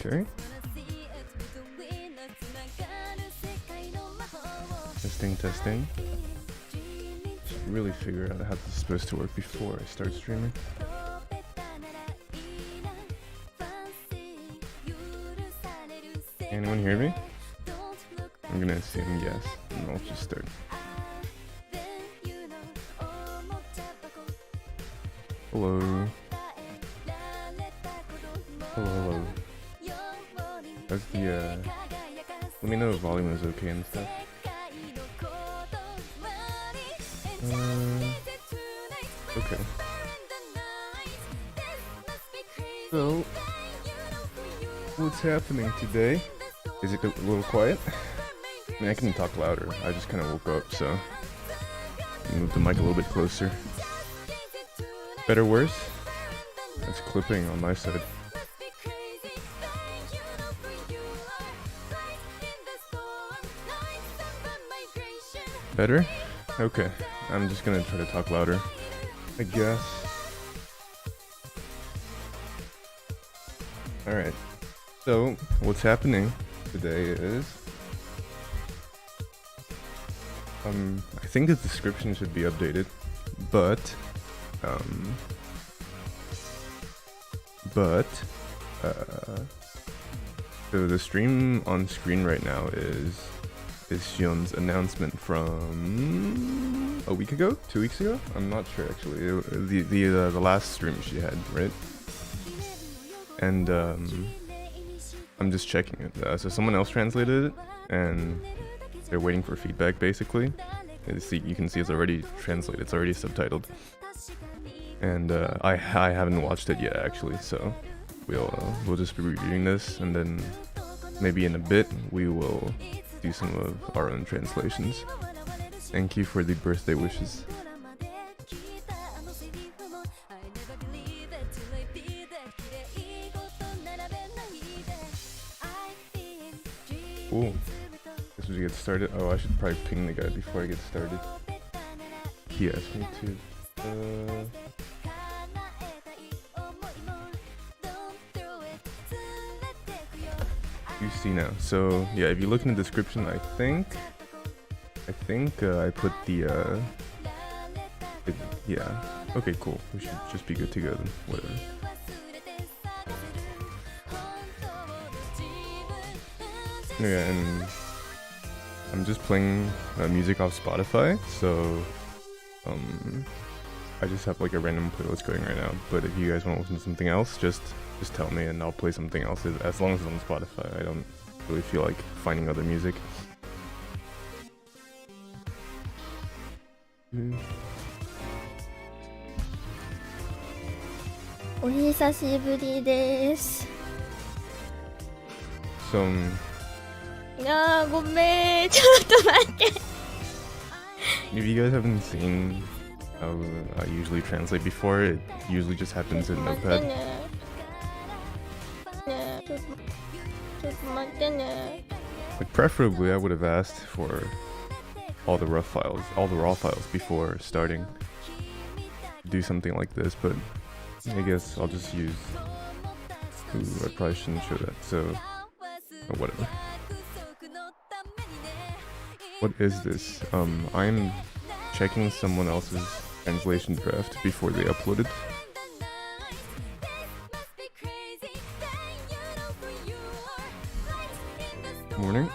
Okay. Testing. Should really figure out how this is supposed to work before I start streaming. Anyone hear me? I'm gonna assume yes, and I'll just start. Hello. Hello. How's the, let me know if volume is okay and stuff. Okay. So, what's happening today? Is it a little quiet? I mean, I can talk louder. I just kind of woke up, so move the mic a little bit closer. Better, worse? It's clipping on my side. Better? Okay. I'm just gonna try to talk louder, I guess. Alright. So, what's happening today is... I think the description should be updated, but... So the stream on screen right now is Shion's announcement from a week ago, 2 weeks ago. I'm not sure actually. The last stream she had, right? And I'm just checking it. So someone else translated it, and they're waiting for feedback basically. You can see it's already translated. It's already subtitled. And I haven't watched it yet actually. So we'll just be reviewing this, and then maybe in a bit we will do some of our own translations. Thank you for the birthday wishes. Cool. Guess we get started. Oh, I should probably ping the guy before I get started. He asked me to. You see now. So yeah, if you look in the description, I think I put the yeah. Okay, cool. We should just be good to go then. Whatever. Yeah, and I'm just playing music off Spotify, so I just have like a random playlist going right now. But if you guys want to listen to something else, just tell me and I'll play something else, as long as it's on Spotify. I don't really feel like finding other music. So if you guys haven't seen how I usually translate before, it usually just happens in Notepad. Like preferably I would have asked for all the raw files before starting to do something like this, but I guess I'll just use... Ooh, I probably shouldn't show that, so... Oh, whatever. What is this? I'm checking someone else's translation draft before they upload it. Morning.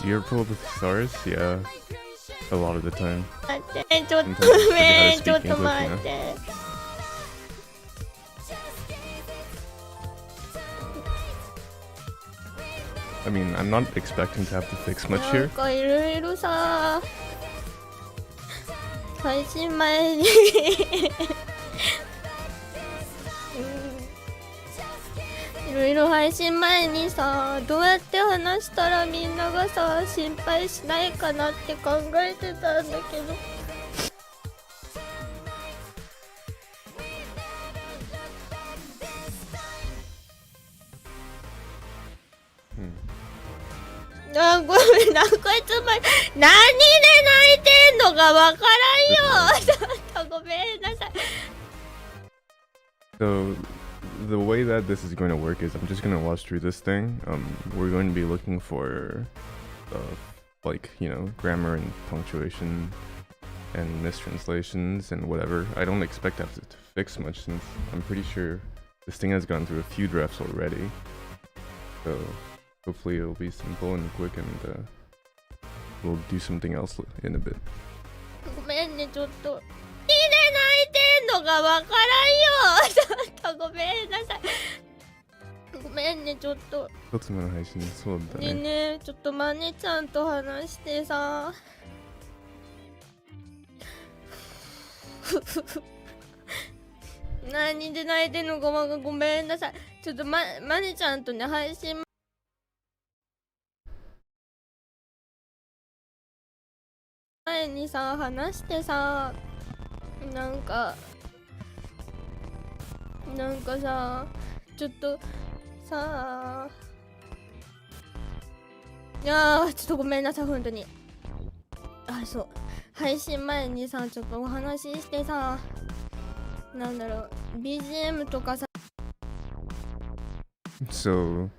Do you ever pull up with stars? Yeah, a lot of the time. Sometimes I forget how to speak English, you know? I mean, I'm not expecting to have to fix much here. いろいろ配信前にさ、どうやって話したらみんながさ、心配しないかなって考えてたんだけど。あ、ごめんな、こいつ何で泣いてんのかわからんよ。ちょっとごめんなさい。So the way that this is going to work is I'm just going to watch through this thing. We're going to be looking for like, you know, grammar and punctuation and mistranslations and whatever. I don't expect that to fix much since I'm pretty sure this thing has gone through a few drafts already. So hopefully it'll be simple and quick and we'll do something else in a bit. ごめんね、ちょっと。泣いてんのがわからんよ。ちょっとごめんなさい。ごめんね、ちょっと。一つ目の配信そうだね。でね、ちょっとマネちゃんと話してさ。何で泣いてんのかごめんなさい。ちょっとマネちゃんとね、配信前にさ、話してさ、なんかさ、ちょっとさ、いやー、ちょっとごめんなさい、本当に。あ、そう、配信前にさ、ちょっとお話ししてさ、なんだろう、BGM とかさ。 So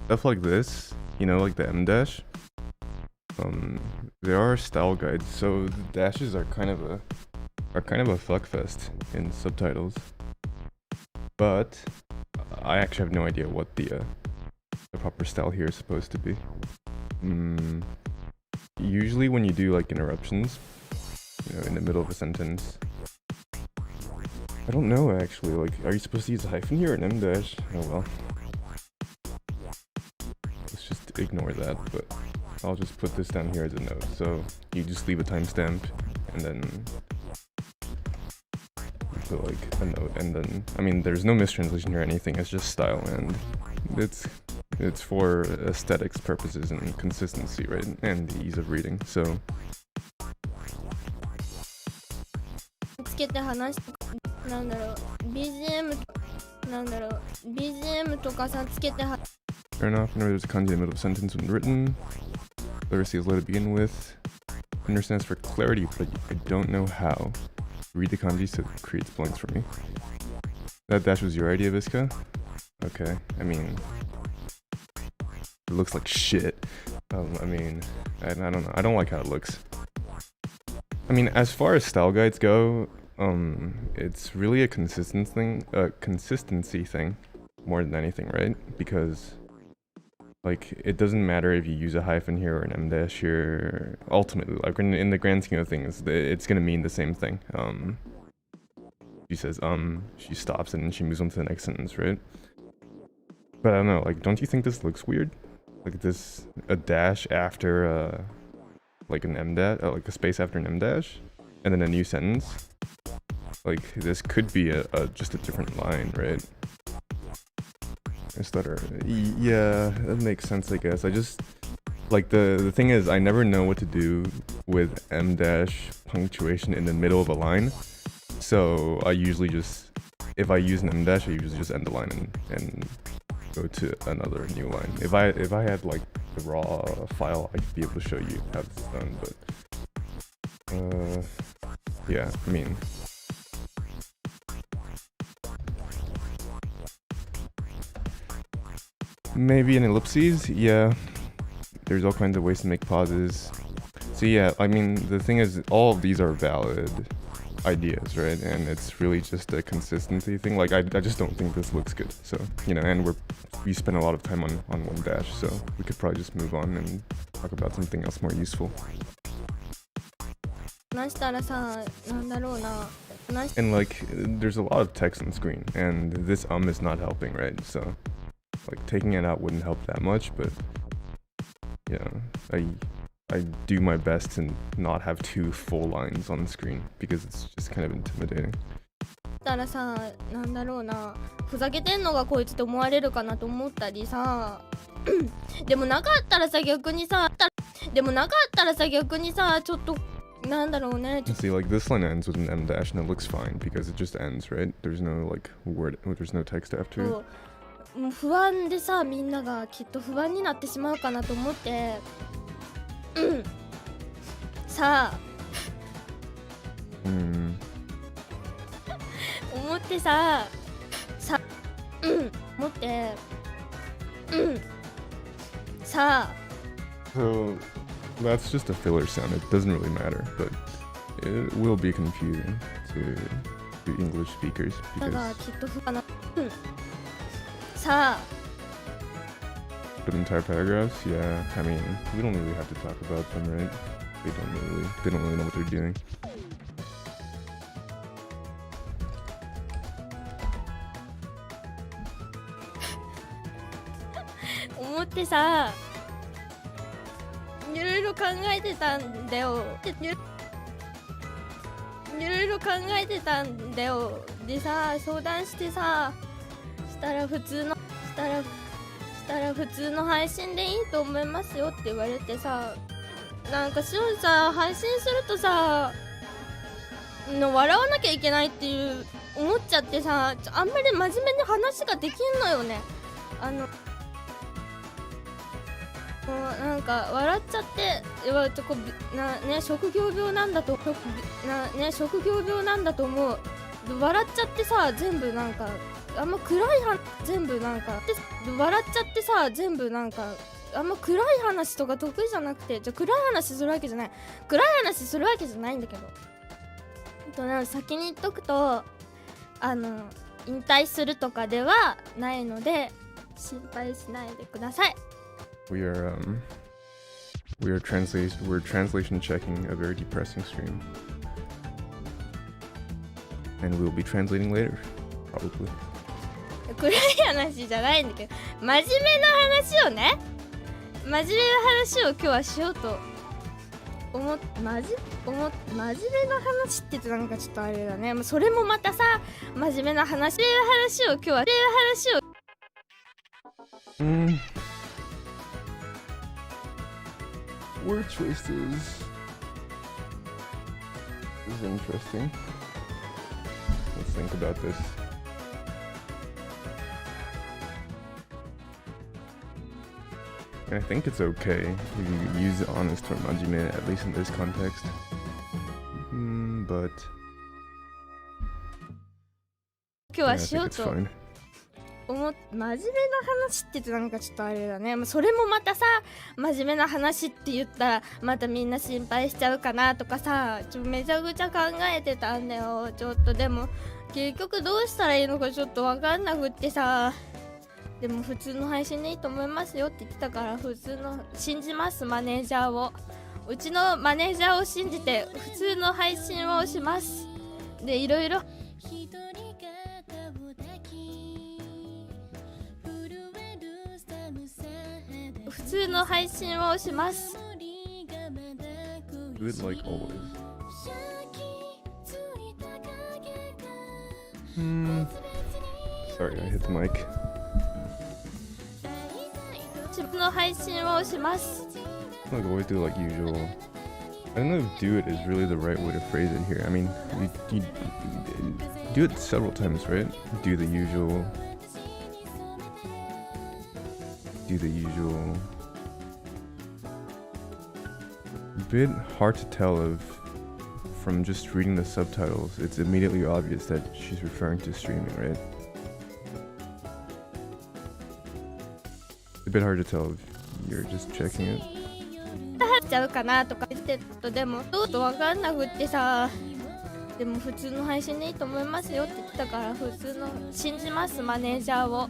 stuff like this, you know, like the M dash. There are style guides, so the dashes are kind of a fuckfest in subtitles. But I actually have no idea what the proper style here is supposed to be. Usually when you do like interruptions, you know, in the middle of a sentence, I don't know actually. Like, are you supposed to use a hyphen here or an M dash? Oh well. Let's just ignore that, but I'll just put this down here as a note. So you just leave a timestamp and then put like a note, and then I mean there's no mistranslation or anything, it's just style, and it's for aesthetics purposes and consistency, right? And the ease of reading. So つけて話して、なんだろう、BGM とかさ、つけては。 Fair enough. Whenever there's a kanji in the middle of a sentence when written, literacy is low to begin with. Understands for clarity, but I don't know how. Read the kanji so it creates blanks for me. That dash was your idea, Visca? Okay. I mean, it looks like shit. I mean, I don't know. I don't like how it looks. I mean, as far as style guides go, it's really a consistency thing more than anything, right? Because like, it doesn't matter if you use a hyphen here or an M dash here. Ultimately, like in the grand scheme of things, it's gonna mean the same thing. She says she stops and then she moves on to the next sentence, right? But I don't know, like, don't you think this looks weird? Like this, a dash after like an M dash, like a space after an M dash, and then a new sentence. Like, this could be just a different line, right? Stutter. Yeah, that makes sense, I guess. I just like the thing is I never know what to do with M dash punctuation in the middle of a line. So I usually just, if I use an M dash, I usually just end the line and go to another new line. If I had like the raw file, I'd be able to show you how this is done, but yeah, I mean, maybe an ellipses, yeah. There's all kinds of ways to make pauses. So yeah, I mean, the thing is, all of these are valid ideas, right? And it's really just a consistency thing. Like, I just don't think this looks good. So, you know, and we spent a lot of time on one dash, so we could probably just move on and talk about something else more useful. And like, there's a lot of text on screen, and this is not helping, right? So like, taking it out wouldn't help that much, but yeah, I do my best to not have two full lines on the screen because it's just kind of intimidating. たらさ、なんだろうな、ふざけてんのがこいつって思われるかなと思ったりさでもなかったらさ逆にさちょっとなんだろうね。 See, like this line ends with an M dash and it looks fine because it just ends, right? There's no like word, there's no text after it. もう不安でさ、みんながきっと不安になってしまうかなと思ってさあ思ってさ思ってさあ So that's just a filler sound. It doesn't really matter, but it will be confusing to English speakers だ because がきっと不安なさあ but entire paragraphs, yeah. I mean, we don't really have to talk about them, right? They don't really know what they're doing. 思ってさ、いろいろ考えてたんだよ。でさ、相談してさ、したら普通の配信でいいと思いますよって言われてさ、なんかしおんさ、配信するとさ笑わなきゃいけないっていう思っちゃってさ、あんまり真面目に話ができんのよね。もうなんか笑っちゃって職業病なんだと思う。笑っちゃってさ、全部なんかあんま暗い話とか得意じゃなくて、暗い話するわけじゃないんだけど、先に言っとくと引退するとかではないので心配しないでください。We're translation checking a very depressing stream, and we'll be translating later, probably. 暗い話じゃないんだけど、真面目な話を今日はしようと真面目な話って言ってなんかちょっとあれだね。それもまたさ、真面目な話を今日はWord choices is interesting. Let's think about this. I think it's okay if you use honest or majime, at least in this context. But 今日は I しよ think う it's と fine. 真面目な話って言ってなんかちょっとあれだね。それもまたさ、真面目な話って言ったらまたみんな心配しちゃうかなとかさ、めちゃくちゃ考えてたんだよ。ちょっとでも結局どうしたらいいのかちょっと分かんなくってさ、でも普通の配信でいいと思いますよって言ってたから、普通の信じます。マネージャーを、うちのマネージャーを信じて普通の配信をします。で、いろいろ普通の配信をします。 Do it like always. Sorry, I hit the mic. 自分の配信をします。 Like always do like usual. I don't know if do it is really the right way to phrase it here. I mean, you do it several times, right? Do the usual. A bit hard to tell if from just reading the subtitles, it's immediately obvious that she's referring to streaming, right? A bit hard to tell if you're just checking it. ちゃうかなとか言ってと、でもどうと分かんなくってさ、でも普通の配信でいいと思いますよって言ってたから、普通の信じます。マネージャーを、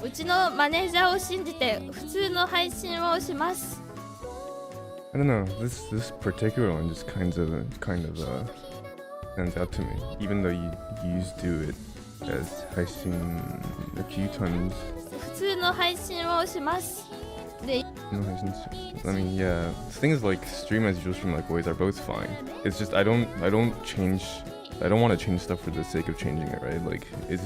うちのマネージャーを信じて普通の配信をします。 I don't know. This particular one just kind of stands out to me, even though you used to it as 配信 a few times. 普通の配信をします。で、 No, I mean, yeah. The thing is, like, stream as usual, stream like always are both fine. It's just I don't change I don't want to change stuff for the sake of changing it, right? Like, is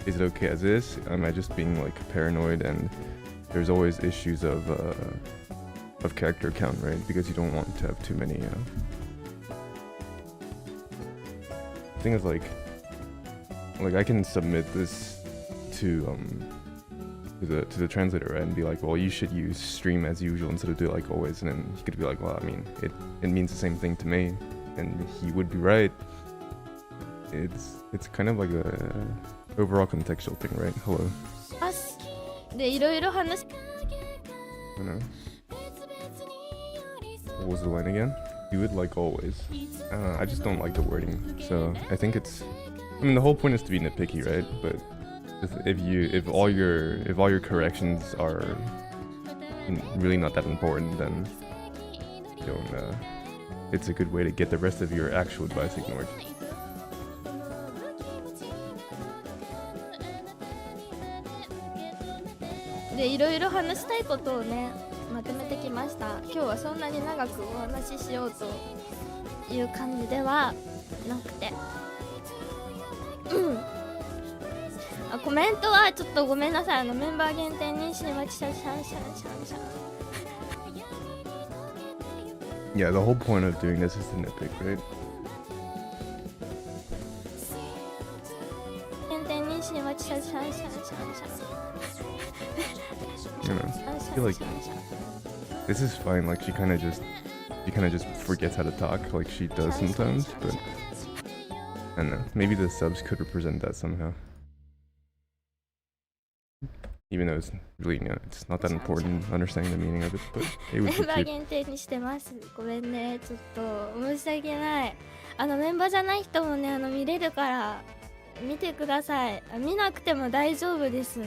it okay as is? Am I just being like paranoid? And there's always issues of character count, right? Because you don't want to have too many. The thing is, like I can submit this to the translator, right? And be like, well, you should use stream as usual instead of do it like always. And then he could be like, well, I mean, it means the same thing to me, and he would be right. It's kind of like a overall contextual thing, right? Hello. でいろいろ話 I know. What was the line again? You would like always. I just don't like the wording. So I think it's. I mean, the whole point is to be nitpicky, right? But if all your corrections are really not that important, then you don't. It's a good way to get the rest of your actual advice ignored. でいろいろ話したいことをねまとめてきました。今日はそんなに長くお話ししようという感じではなくて、コメントはちょっとごめんなさい。メンバー限定にしまちゃシャンシャンシャンシャン。Yeah, the whole point of doing this is to nitpick, right? 限定にしまちゃシャンシャンシャンシャン。You know, I feel like this is fine. Like she kind of just forgets how to talk, like she does sometimes. But I don't know. Maybe the subs could represent that somehow. Even though it's really, it's not that important understanding the meaning of it. But it would メ be ンバー cute. 限定にしてます。ごめんね、ちょっと申し訳ない。メンバーじゃない人もね、見れるから見てください。見なくても大丈夫です。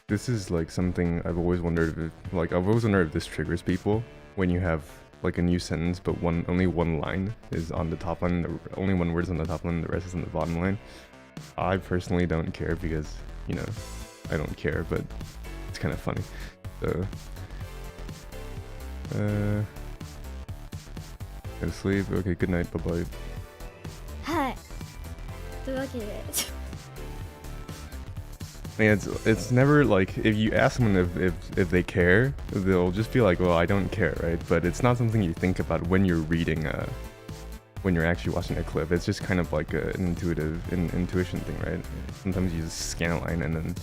This is like something I've always wondered if this triggers people when you have like a new sentence, but only one line is on the top line, only one word is on the top line, and the rest is on the bottom line. I personally don't care because, I don't care, but it's kind of funny. So, go to sleep. Okay, good night. Bye bye. はい。というわけで。I mean, it's never like if you ask someone if they care, they'll just be like, well, I don't care, right? But it's not something you think about when you're reading when you're actually watching a clip. It's just kind of like an intuition thing, right? Sometimes you just scan a line and then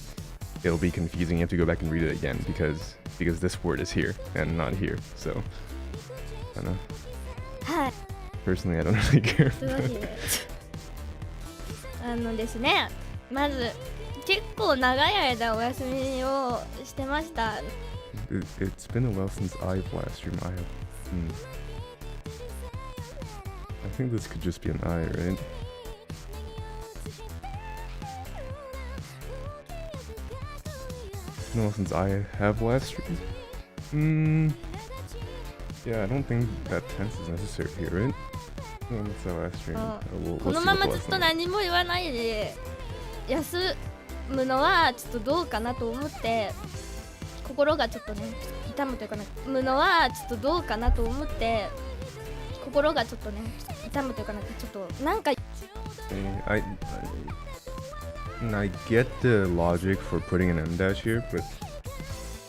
it'll be confusing. You have to go back and read it again because this word is here and not here. So I don't know. はい。 Personally, I don't really care. というわけでですね、まず結構長い間お休みをしてました。It's been a while since I've live streamed. I think this could just be an I, right? It's been a while since I have live streamed. Yeah, I don't think that tense is necessary here, right? No, that's our live stream. このままずっと何も言わないで休むのはちょっとどうかなと思って、心がちょっとね痛むというかね、むのはちょっとどうかなと思って、心がちょっとね痛むというかね、ちょっとなんか。I get the logic for putting an M dash here, but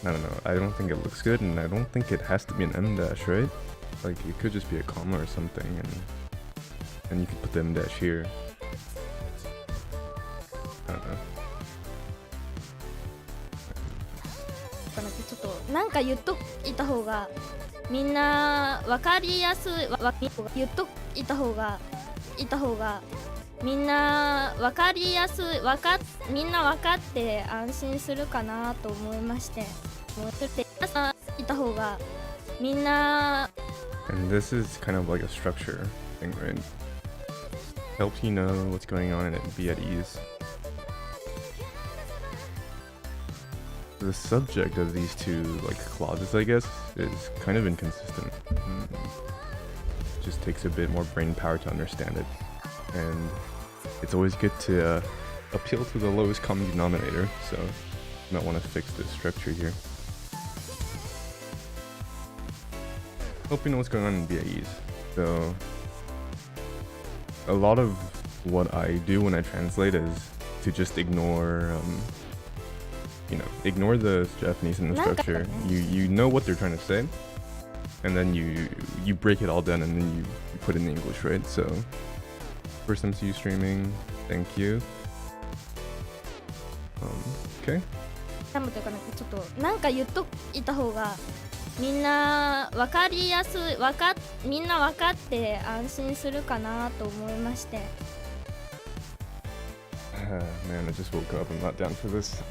I don't know. I don't think it looks good, and I don't think it has to be an M dash, right? Like it could just be a comma or something, and you could put the M dash here. I don't know. ちょっとなんか言っといた方がみんな分かりやすい。言っといた方がみんな分かりやすい。みんな分かって安心するかなと思いまして、言っていた方がみんな。And this is kind of like a structure thing, right? Helps you know what's going on and be at ease. The subject of these two like clauses, I guess, is kind of inconsistent. Just takes a bit more brain power to understand it, and it's always good to appeal to the lowest common denominator. So you might want to fix this structure here. hope you know what's going on in VIEs. So a lot of what I do when I translate is to just ignore ignore the Japanese in the structure. You know what they're trying to say, and then you break it all down and then you put it in English, right? So first time to you streaming, thank you. Okay. というかちょっとなんか言っといた方がみんな分かりやすいみんな分かって安心するかなと思いまして。Man, I just woke up. I'm not down for this.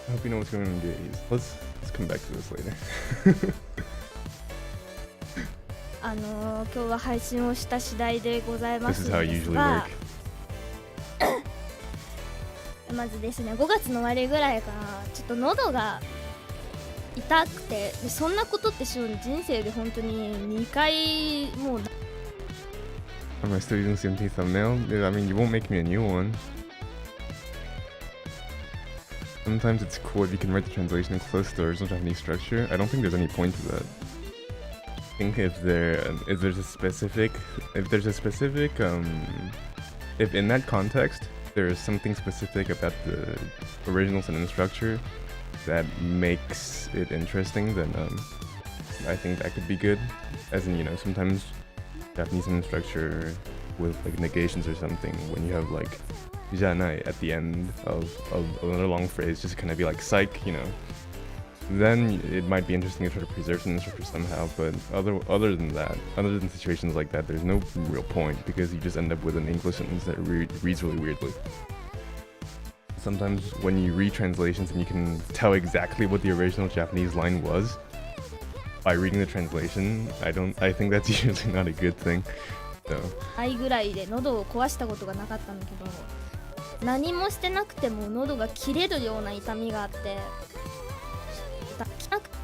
I hope you know what's going on in days. Let's come back to this later. 今日は配信をした次第でございま This す is の how I です usually が work. まずですね、5月の終わりぐらいからちょっと喉が痛くて、でそんなことって人生で本当に2回もう Am I still using the same thumbnail? I mean, you won't make me a new one. Sometimes it's cool if you can write the translation close to the original Japanese structure. I don't think there's any point to that. I think if there's a specific if in that context there is something specific about the original sentence structure that makes it interesting, then I think that could be good. As in, sometimes Japanese sentence structure with like negations or something, when you have like janai at the end of another long phrase, just kind of be like psych, then it might be interesting to try to preserve sentence structure somehow. But other than situations like that, there's no real point, because you just end up with an English sentence that reads really weirdly. Sometimes when you read translations and you can tell exactly what the original Japanese line was by reading the translation, I think that's usually not a good thing. So. ないぐらいで喉を壊したことがなかったんだけど、何もしてなくても喉が切れるような痛みがあって、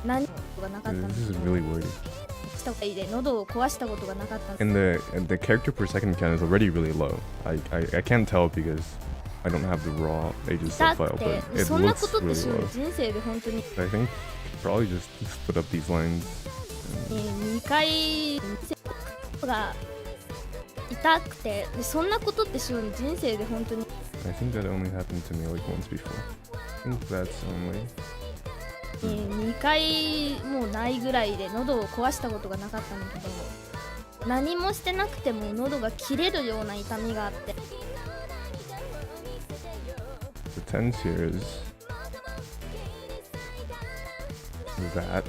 何もがなかったんだけど、 This is really wordy. したぐらいで喉を壊したことがなかったんだ。 And the character per second count is already really low. I can't tell because I don't have the raw ages file, but it そんな looks ことって really 人 low. 生で本当に I think probably just split up these lines. 2回が痛くて、でそんなことって人生で本当に I think that only happened to me like once before. I think that's only. 2回もうないぐらいで喉を壊したことがなかったんだけど、何もしてなくても喉が切れるような痛みがあって。 The tense here is that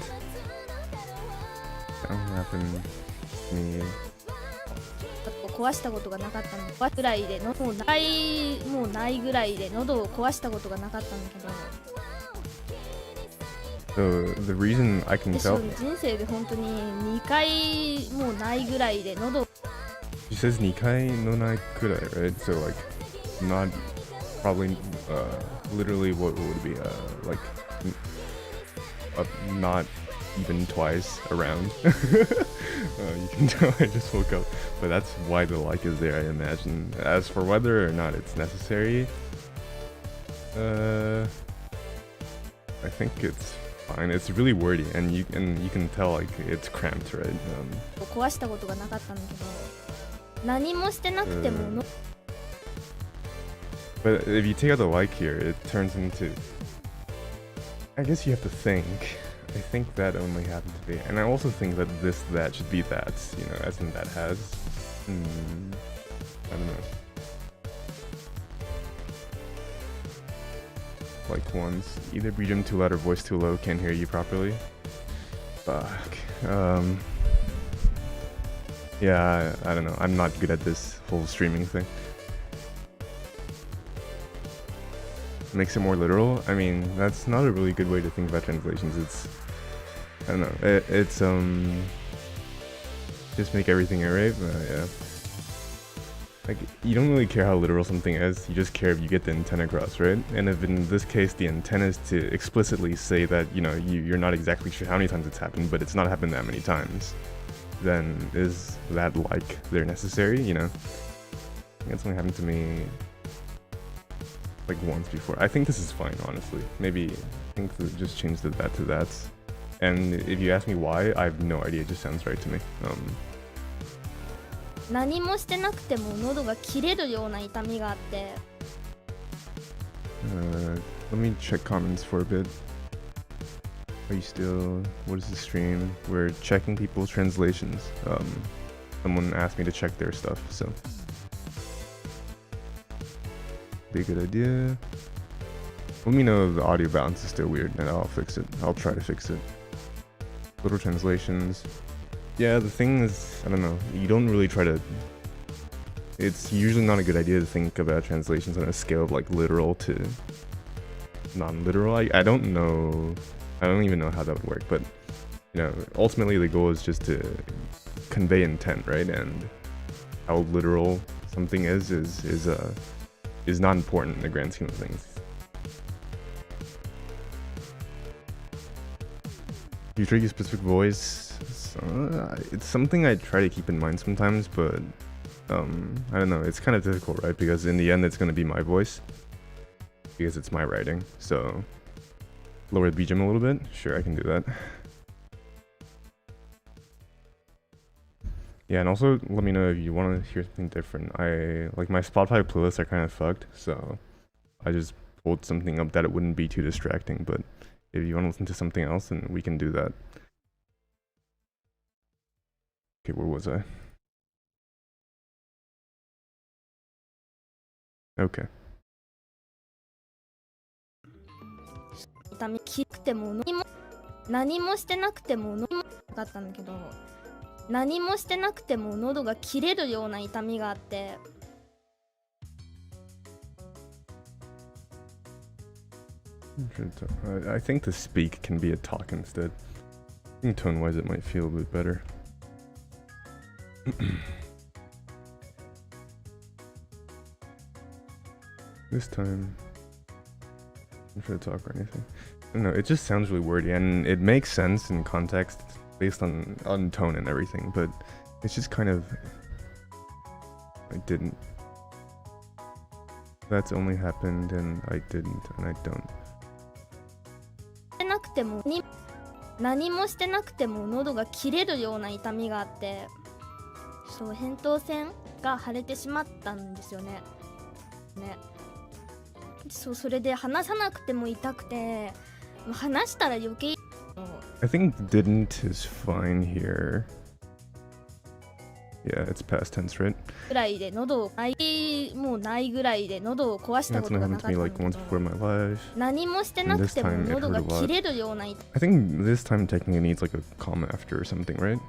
happened to me. 壊したことがなかったのぐらいでもうないぐらいで喉を壊したことがなかったんだけど。 So the reason I can tell. 人生で本当に2回もうないぐらいで喉。 She says nikai no nai kurai, right? So like not probably literally what would it be like not even twice around. You can tell I just woke up, but that's why the like is there, I imagine. As for whether or not it's necessary, I think it's fine. It's really wordy, and you can tell like it's cramped, right? 壊したことがなかったんだけど、何もしてなくても。 But if you take out the like here, it turns into. I guess you have to think. I think that only happened to be, and I also think that that should be that, as in that has. I don't know. Like once, either BGM too loud or voice too low, can't hear you properly. Fuck. Yeah, I don't know. I'm not good at this whole streaming thing. Makes it more literal. I mean, that's not a really good way to think about translations. It's, I don't know. It's just make everything alright. Yeah. Like, you don't really care how literal something is. You just care if you get the intent across, right? And if in this case the intent is to explicitly say that you're not exactly sure how many times it's happened, but it's not happened that many times, then is that like they're necessary? I think it's only happened to me like once before. I think this is fine, honestly. Maybe I think just change that to that. And if you ask me why, I have no idea. It just sounds right to me. 何もしてなくても喉が切れるような痛みがあって。Let me check comments for a bit. Are you still? What is the stream? We're checking people's translations. Someone asked me to check their stuff, so be a good idea. Let me know if the audio balance is still weird, and I'll fix it. I'll try to fix it. Little translations. Yeah, the thing is, I don't know. You don't really try to. It's usually not a good idea to think about translations on a scale of like literal to non-literal. I don't know. I don't even know how that would work, but you know, ultimately the goal is just to convey intent, right? And how literal something is not important in the grand scheme of things. You try to use specific voice. It's something I try to keep in mind sometimes, but I don't know. It's kind of difficult, right? Because in the end, it's going to be my voice because it's my writing. So lower the BGM a little bit. Sure, I can do that. Yeah, and also let me know if you want to hear something different. Like my Spotify playlists are kind of fucked, so I just pulled something up that it wouldn't be too distracting. But if you want to listen to something else, then we can do that. Okay, where was I? Okay. 痛みきくても何もしてなくても喉があったんだけど、何もしてなくても喉が切れるような痛みがあって。I think the speak can be a talk instead. I think tone-wise it might feel a bit better. This time, I'm trying to talk or anything. I don't know, it just sounds really wordy, and it makes sense in context based on tone and everything, but it's just kind of... I didn't. That's only happened, and I didn't, and I don't. 何もしてなくても喉が切れるような痛みがあって、そう、扁桃腺が腫れてしまったんですよね。そう、それで話さなくても痛くて、話したら余計。I think didn't is fine here. Yeah, it's past tense, right? ぐらいで喉をもうないぐらいで喉を壊したことがなかったんだけど、何もしてなくても喉が切れるような痛み。I think this time technically needs like a comma after or something, right?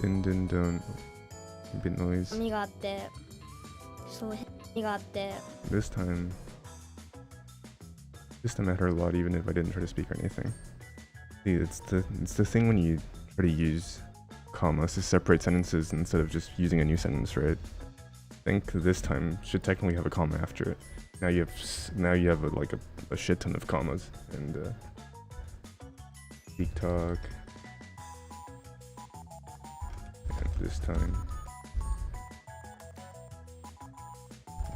Don't. Bit noise. This time I heard a lot even if I didn't try to speak or anything. See, it's the thing when you try to use commas to separate sentences instead of just using a new sentence, right? I think this time should technically have a comma after it. Now you have a shit ton of commas and speak talk. And this time.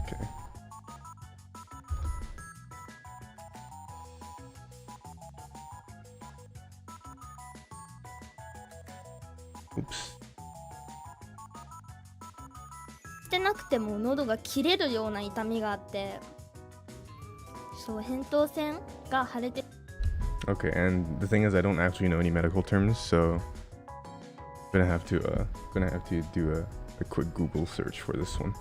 Okay. Oops. してなくても喉が切れるような痛みがあって、そう、扁桃腺が腫れて。Okay, and the thing is, I don't actually know any medical terms, so gonna have to do a quick Google search for this one.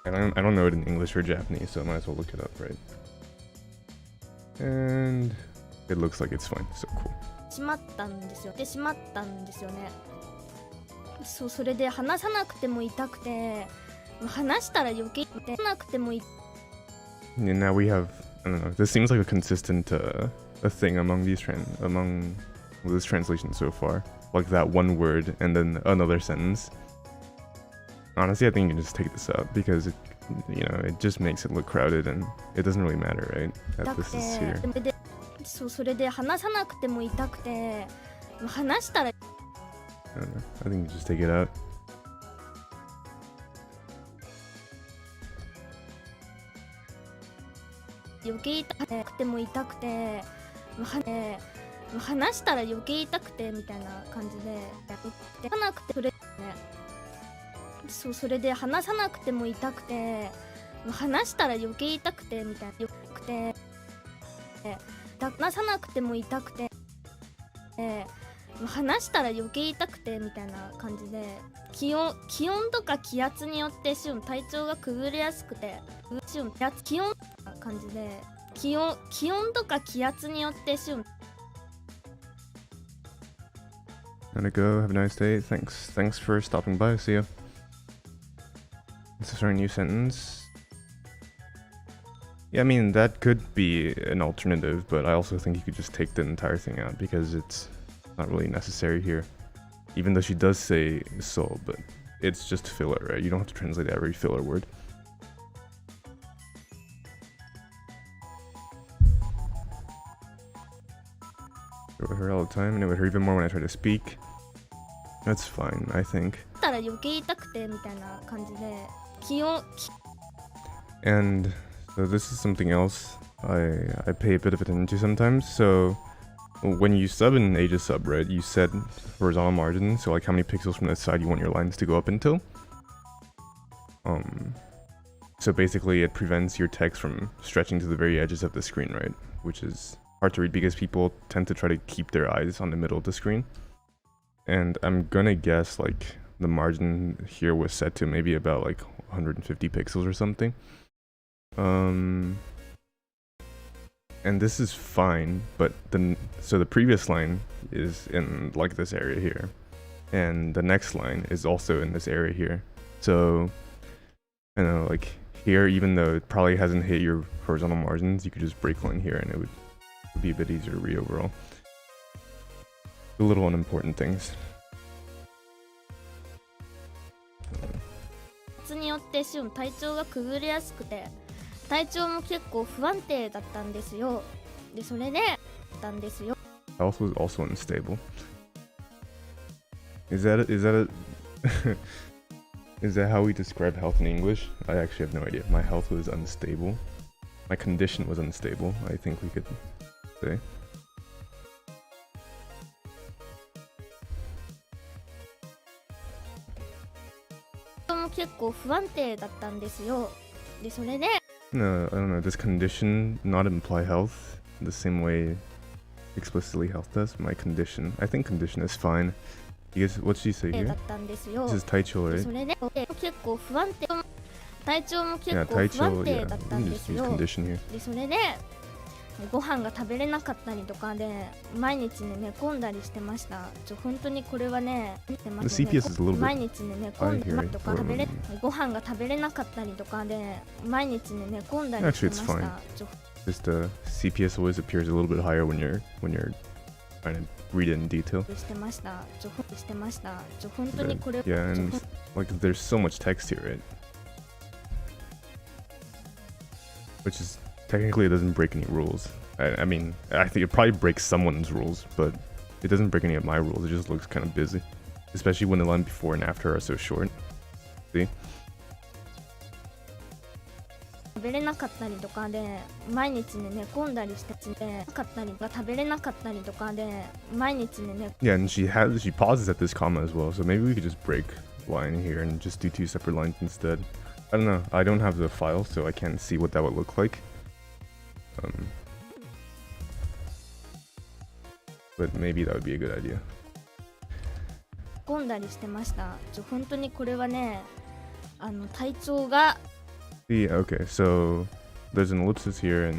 And I don't know it in English or Japanese, so I might as well look it up, right? And it looks like it's fine, so cool. しまったんですよね。そう、それで話さなくても痛くて、話したら余計なくても。 And now we have, I don't know, this seems like a consistent a thing among this translation so far. Like that one word and then another sentence. Honestly, I think you can just take this out because it just makes it look crowded and it doesn't really matter, right? That this is here. そう、それで話さなくても痛くて、話したら I don't know. I think you just take it out. 余計痛くても痛くて、話したら余計痛くてみたいな感じで話さなくてそれね、それで話さなくても痛くて、話したら余計痛くてみたいな話さなくても痛くて、話したら余計痛くてみたいな感じで、気温とか気圧によって体調が崩れやすくて、気温感じで気温とか気圧によってGotta go. Have a nice day. Thanks for stopping by. See ya. Let's start a new sentence. Yeah, I mean, that could be an alternative, but I also think you could just take the entire thing out because it's not really necessary here. Even though she does say so, but it's just filler, right? You don't have to translate every filler word. It would hurt all the time, and it would hurt even more when I try to speak. That's fine, I think. And so this is something else I pay a bit of attention to sometimes. So when you sub in Asia sub, right, you set horizontal margin, so like how many pixels from the side you want your lines to go up until. So basically it prevents your text from stretching to the very edges of the screen, right? Which is hard to read because people tend to try to keep their eyes on the middle of the screen. And I'm gonna guess like the margin here was set to maybe about like 150 pixels or something. And this is fine, but so the previous line is in like this area here, and the next line is also in this area here. So, you know, like here, even though it probably hasn't hit your horizontal margins, you could just break line here, and it would be a bit easier to read overall. The little unimportant things. によって体調が崩れやすくて、体調も結構不安定だったんですよ。で、それでたんですよ。Health was also unstable. Is that is that how we describe health in English? I actually have no idea. My health was unstable. My condition was unstable, I think we could say. も結構不安定だったんですよ。で、それで No, I don't know. Does condition not imply health the same way explicitly health does? My condition. I think condition is fine. You guys, what did she say here? だったんですよ。 This is taicho, で、 right? それで結構不安定。体調も結 Yeah, 構不安 taicho, 定 yeah. だったん You で can す just use よ。 condition here. で、それでご飯が食べれなかったりとかで毎日ね寝込んだりしてました。本当にこれはね、The CPS is a little 毎 bit 日ね寝込んだりとか high here. ご飯が食べれなかったりとかで毎日ね寝込んだりしてまし Actually, た。 Just CPS always appears a little bit higher when you're trying to read it in detail. してました。本当にこれ Yeah, and like there's so much text here, right? Which is technically it doesn't break any rules. I mean, I think it probably breaks someone's rules, but it doesn't break any of my rules. It just looks kind of busy, especially when the line before and after are so short. See? 食べれなかったりとかで毎日ね寝込んだりして食べれなかったりとかで毎日ね Yeah, and she pauses at this comma as well, so maybe we could just break line here and just do two separate lines instead. I don't know. I don't have the file, so I can't see what that would look like. But maybe that would be a good idea. 寝込んだりしてました。本当にこれはね、体調が See, okay, so there's an ellipsis here,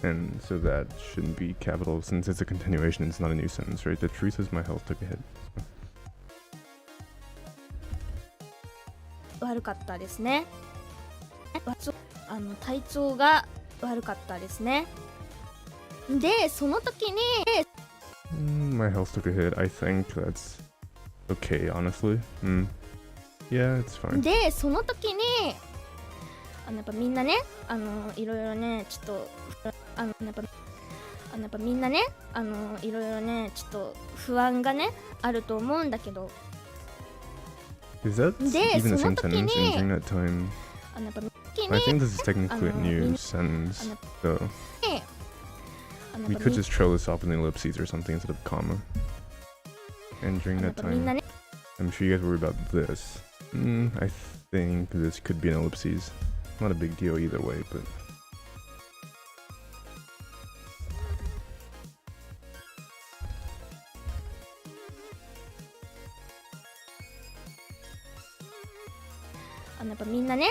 and so that shouldn't be capital since it's a continuation. It's not a new sentence, right? The truth is my health took a hit. 悪かったですね。体調が悪かったですね。で、その時に My health took a hit. I think that's okay, honestly. Yeah, it's fine. で、その時にやっぱみんなね、いろいろね、ちょっとやっぱやっぱみんなね、いろいろね、ちょっと不安がね、あると思うんだけど。 Is that even the same sentence? And during that time, やっぱ I think this is technically a new sentence, so we could just trail this off in the ellipses or something instead of comma. And during that time, I'm sure you guys worry about this. I think this could be an ellipses. Not a big deal either way, but...やっぱみんなね、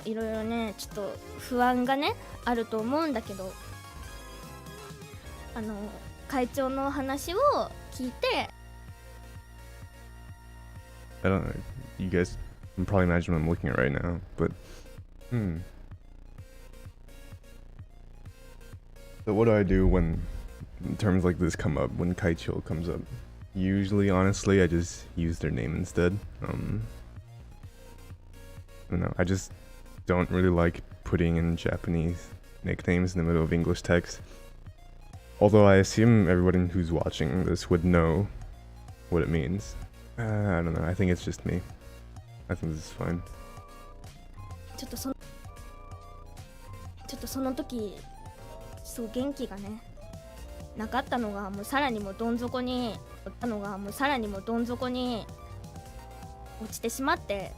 いろいろね、ちょっと不安がね、あると思うんだけど、会長の話を聞いて、 I don't know, you guys can probably imagine what I'm looking at right now, but So what do I do when terms like this come up, when Kaicho comes up? Usually, honestly, I just use their name instead. I don't know, I just don't really like putting in Japanese nicknames in the middle of English text. Although I assume everyone who's watching this would know what it means. I don't know, I think it's just me. I think this is fine. ちょっとその時、そう元気がね、なかったのがもうさらにもどん底に落ちてしまって、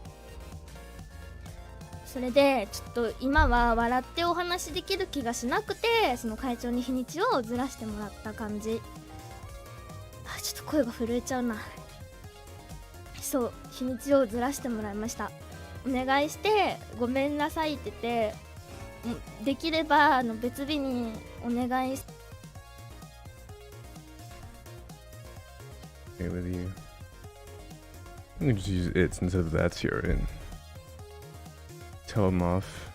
それでちょっと今は笑ってお話できる気がしなくて、その会長に日にちをずらしてもらった感じ。ちょっと声が震えちゃうな。そう、日にちをずらしてもらいました。お願いしてごめんなさいって言って、できれば別日にお願いして。 Okay with you. I'm gonna just use it instead of that's here and tell them off.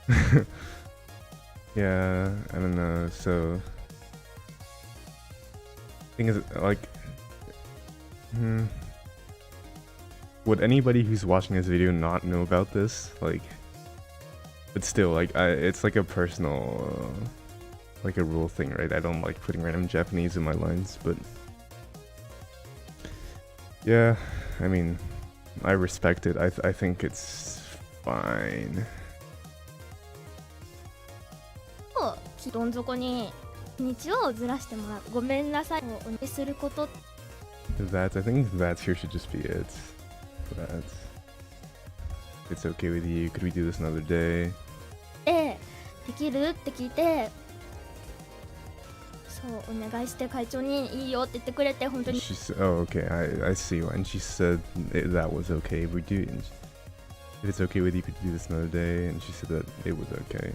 Yeah, I don't know. So thing is, like, would anybody who's watching this video not know about this? Like, but still, like, it's like a personal, like a rule thing, right? I don't like putting random Japanese in my lines, but yeah, I mean, I respect it. I think it's fine. どん底に日にちをずらしてもらう。ごめんなさいをお願いすること。 I think that's here should just be it. That's. It's okay with you. Could we do this another day? できるって聞いて、そうお願いして会長にいいよって言ってくれて、本当に。Oh, okay. I see. And she said that was okay. We do. If it's okay with you, could you do this another day? And she said that it was okay.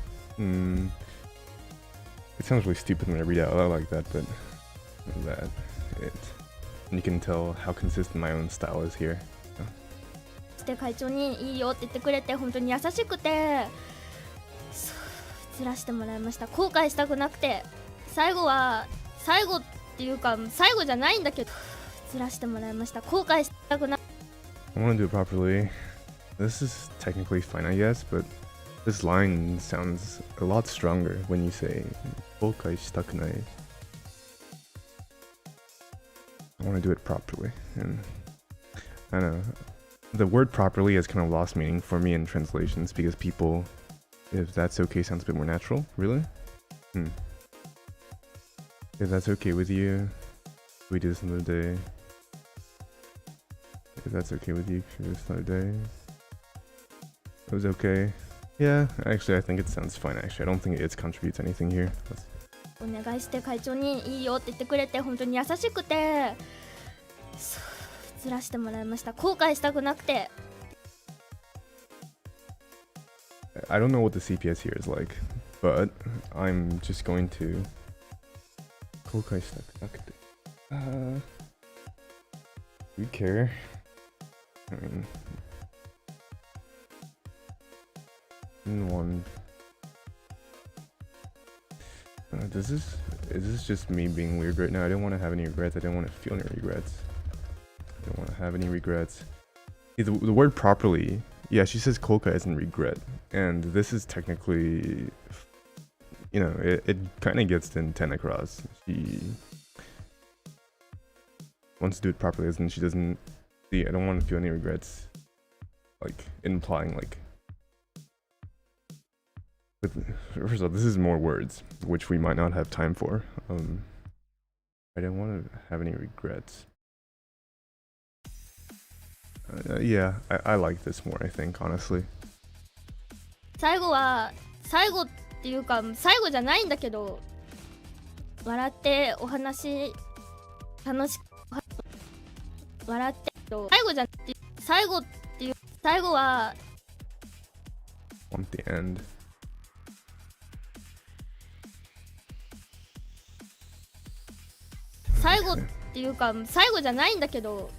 It sounds really stupid when I read it out like that, but that it. And you can tell how consistent my own style is here. して会長にいいよって言ってくれて、本当に優しくて、ずらしてもらいました。後悔したくなくて、最後っていうか最後じゃないんだけど、ずらしてもらいました。後悔したくな。 I want to do it properly. This is technically fine, I guess, but this line sounds a lot stronger when you say 後悔したくない. I want to do it properly, and I don't know. The word properly has kind of lost meaning for me in translations because people, if that's okay, sounds a bit more natural. Really? If that's okay with you, we do this another day. If that's okay with you, we do this another day. It was okay. Yeah, actually, I think it sounds fine. Actually, I don't think it contributes anything here. お願いして会長にいいよって言ってくれて、本当に優しくて、ずらしてもらいました。後悔したくなくて。 I don't know what the CPS here is like, but I'm just going to 後悔したくなくて. Do you care? I mean, in one. Is this just me being weird right now? I don't want to have any regrets. I don't want to feel any regrets. I don't want to have any regrets. The word properly, yeah, she says kolka as in regret, and this is technically you know, it kind of gets to intent across. She wants to do it properly, and she doesn't see. I don't want to feel any regrets, like implying like. But first of all, this is more words, which we might not have time for. I don't want to have any regrets. Yeah, I like this more, I think, honestly. 最後っていうか最後じゃないんだけど、笑ってお話楽しく笑って最後じゃ最後っていう最後は Want the end. 最後っていうか最後じゃないんだけど、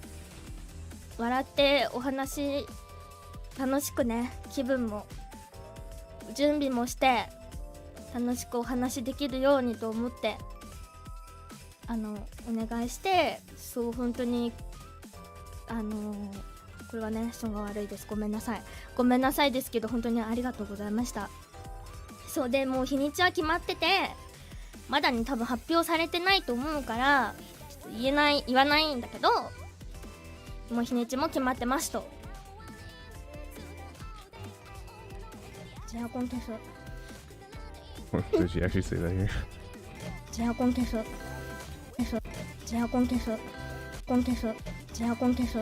笑ってお話楽しくね、気分も準備もして楽しくお話できるようにと思ってお願いして、そう本当にこれはね人が悪いです。ごめんなさいですけど、本当にありがとうございました。そうでもう日にちは決まってて、まだに多分発表されてないと思うからちょっと言わないんだけど、もう日にちも決まってますと。エアコン消す。Did she actually say that here? エアコン消す。エアコン消す。エアコン消す。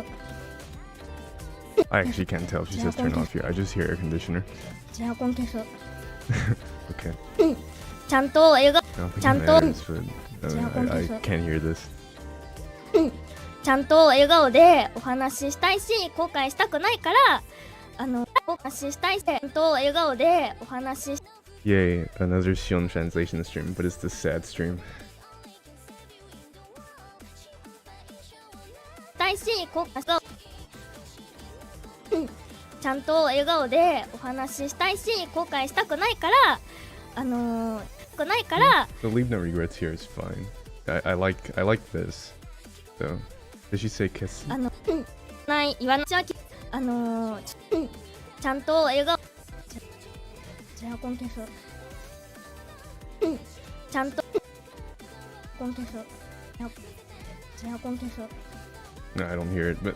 I actually can't tell if she says turn off here. I just hear air conditioner. エアコン消す。 Okay. ちゃんと映画 I don't think it ちゃんと matters, but I can't hear this. ちゃんと笑顔でお話ししたいし、後悔したくないから後悔したいし、ちゃんと笑顔でお話し Yay, another Sion translation stream, but it's the sad stream. したいし、後悔したちゃんと笑顔でお話ししたいし、後悔したくないからくないから The leave no regrets here is fine. I like this. So, did she say kiss? ない言わなちゃちゃんと笑顔エアコン消す。ちゃんとエアコン消す。エアコン消す。 No, I don't hear it, but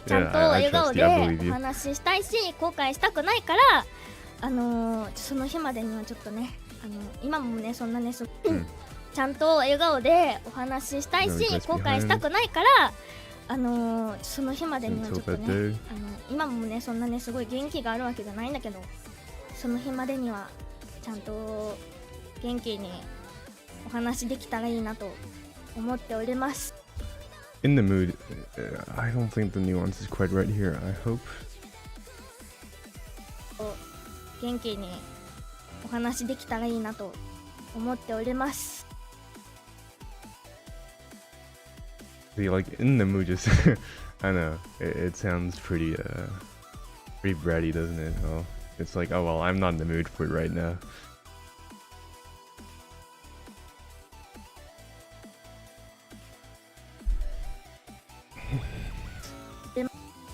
ちゃん yeah, と I 笑顔 trust で you. I お believe you. 話ししたいし、後悔したくないからその日までにはちょっとね今もねそんなねちゃんと笑顔でお話ししたいし、後悔したくないからその日までにはちょっとね今もねそんなねすごい元気があるわけじゃないんだけど、その日までにはちゃんと元気にお話できたらいいなと思っております。 In the mood, I don't think the nuance is quite right here. I hope. 元気にお話できたらいいなと思っております。 See, like in the mood, just I know it sounds pretty bratty, doesn't it? Oh, it's like, oh well, I'm not in the mood for it right now.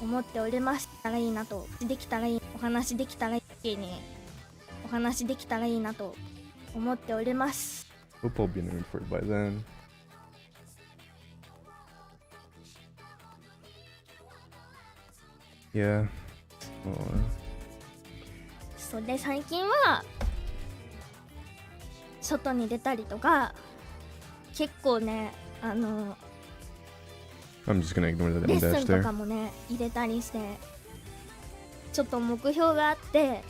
思っております。たらいいなとできたらいいお話できたらいいにお話できたらいいなと思っております。 Hope I'll be in the mood for it by then. Yeah. Oh. それで最近は外に出たりとか結構ねI'm just gonna ignore that レッ dash スンと there. かもね入れたりしてちょっと目標があって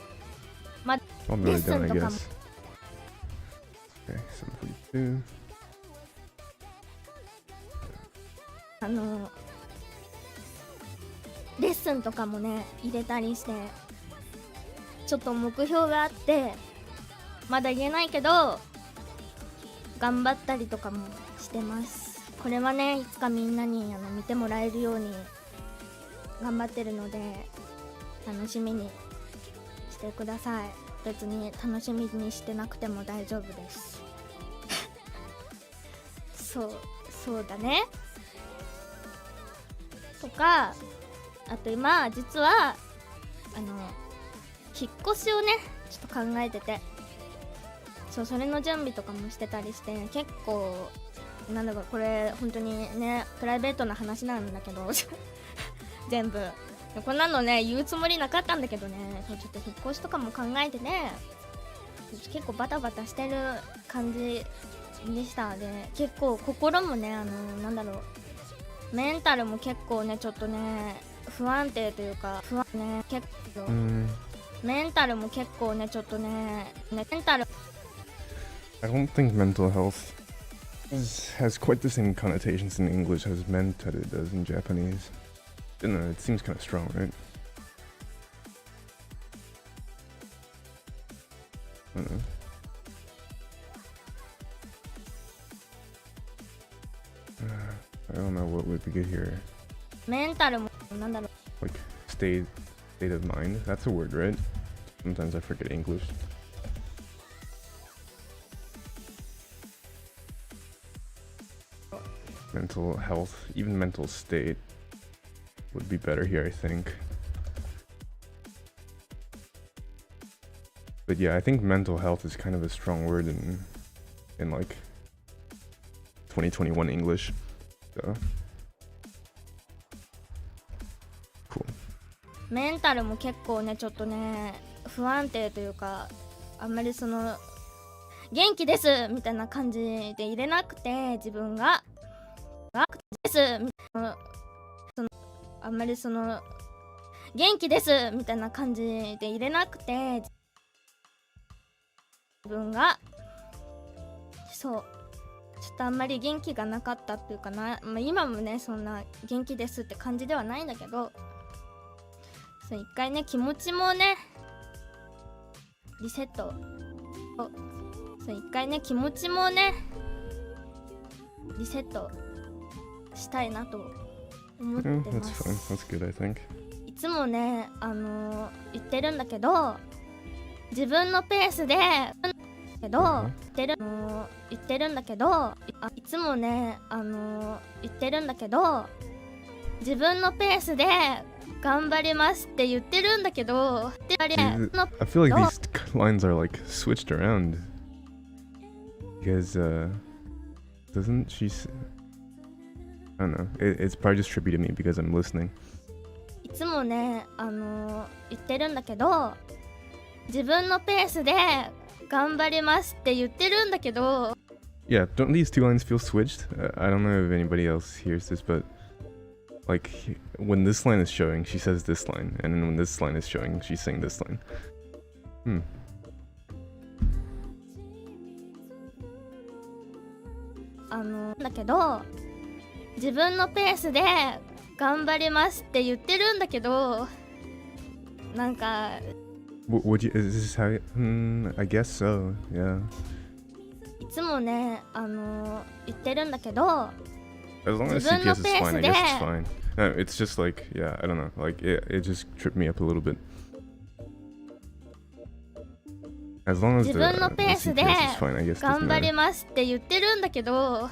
I'll be really Listen down, I to guess. Okay, 742. レッスンとかもね入れたりしてちょっと目標があってまだ言えないけど頑張ったりとかもしてます。これはねいつかみんなに見てもらえるように頑張ってるので楽しみにしてください。別に楽しみにしてなくても大丈夫ですそうだねとか、あと今実は引っ越しをねちょっと考えてて、そうそれの準備とかもしてたりして、結構なんだろう、これ本当にねプライベートな話なんだけど全部こんなのね言うつもりなかったんだけどね、そうちょっと引っ越しとかも考えてね、結構バタバタしてる感じでした。で結構心もねなんだろう、メンタルも結構ねちょっとね不安定というか、不安ね結構、メンタルも結構ねちょっとねメンタル I don't think mental health has quite the same connotations in English as mental does in Japanese. I don't know, it seems kind of strong, right? I don't know. I don't know what would be good here. メンタルもなんだろう、 Like state of mind. That's a word, right? Sometimes I forget English. Mental health, even mental state would be better here, I think. But yeah, I think mental health is kind of a strong word in like 2021 English. So cool. メンタルも結構ねちょっとね不安定というか、あんまりその元気ですみたいな感じで入れなくて、自分がですみたいな、そのあんまりその元気ですみたいな感じで入れなくて、自分がそうちょっとあんまり元気がなかったっていうかな、まあ、今もねそんな元気ですって感じではないんだけど、そう一回ね気持ちもねリセット、そう一回ね気持ちもねリセットしたいなと思ってま That's す。 fine. That's good, I think. いつもね言ってるんだけど、自分のペースで言ってるんだけど、いつもね言ってるんだけど、自分のペースで頑張りますって言ってるんだけど、 I feel like these lines are like switched around because doesn't she I don't know, it's probably just trippy to me because I'm listening. いつもね言ってるんだけど、自分のペースで頑張りますって言ってるんだけど、 Yeah, don't these two lines feel switched? I don't know if anybody else hears this, but like when this line is showing, she says this line, and then when this line is showing, she's saying this line. Hmm. だけど自分のペースで頑張りますって言ってるんだけど、なんか Would you? Is this how? I guess so. Yeah. いつもね言ってるんだけど、 As long as CPS is fine, I guess it's fine. No, it's just like, yeah, I don't know. Like it just tripped me up a little bit. As long as the CPS is fine, I guess. 頑張りますって言ってるんだけど、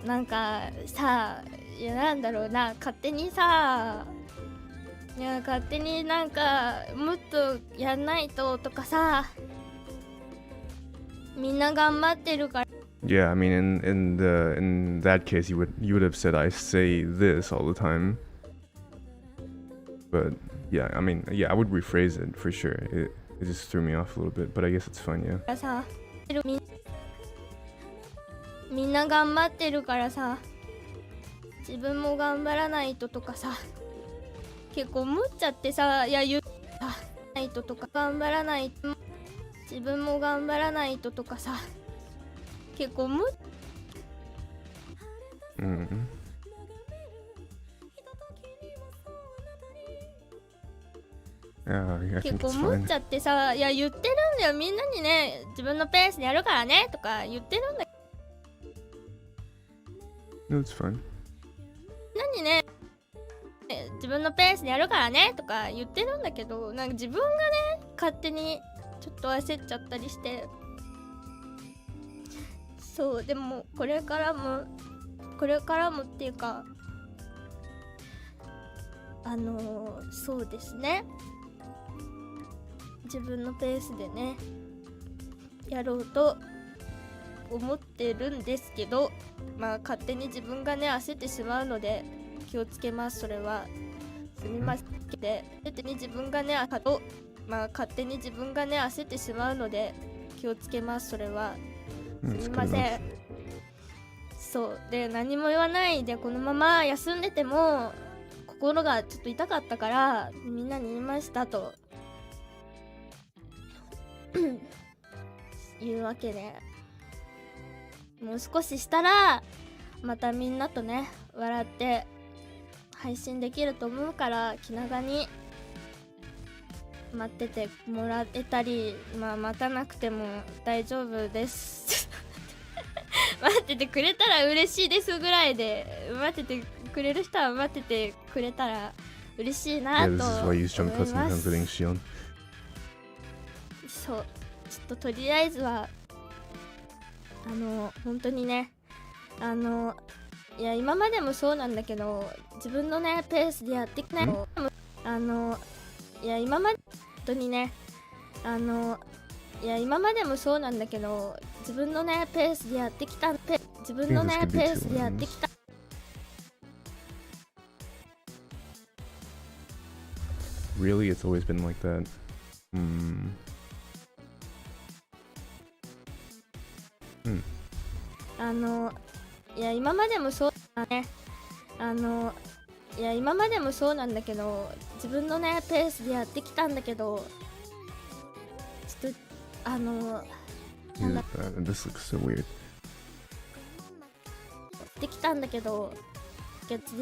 なんかさ、いやなんだろうな、勝手にさ、いや勝手になんかもっとやんないととかさ、みんな頑張ってるから。 Yeah, I mean, in that case, you would have said I say this all the time. But yeah, I mean, yeah, I would rephrase it for sure. It just threw me off a little bit, but I guess it's fine, yeah. さ、みんな頑張ってるからさ、自分も頑張らないととかさ、結構思っちゃってさ、いや言ったないととか、頑張らないと、自分も頑張らないととかさ、結構思っ結構思っちゃってさ、いや言ってるんだよ、みんなにね、自分のペースでやるからねとか言ってるんだけど。 No, it's fine. 何ね、自分のペースでやるからねとか言ってるんだけど、なんか自分がね勝手にちょっと焦っちゃったりして、そうでもこれからもっていうか、そうですね、自分のペースでねやろうと思ってるんですけど、まあ勝手に自分がね焦ってしまうので気をつけます。それはすみませんで、勝手に自分がね勝手に自分がね焦ってしまうので気をつけます。それはすみません。そうで、何も言わないでこのまま休んでても心がちょっと痛かったからみんなに言いましたというわけで、もう少ししたらまたみんなとね笑って配信できると思うから気長に待っててもらえたり、まあ待たなくても大丈夫です待っててくれたら嬉しいですぐらいで、待っててくれる人は待っててくれたら嬉しいなと思います。そう、ちょっととりあえずは本当にね、いや今までもそうなんだけど自分のねペースでやってきないの、いや今まで本当にねいや今までもそうなんだけど自分のねペースでやってきた自分のねペースでやってきた。Really, it's always been like that. いや今までもそうだね。いや今までもそうなんだけど自分のねペースでやってきたんだけど、ちょっとThis looks so weird. できたんだけど If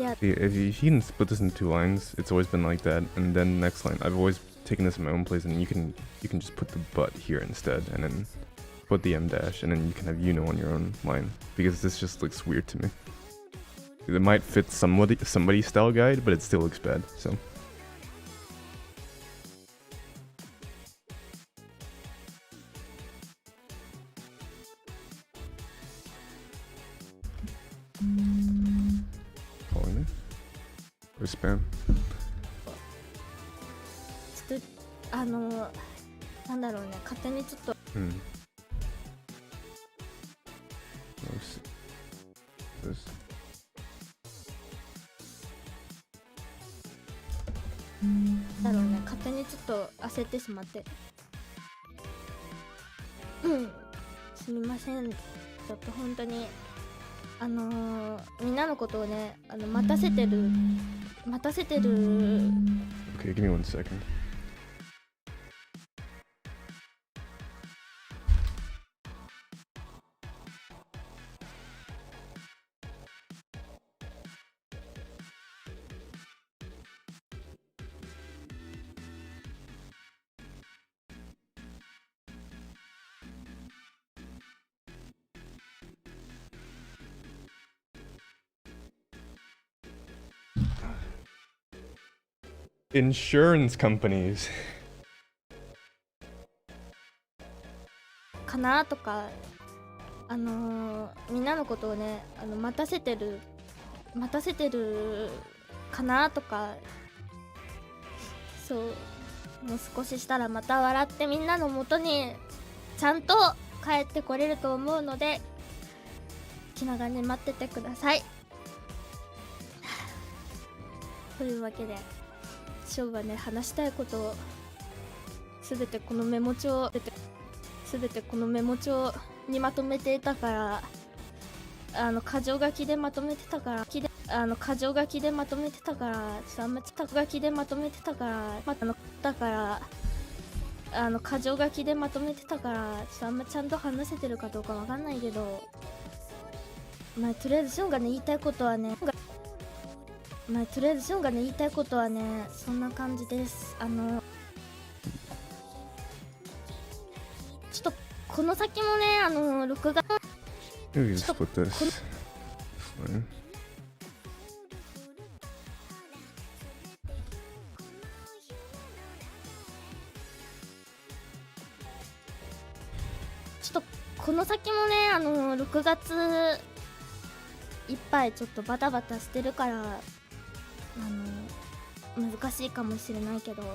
you can split this into two lines, it's always been like that. And then next line, I've always taken this in my own place, and you can just put the but here instead, and then put the M dash, and then you can have on your own line, because this just looks weird to me. It might fit somebody's style guide, but it still looks bad. So. Calling me? Or spam? ちょっとなんだろうね、勝手にちょっとだろうね、勝手にちょっと焦ってしまってすみません。ちょっと本当にみんなのことをね待たせてる。 Okay, give me 1 second. Insurance companies. かなとかみんなのことをね待たせてるかなとか、そう、もう少ししたらまた笑ってみんなの元にちゃんと帰ってこれると思うので気長に待っててくださいというわけでショウはね話したいことをすべてこのメモ帳にまとめていたから、箇条書きでまとめてたからちょっとあんま箇条書きでまとめてたからちょっとあんまちゃんと話せてるかどうかわかんないけど、まあとりあえずショウがね言いたいことはねそんな感じです。ちょっとこの先もね録画 Maybe just put this. Fine. ちょっとこの先もね6月いっぱいちょっとバタバタしてるから難しいかもしれないけど、本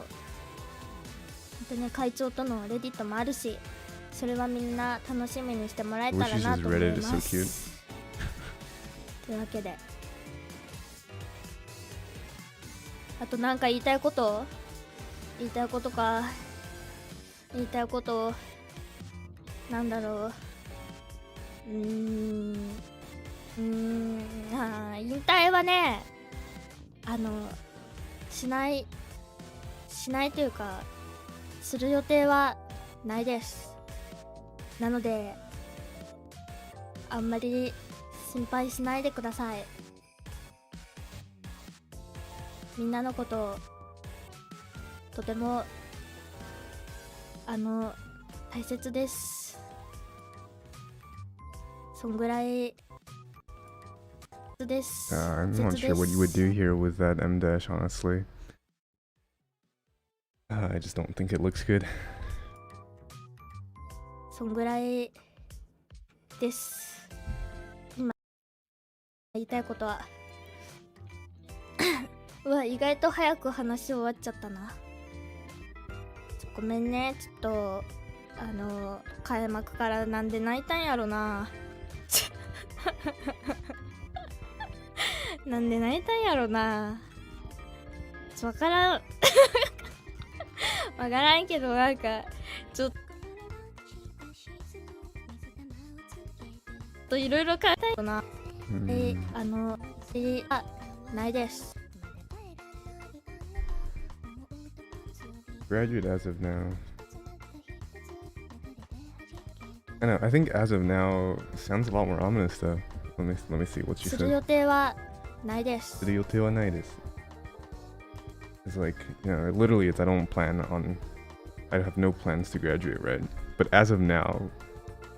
当ね会長とのレディットもあるし、それはみんな楽しみにしてもらえ I た wish ら you な just と思 read い it. It's ま so cute. す。というわけで、あとなんか言いたいことか言いたいことなんだろう。引退はね、しないというか、する予定はないです。なので、あんまり心配しないでください。みんなのこととても大切です。そんぐらいです。I'm not sure what you would do here with that M dash, honestly. I just don't think it looks good. そんぐらいです。今言いたいことはうわ、意外と早く話終わっちゃったな。ごめんね、ちょっと開幕からなんで泣いたんやろななんで泣いたんやろな。わからんわからんけど、なんかちょっといろいろ考えたいよな。ないです。Graduate as of now. I know. I think as of now sounds a lot more ominous though. Let me see what she する said. 予定はないです。 する予定はないです. It's like, you know, literally it's I don't plan on, I have no plans to graduate, right? But as of now,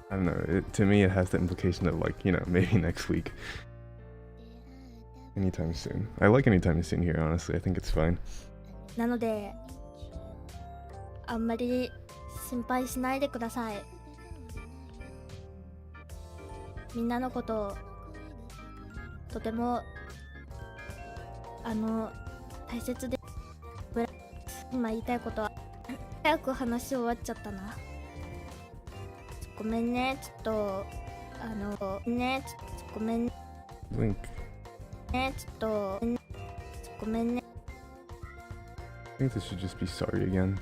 I don't know, to me it has the implication of like, you know, maybe next week. Anytime soon. I like anytime soon here, honestly. I think it's fine. なので、あんまり心配しないでください。みんなのこととても大切で、今言いたいことは早く話終わっちゃったな。ごめんね、ちょっとごめんね、 Link. ちょっとごめんね。 I think this should just be sorry again.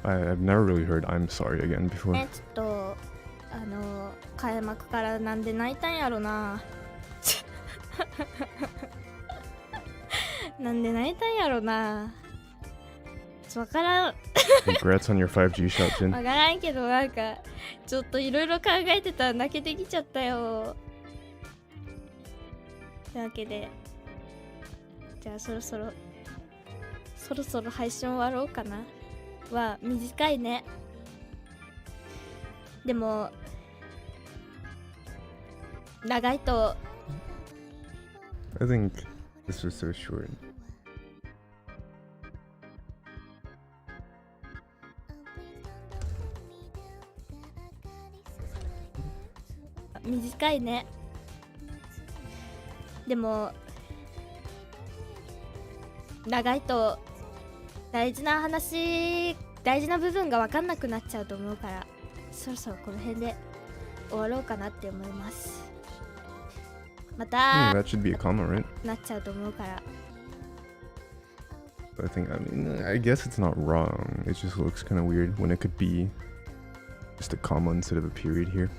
I've never really heard I'm sorry again before. ちょっと開幕からなんで泣いたんやろななんで泣いたんやろな。わからんCongrats on your 5G shot, Jin. わからんけど、なんかちょっといろいろ考えてたら泣けてきちゃったよ。というわけで、じゃあそろそろ配信終わろうかな。は短いね。でも長いと I think this was so short. 短いね。でも長いと大事な部分が分かんなくなっちゃうと思うから、そろそろこの辺で終わろうかなって思います。また That should be a comma, right? なっちゃうと思うから。 I guess it's not wrong. It just looks kind of weird when it could be just a comma instead of a period here.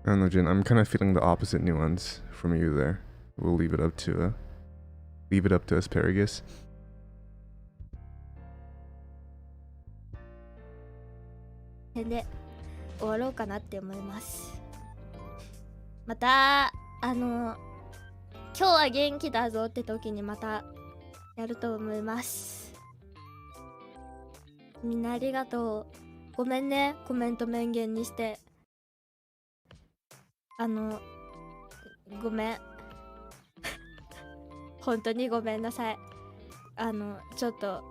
I don't know, Jin. I'm kind of feeling the opposite nuance from you there. We'll leave it up to asparagus. で終わろうかなって思います。また今日は元気だぞって時にまたやると思います。みんなありがとう。ごめんね、コメント名言にして。ごめん本当にごめんなさい。ちょっと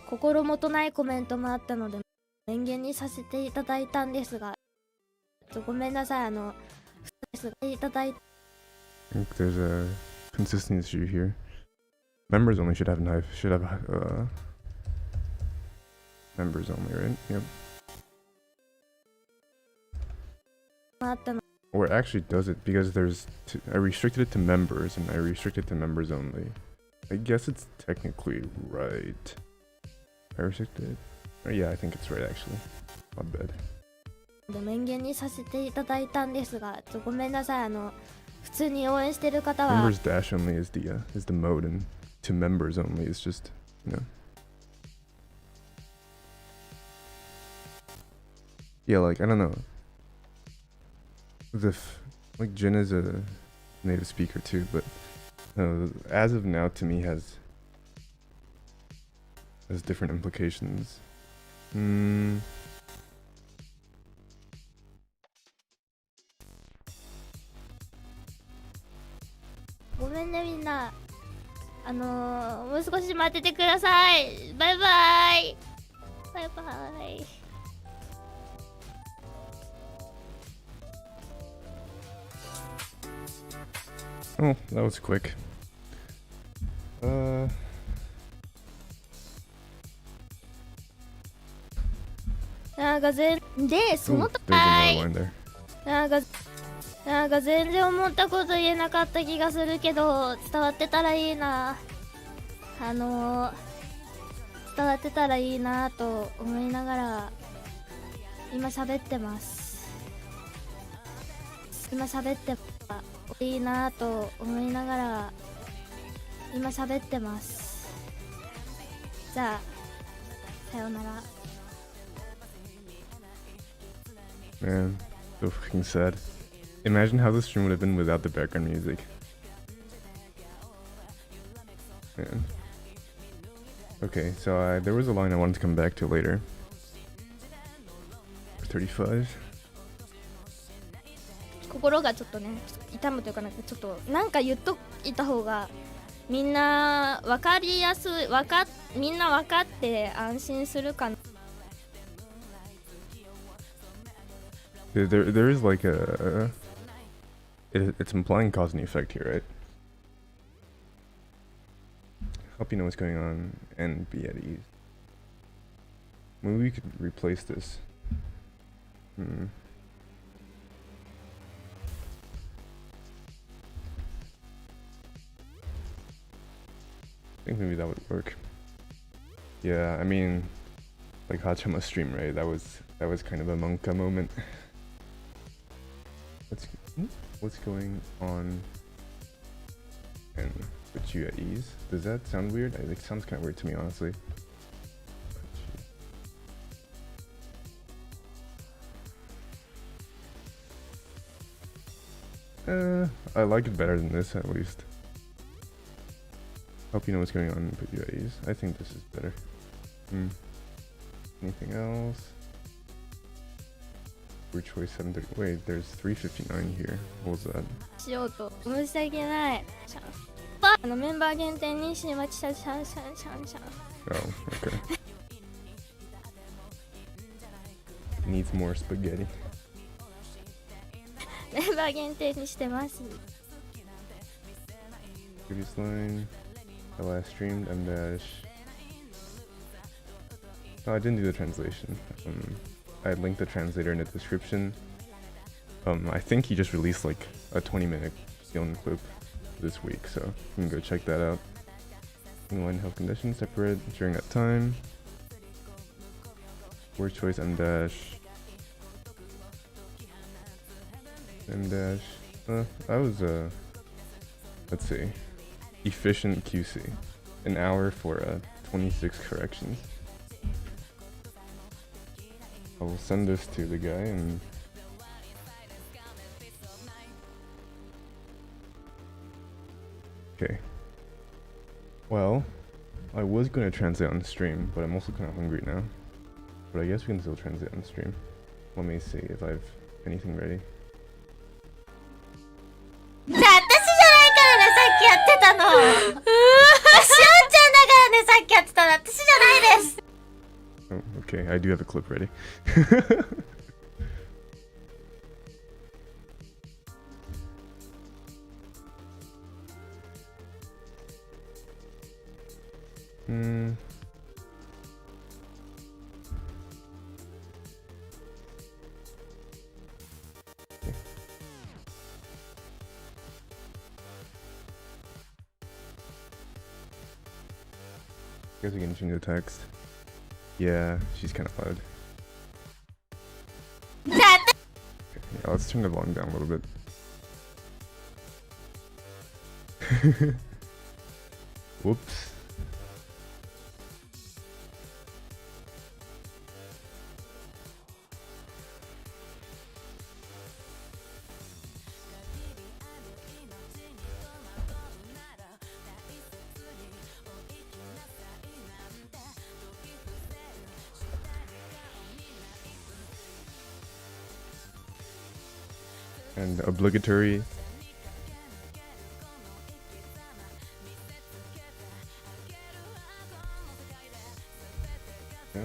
心もとないコメントもあったので電源にさせていただいたんですが、ごめんなさい。いただい I think there's a consistency issue here. Members only should have members only, right? Yep. あったの Or it actually does it because I restricted it to members and I restricted it to members only. I guess it's technically right. I restricted it. Oh, yeah, I think it's right actually. My bad. 電源にさせていただいたんですが、ごめんなさい。普通に応援してる方は Members dash only is the mode, and to members only is just, you know. Yeah, like I don't know. Like Jin is a native speaker too, but as of now, to me has different implications. ごめんねみんな。もう少し待っててください。バイバイ。バイバイ。Oh, that was quick. Ooh, there's another line there. なんか全然思ったこと言えなかった気がするけど、伝わってたらいいな。伝わってたらいいなと思いながら今喋ってます。今喋っていいなと思いながら今喋ってます。じゃあさようなら。Man, so fucking sad. Imagine how the stream would have been without the background music. Man. Okay, so there was a line I wanted to come back to later. 35. 心がちょっとね痛むというか、なんか言っといた方がみんな分かりやすい、みんな分かって安心するかな。There is like it's implying cause and effect here, right? Help you know what's going on and be at ease. Maybe we could replace this. I think maybe that would work. Yeah, I mean, like Hachama's stream, right? That was kind of a Monka moment. What's going on and put you at ease? Does that sound weird? It sounds kind of weird to me, honestly. I like it better than this at least. Hope you know what's going on and put you at ease. I think this is better. Anything else? We're choice 730. Wait, there's 359 here. What was that? しようと申し訳ない。メンバー限定にしまちゃシャンシャンシャンシャン。 Oh, okay. Needs more spaghetti. メンバー限定にしてます。Previous line. I last streamed M dash. Oh, I didn't do the translation. I linked the translator in the description. I think he just released like a 20-minute Sion clip this week, so you can go check that out. Inline health conditions separate during that time. Word choice M dash. M dash. That was let's see. Efficient QC. An hour for 26 corrections. I will send this to the guy and okay. Well, I was gonna translate on stream, but I'm also kind of hungry now. But I guess we can still translate on stream. Let me see if I have anything ready. じゃあ私じゃ Okay, I do have a clip ready. Hmm. Guess we can change the text. Yeah, she's kind of loud. Okay, yeah, let's turn the volume down a little bit. Whoops. And obligatory. Yeah.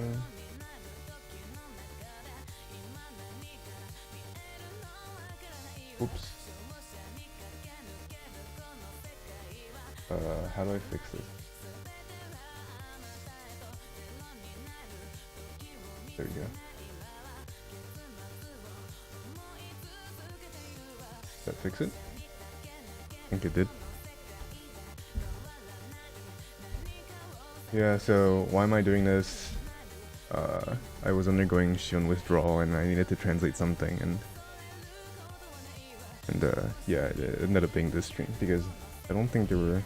Oops. How do I fix this? There we go. Does that fix it? I think it did. Yeah, so why am I doing this? I was undergoing Shion withdrawal and I needed to translate something, and yeah, it ended up being this stream because I don't think there were.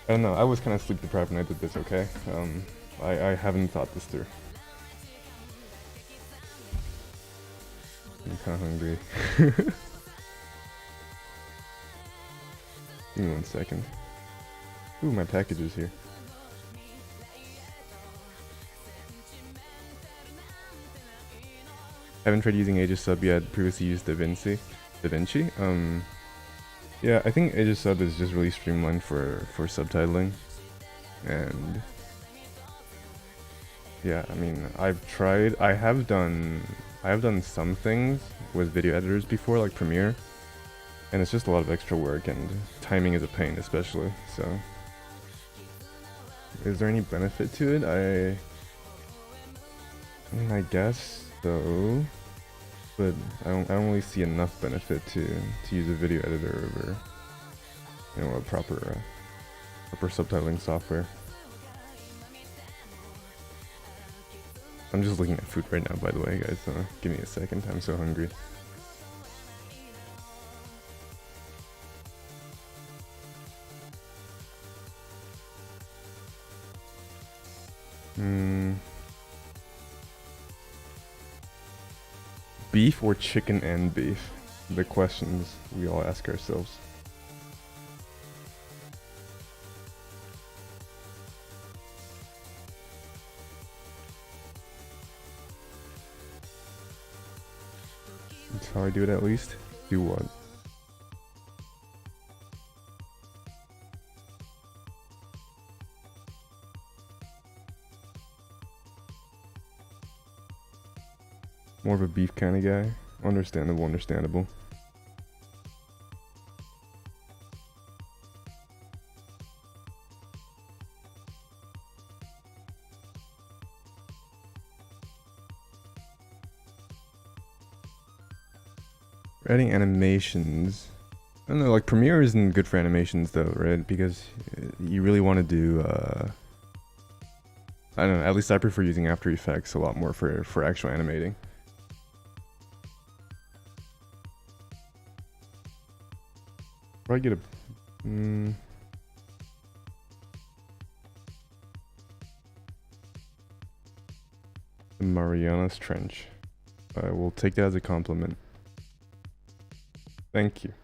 I don't know. I was kind of sleep deprived when I did this. Okay, I haven't thought this through. I'm kind of hungry. Give me 1 second. Ooh, my package is here. Haven't tried using Aegis Sub yet. Previously used DaVinci. Yeah, I think Aegis Sub is just really streamlined for subtitling, and yeah, I mean, I've tried. I have done some things with video editors before, like Premiere, and it's just a lot of extra work, and timing is a pain, especially. So, is there any benefit to it? I mean, I guess so, but I don't really see enough benefit to use a video editor over, you know, a proper subtitling software. I'm just looking at food right now, by the way, guys. Give me a second. I'm so hungry. Beef or chicken and beef? The questions we all ask ourselves. That's how I do it, at least. Do what? More of a beef kind of guy. Understandable. Adding animations. I don't know, like Premiere isn't good for animations though, right? Because you really want to do, I don't know, at least I prefer using After Effects a lot more for actual animating. Probably get a... the Mariana's Trench. I will take that as a compliment. Thank you.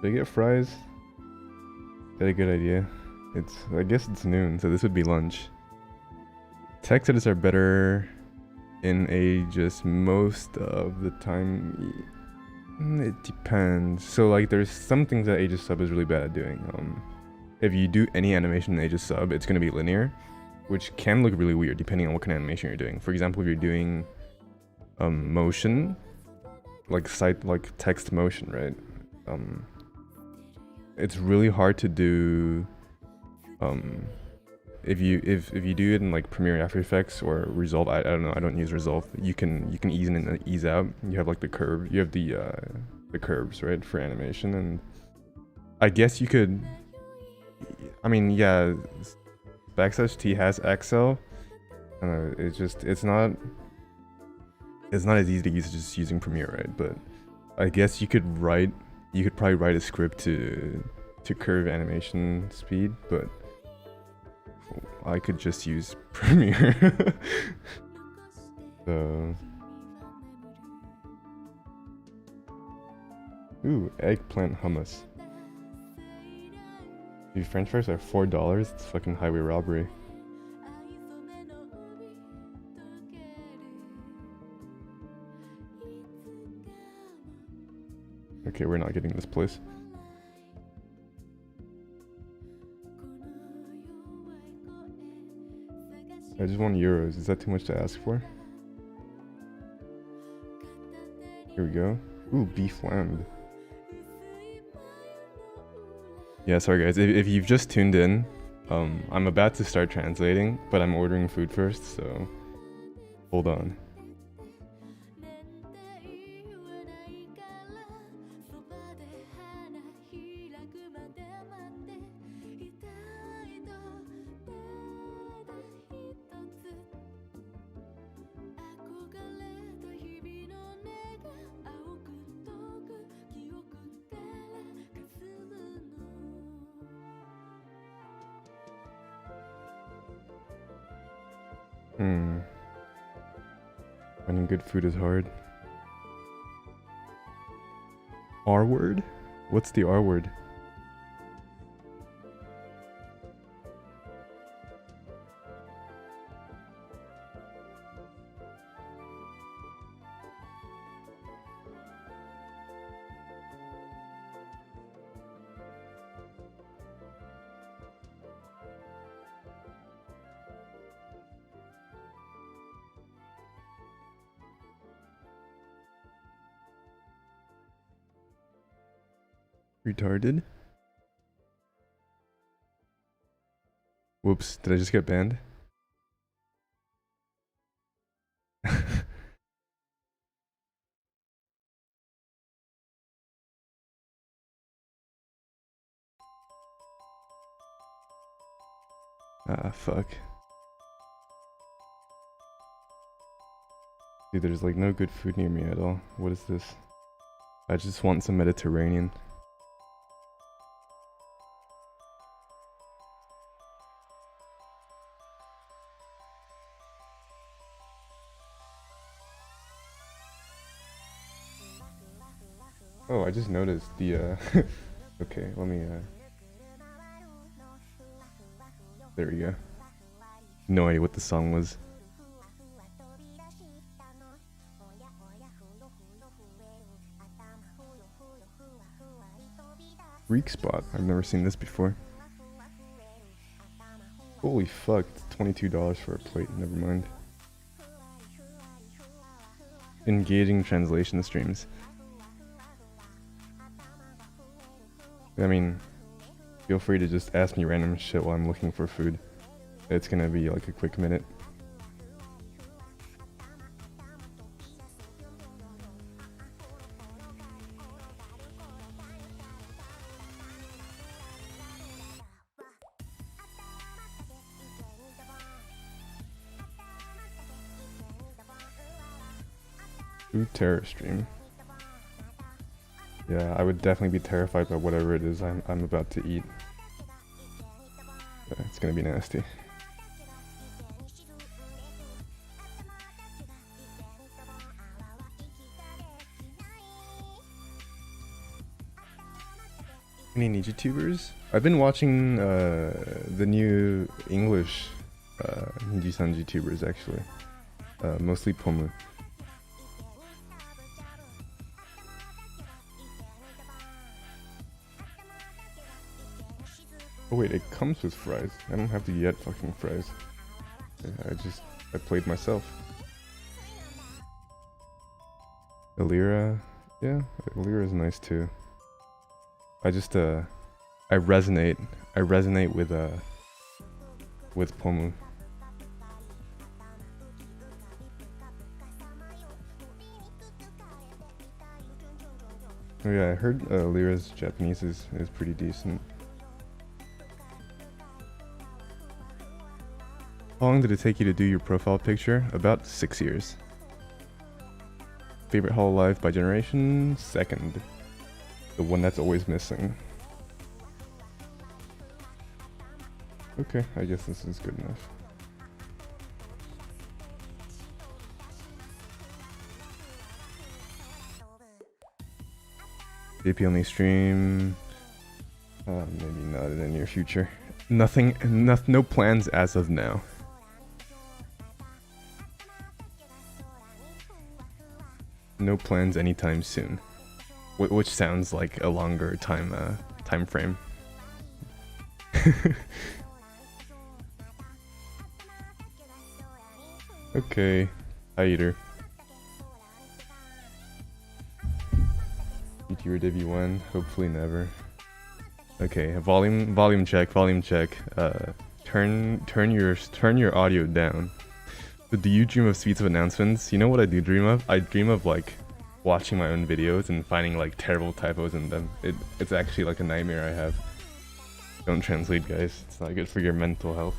Did I get fries? Is that a good idea? I guess it's noon, so this would be lunch. Text edits are better in Aegis most of the time. It depends. So like there's some things that Aegis Sub is really bad at doing. If you do any animation in Aegis Sub, it's gonna be linear, which can look really weird depending on what kind of animation you're doing. For example, if you're doing motion, like text motion, right? It's really hard to do if you do it in like Premiere, After Effects, or Resolve. I don't know, I don't use Resolve. You can ease in and ease out. You have like the curve, you have the curves, right, for animation. And I guess you could, I mean, yeah, \T has Excel. It's not as easy to use as just using Premiere, right? But I guess you could probably write a script to curve animation speed, but I could just use Premiere. So, ooh, eggplant hummus. Dude, French fries are $4. It's fucking highway robbery. Okay, we're not getting this place. I just want euros. Is that too much to ask for? Here we go. Ooh, beef lamb. Yeah, sorry guys. If you've just tuned in, I'm about to start translating, but I'm ordering food first, so hold on. Finding good food is hard. R word? What's the R word? Retarded? Whoops, did I just get banned? Ah, fuck. Dude, there's like no good food near me at all. What is this? I just want some Mediterranean. Oh, I just noticed the okay, let me there we go. No idea what the song was. Freak spot. I've never seen this before. Holy fuck, it's $22 for a plate, never mind. Engaging translation streams. I mean, feel free to just ask me random shit while I'm looking for food. It's gonna be like a quick minute. Food terror stream. Yeah, I would definitely be terrified by whatever it is I'm about to eat. Yeah, it's gonna be nasty. Any Ninja YouTubers? I've been watching the new English Ninja-san YouTubers actually. Mostly Pomu. Oh wait, it comes with fries. I don't have to get fucking fries. I played myself. Alira, yeah, Alira is nice too. I resonate with Pomu. Oh yeah, I heard Alira's Japanese is pretty decent. How long did it take you to do your profile picture? About 6 years. Favorite Hololive by generation? Second. The one that's always missing. Okay, I guess this is good enough. JP only stream. Maybe not in the near future. No plans as of now. No plans anytime soon. Which sounds like a longer time frame. Okay, hi Eater. YouTuber debut one, hopefully never. Okay, volume check. Turn your audio down. But do you dream of speeds of announcements? You know what I do dream of? I dream of like watching my own videos and finding like terrible typos in them. It's actually like a nightmare I have. Don't translate, guys. It's not good for your mental health.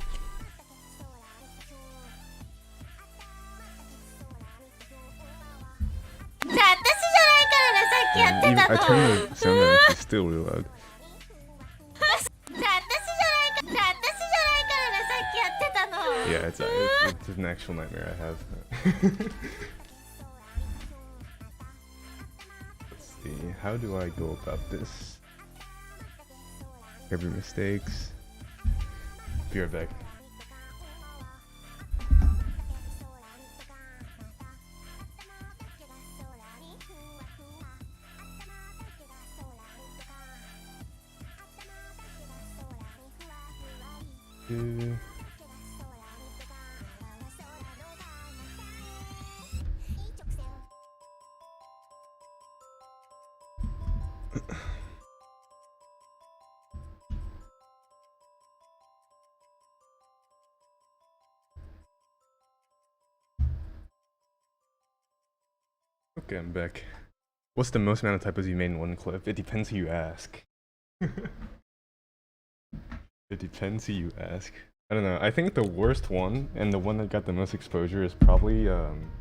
I turned the sound down, it's still really loud. Yeah, it's an actual nightmare I have. Let's see, how do I go about this? Every mistakes. Be right back. Okay, I'm back. What's the most amount of typos you made in one clip? It depends who you ask. It depends who you ask. I don't know. I think the worst one and the one that got the most exposure is probably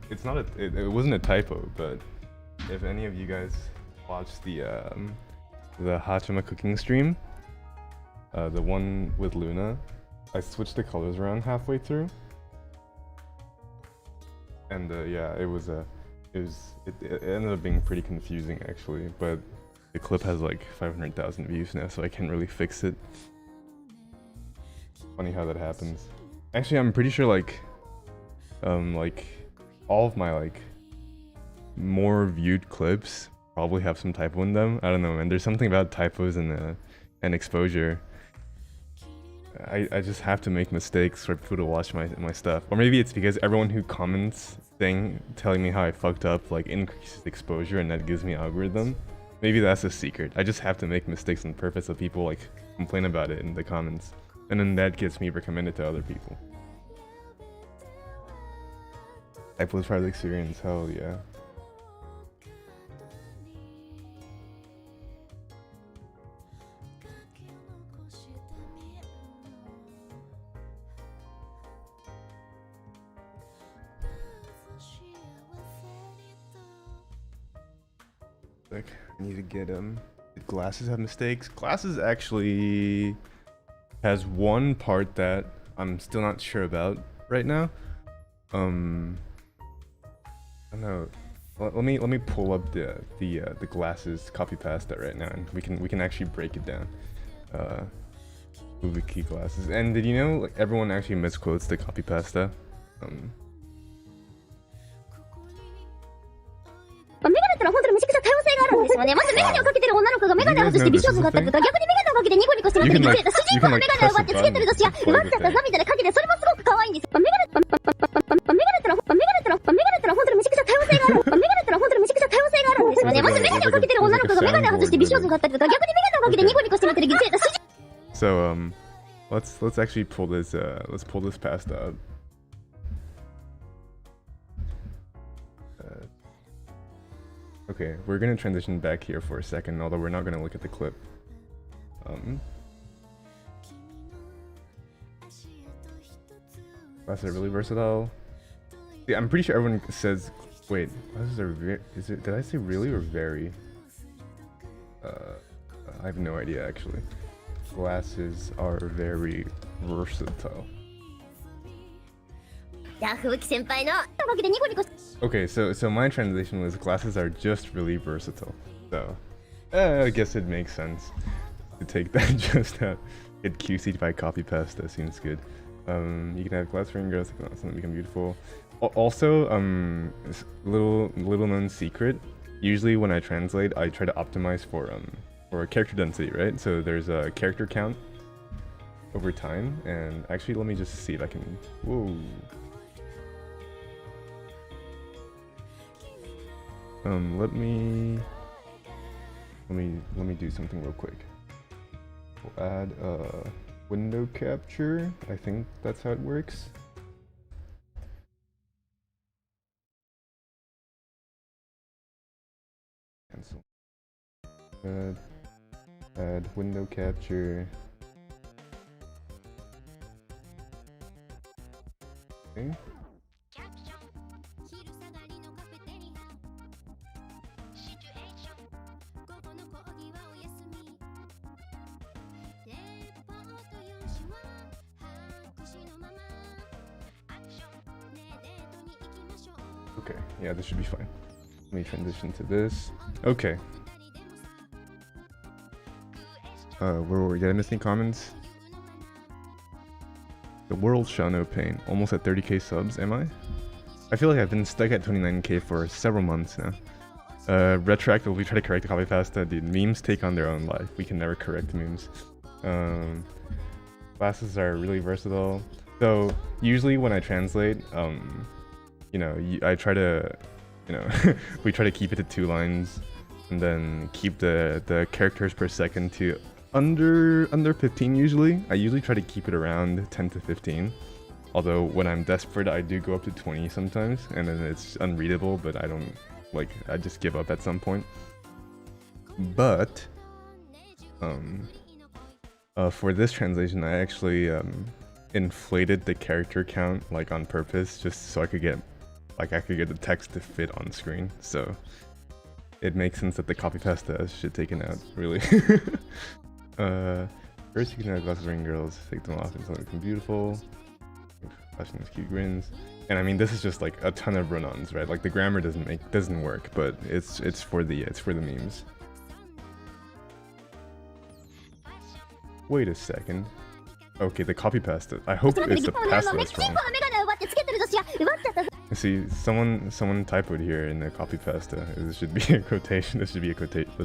it's not it wasn't a typo, but if any of you guys watched the Hachima cooking stream, the one with Luna, I switched the colors around halfway through, and yeah, it ended up being pretty confusing actually, but the clip has like 500,000 views now, so I can't really fix it. Funny how that happens. Actually, I'm pretty sure like all of my like more viewed clips probably have some typo in them. I don't know, man. There's something about typos and exposure. I just have to make mistakes for people to watch my stuff. Or maybe it's because everyone who comments telling me how I fucked up like increases exposure and that gives me algorithm. Maybe that's a secret. I just have to make mistakes on purpose so people like complain about it in the comments. And then that gets me recommended to other people. Typos part of the experience, hell yeah. Like, I need to get did Glasses have mistakes? Glasses actually has one part that I'm still not sure about right now. I don't know. Let me pull up the Glasses copy pasta right now, and we can actually break it down. Movie key Glasses. And did you know like everyone actually misquotes the copy pasta? メガネってのは本当にめちゃくちゃ多様性があるんですよね。まずメガネをかけてる女の子がメガネを外して美少女だったりとか、逆にメガネを動きでニコニコして待ってる女性と主人公のメガネを奪ってつけてる女子や奪っちゃったザみたいな影でそれもすごく可愛いんです。メガネってのは本当にめちゃくちゃ多様性がある。メガネってのは本当にめちゃくちゃ多様性があるんですよね。まずメガネをかけてる女の子がメガネを外して美少女だったりとか、逆にメガネをかけてニコニコして待ってる女性と主人 So let's actually pull this past out. Okay, we're gonna transition back here for a second, although we're not gonna look at the clip. Glasses are really versatile. Yeah, I'm pretty sure everyone says. Wait, glasses are is it? Did I say really or very? I have no idea actually. Glasses are very versatile. Okay, so my translation was glasses are just really versatile. So I guess it makes sense to take that just out. Get QC'd by copy pasta seems good. You can have glass ring girls something become beautiful. Also, little known secret. Usually when I translate, I try to optimize for character density, right? So there's a character count over time, and actually let me just see if I can. Whoa. Let me do something real quick. We'll add window capture. I think that's how it works. Cancel. Add window capture. Okay. Okay, yeah, this should be fine. Let me transition to this. Okay. Where were we? Did I miss any comments? The world shall know pain. Almost at 30k subs, am I? I feel like I've been stuck at 29k for several months now. Retroactively try to correct the copy pasta. Dude, memes take on their own life. We can never correct memes. Glasses are really versatile. So usually when I translate, you know, I try to, you know, we try to keep it to 2 lines, and then keep the characters per second to under 15 usually. I usually try to keep it around 10 to 15. Although when I'm desperate, I do go up to 20 sometimes, and then it's unreadable, but I don't, like, I just give up at some point. But for this translation, I actually inflated the character count, like, on purpose, just so I could get the text to fit on screen. So it makes sense that the copy pasta has shit taken out, really. First you can have glasses ring girls, take them off and something become beautiful. Flashing these cute grins. And I mean, this is just like a ton of run-ons, right? Like the grammar doesn't work, but it's for the memes. Wait a second. Okay, the copy pasta. I hope it's the pasta that's wrong. See, someone typoed here in the copy pasta. This should be a quotation. This should be a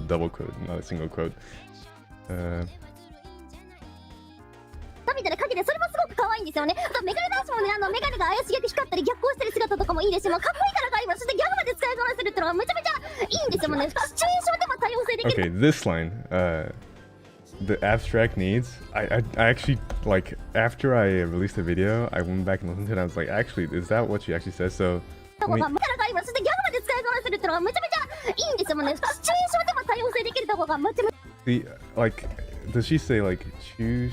double quote, not a single quote. Okay, this line, the abstract needs, I actually, like, after I released the video, I went back and listened to it, and I was like, actually, is that what she actually says? So, the, like, does she say, like, choose,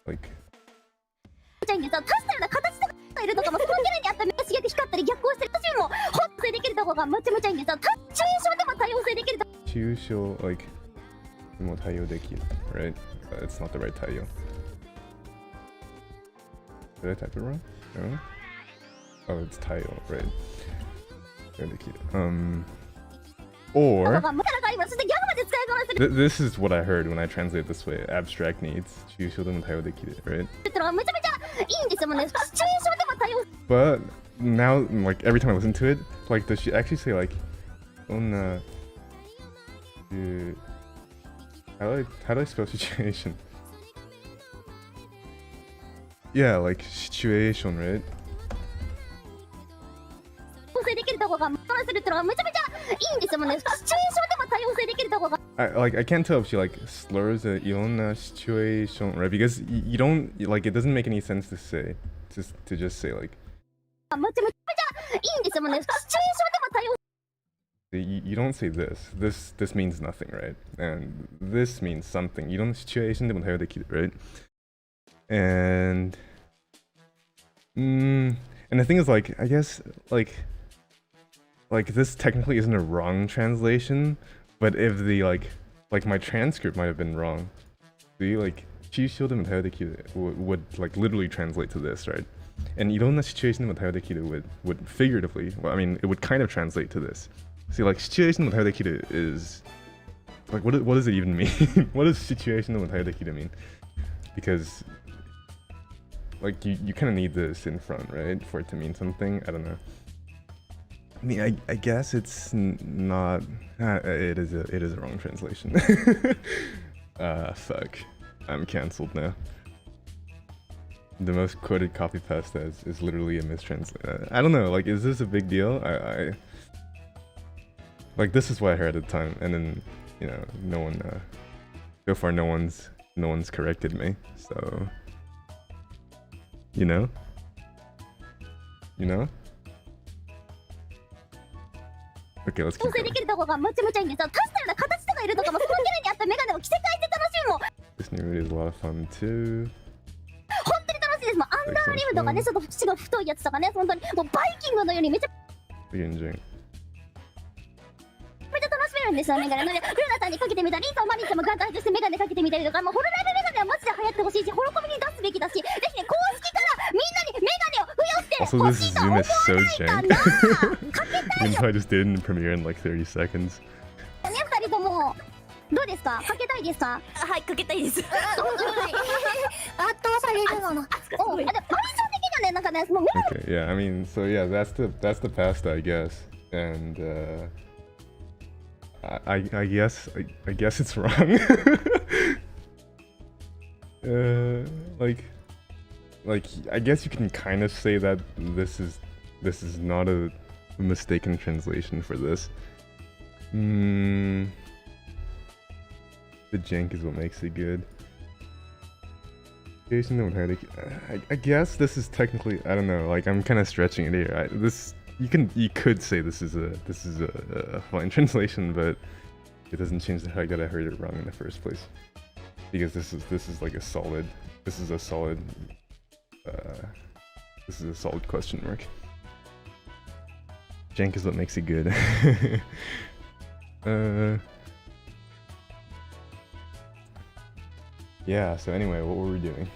like, choose, like, right? It's not the right tayo. Did I type it wrong? No? Oh, it's tayo, right? Or this is what I heard when I translate this way. Abstract needs. Right? But now, like, every time I listen to it, like, does she actually say, like, how do I spell situation? Yeah, like situation, right? 多様性できるとこが話せるってのはめちゃめちゃいいんですよ。もうね、シチュエーションでも多様性できるとこが I can't tell if she like slurs the Ilona situation, right? Because you don't like it doesn't make any sense to say to just say like めちゃめちゃいいんですよ。もうね、シチュエーションでも多様 you don't say this means nothing, right? And this means something. You don't situation でも対応できる, right? And the thing is like I guess like this technically isn't a wrong translation, but if the like my transcript might have been wrong. See, like 抽象でも対応できる would like literally translate to this, right? And いろんなシチュエーションでも対応できる would figuratively, well, I mean, it would kind of translate to this. See, like シチュエーションでも対応できる is like what does it even mean? What does situation でも対応できる mean? Because like you kind of need this in front, right, for it to mean something. I don't know. I mean, I guess it's not. It is a wrong translation. Fuck. I'm cancelled now. The most quoted copy pasta is literally a mistranslation. I don't know. Like, is this a big deal? I like this is what I heard at the time, and then you know, no one. So far, no one's corrected me. So. You know? Okay, let's 多様 keep 性で going. きるとこがめちゃめちゃいいんですよ。確かに形とかいるとかもそのキャラに合ったメガネを着せ替えて楽しむもん This new movie is a lot of fun too. 本当に楽しいです。もうアンダーリムとかね、ちょっと縁が太いやつとかね、本当にもうバイキングのようにめちゃ What are you enjoying? めちゃ楽しめるんですよ、メガネ。なので、ルナさんにかけてみたり、イートンマリンちゃんも眼帯としてメガネかけてみたりとか、もうホロライブメガネはマジで流行ってほしいし、ホロコミに出すべきだし、ぜひね、公式からみんなにメガネを増やして Also, ほ this しいと思 zoom わ is so ないか jank. な。かけたい Even よ though I just did it in Premiere in like 30 seconds. ね、二人とも。どうですか？かけたいですか？はい、かけたいです。圧倒されるもの。お、でもマリンさん的にはね、なんかね、もうメガネ Okay, yeah, I mean, so yeah, that's the pasta, I guess, and I guess it's wrong. Like I guess you can kind of say that this is not a mistaken translation for this. The jank is what makes it good. I guess this is technically, I don't know, like I'm kind of stretching it here. You could say this is a fine translation, but it doesn't change the fact that I heard it wrong in the first place. Because this is like a solid question mark. Jank is what makes it good. Yeah, so anyway, what were we doing?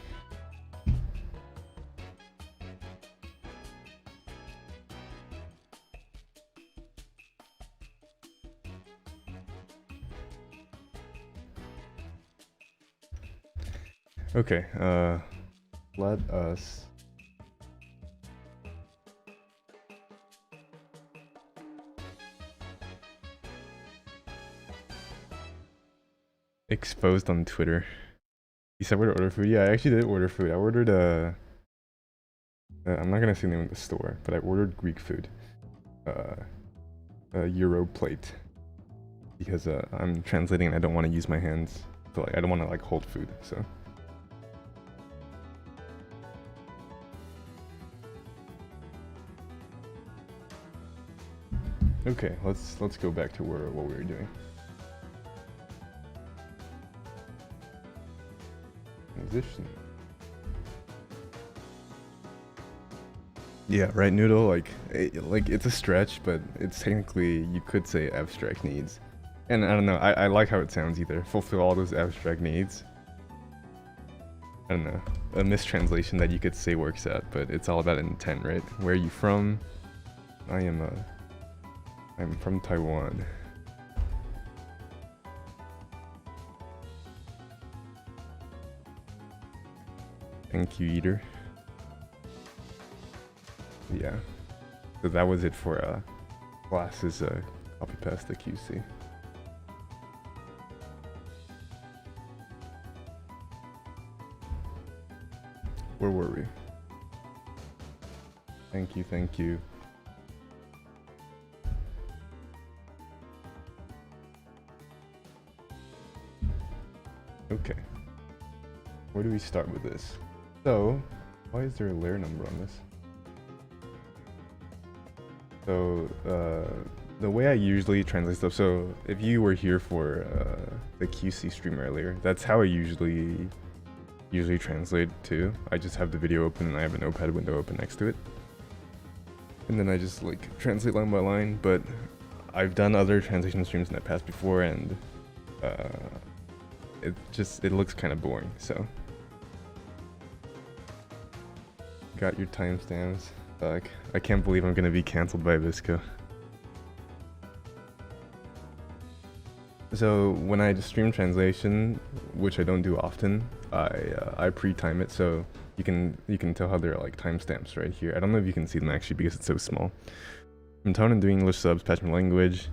Okay, let us exposed on Twitter. You said where to order food? Yeah, I actually did order food. I ordered I'm not gonna say the name of the store, but I ordered Greek food. A Euro plate. Because I'm translating and I don't want to use my hands. So like I don't want to like hold food, so. Okay, let's go back to what we were doing. Transition. Yeah, right, Noodle. Like it's a stretch, but it's technically you could say abstract needs. And I don't know. I like how it sounds either. Fulfill all those abstract needs. I don't know. A mistranslation that you could say works out, but it's all about intent, right? Where are you from? I'm from Taiwan. Thank you, Eater. Yeah. So that was it for classes copy pasta QC. Where were we? Thank you, thank you. Okay. Where do we start with this? So, why is there a layer number on this? So, the way I usually translate stuff, so if you were here for the QC stream earlier, that's how I usually translate too. I just have the video open and I have a notepad window open next to it. And then I just like translate line by line, but I've done other translation streams in the past before and it looks kind of boring, so. Got your timestamps. Fuck. I can't believe I'm gonna be cancelled by Visco. So when I stream translation, which I don't do often, I pre-time it so you can tell how there are like timestamps right here. I don't know if you can see them actually because it's so small. I'm tone and doing English subs, patch my language.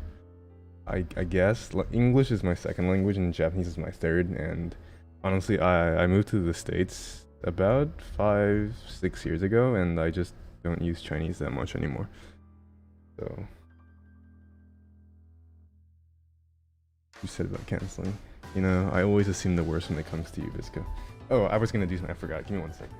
I guess English is my second language and Japanese is my third. And honestly, I moved to the States about 5-6 years ago, and I just don't use Chinese that much anymore. So. You said about canceling. You know, I always assume the worst when it comes to you, Visco. Oh, I was gonna do something, I forgot. Give me 1 second.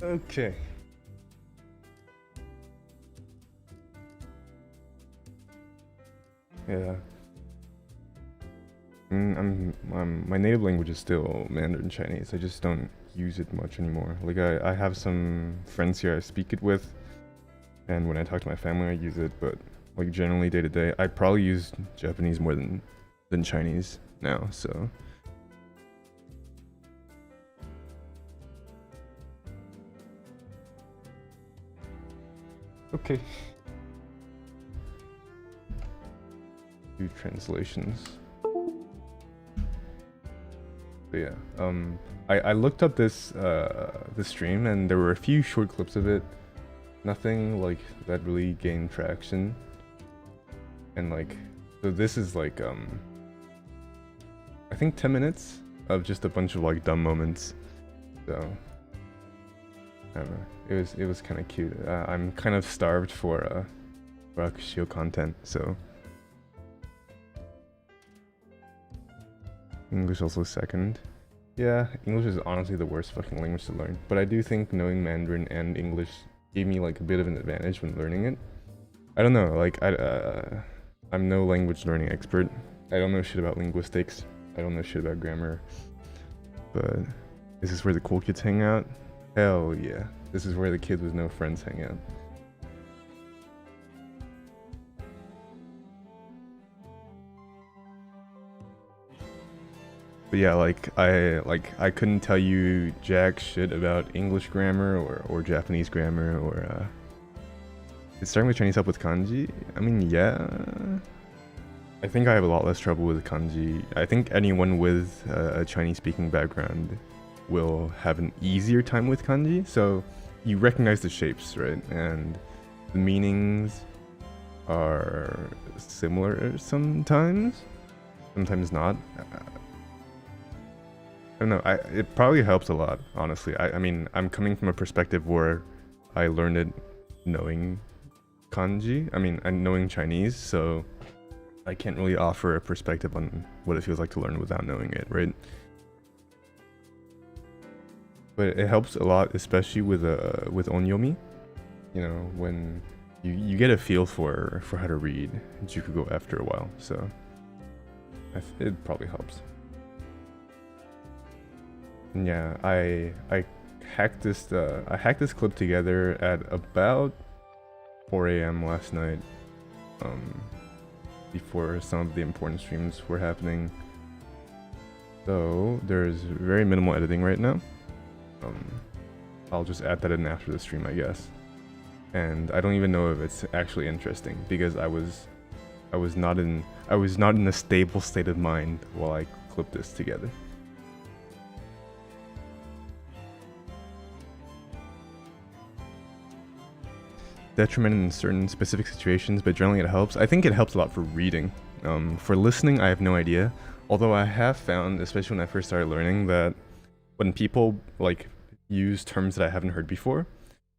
Okay. Yeah. My native language is still Mandarin Chinese. I just don't use it much anymore. Like I have some friends here I speak it with, and when I talk to my family I use it, but like generally day to day, I probably use Japanese more than Chinese now, so. Okay. Do translations. But yeah, I looked up this stream and there were a few short clips of it. Nothing like that really gained traction. And like, so this is like I think 10 minutes of just a bunch of like dumb moments. So I don't know. It was kind of cute. I'm kind of starved for Akushio content, so. English also second. Yeah, English is honestly the worst fucking language to learn. But I do think knowing Mandarin and English gave me like a bit of an advantage when learning it. I don't know, like I'm no language learning expert. I don't know shit about linguistics. I don't know shit about grammar. But is this where the cool kids hang out? Hell yeah. This is where the kids with no friends hang out. But yeah, I couldn't tell you jack shit about English grammar or Japanese grammar or is starting with Chinese help with kanji? I mean, yeah. I think I have a lot less trouble with kanji. I think anyone with a Chinese speaking background will have an easier time with kanji. So you recognize the shapes, right? And the meanings are similar sometimes not. I don't know, it probably helps a lot, honestly. I mean, I'm coming from a perspective where I learned it knowing kanji, and knowing Chinese, so I can't really offer a perspective on what it feels like to learn without knowing it, right? But it helps a lot, especially with onyomi. You know, when you get a feel for how to read Jukugo after a while, so it probably helps. And yeah, I hacked this clip together at about 4 a.m. last night. before some of the important streams were happening. So there's very minimal editing right now. I'll just add that in after the stream, I guess. And I don't even know if it's actually interesting because I was not in a stable state of mind while I clipped this together. Detriment in certain specific situations, but generally it helps. I think it helps a lot for reading. For listening, I have no idea. Although I have found, especially when I first started learning, that when people like use terms that I haven't heard before,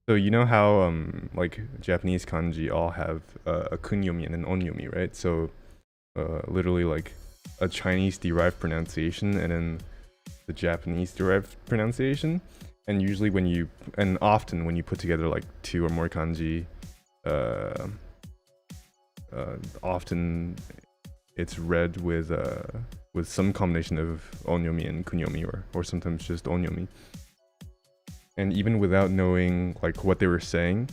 so you know how like Japanese kanji all have a kunyomi and an onyomi, right? So literally like a Chinese derived pronunciation and then the Japanese derived pronunciation. And usually often when you put together like two or more kanji, often it's read with some combination of onyomi and kunyomi, or sometimes just onyomi. And even without knowing like what they were saying,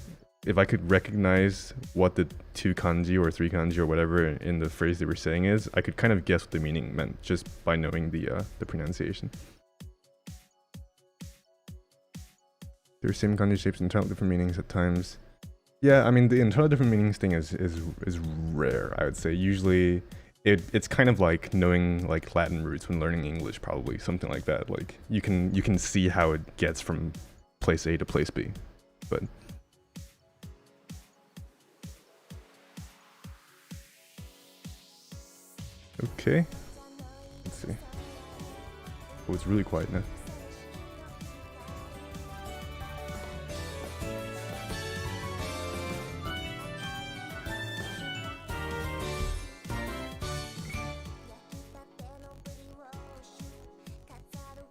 if I could recognize what the two kanji or three kanji or whatever in the phrase they were saying is, I could kind of guess what the meaning meant just by knowing the pronunciation. There are same kanji shapes and entirely different meanings at times. Yeah, I mean the entirely different meanings thing is rare, I would say. Usually it's kind of like knowing like Latin roots when learning English, probably something like that. Like you can see how it gets from place A to place B. But okay. Let's see. Oh, it's really quiet now.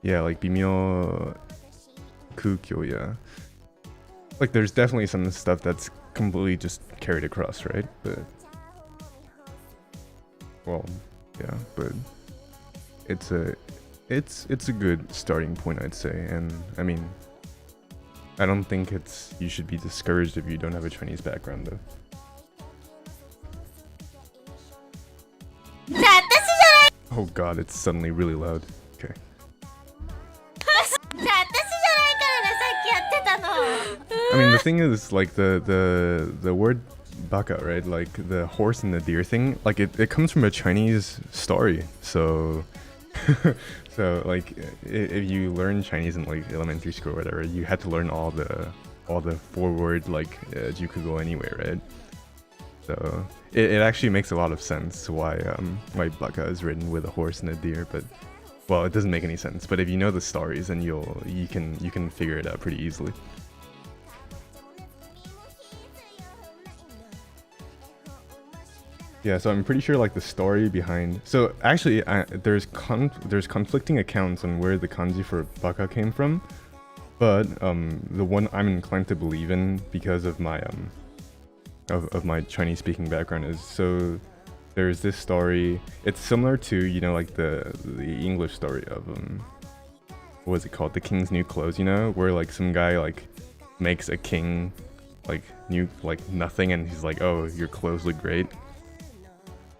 Yeah, like bimyo kukyo, yeah. Like there's definitely some stuff that's completely just carried across, right? But well, yeah, but it's a good starting point, I'd say. And I mean, I don't think you should be discouraged if you don't have a Chinese background though. Oh god, it's suddenly really loud. Okay. I mean, the thing is, like, the word baka, right? Like, the horse and the deer thing, like, it comes from a Chinese story. So, so, like, if you learn Chinese in, like, elementary school or whatever, you had to learn all the forward, like, jukugo anyway, right? So, it actually makes a lot of sense why baka is written with a horse and a deer, but, well, it doesn't make any sense. But if you know the stories, then you can figure it out pretty easily. Yeah, so I'm pretty sure like the story behind. So actually, there's conflicting accounts on where the kanji for baka came from, but the one I'm inclined to believe in because of my of my Chinese speaking background is, so there's this story. It's similar to, you know, like the English story of what was it called? The King's New Clothes, you know, where like some guy like makes a king like new like nothing, and he's like, oh, your clothes look great.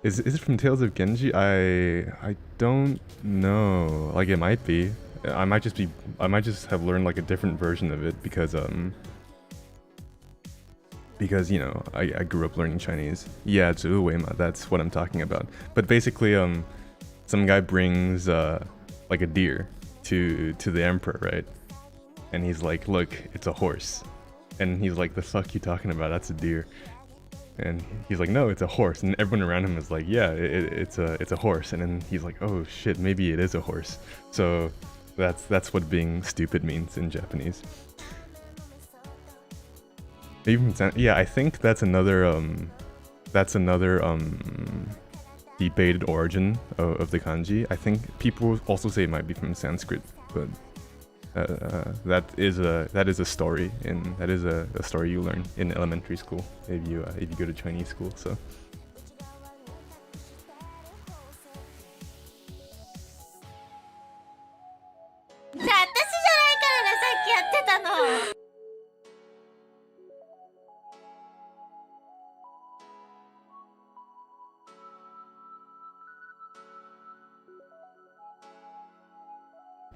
Is it from Tales of Genji? I don't know. Like, it might be. I might just have learned like a different version of it because you know, I grew up learning Chinese. Yeah, it's Uweima, that's what I'm talking about. But basically some guy brings like a deer to the emperor, right? And he's like, look, it's a horse. And he's like, the fuck you talking about? That's a deer. And he's like, no, it's a horse. And everyone around him is like, yeah, it's a horse. And then he's like, oh shit, maybe it is a horse. So that's what being stupid means in Japanese. Even yeah, I think that's another debated origin of the kanji. I think people also say it might be from Sanskrit, but that is a story, and that is a story you learn in elementary school if you go to Chinese school. So.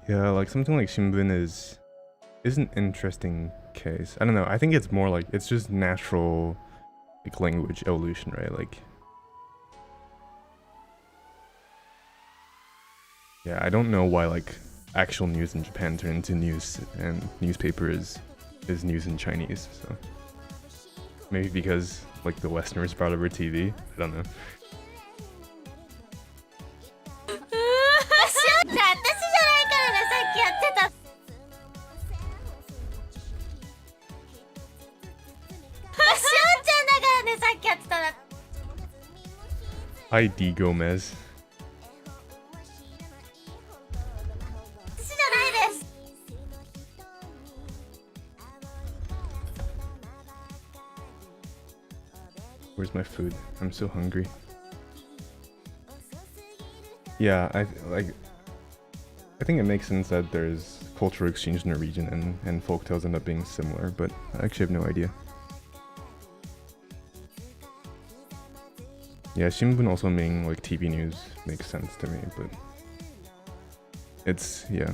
Yeah, like something like Shimbun is an interesting case. I don't know. I think it's more like it's just natural like language evolution, right? Like yeah, I don't know why like actual news in Japan turned into news and newspaper is news in Chinese. So maybe because like the Westerners brought over TV. I don't know. じゃあ私じゃないからねさっきやってた。しおんちゃんだからねさっきやってたな。 Hi D Gomez. 私じゃないです。 Where's my food? I'm so hungry. Yeah, I think it makes sense that there's cultural exchange in a region and folktales end up being similar, but I actually have no idea. Yeah, Shimbun also being like TV news makes sense to me, but it's, yeah.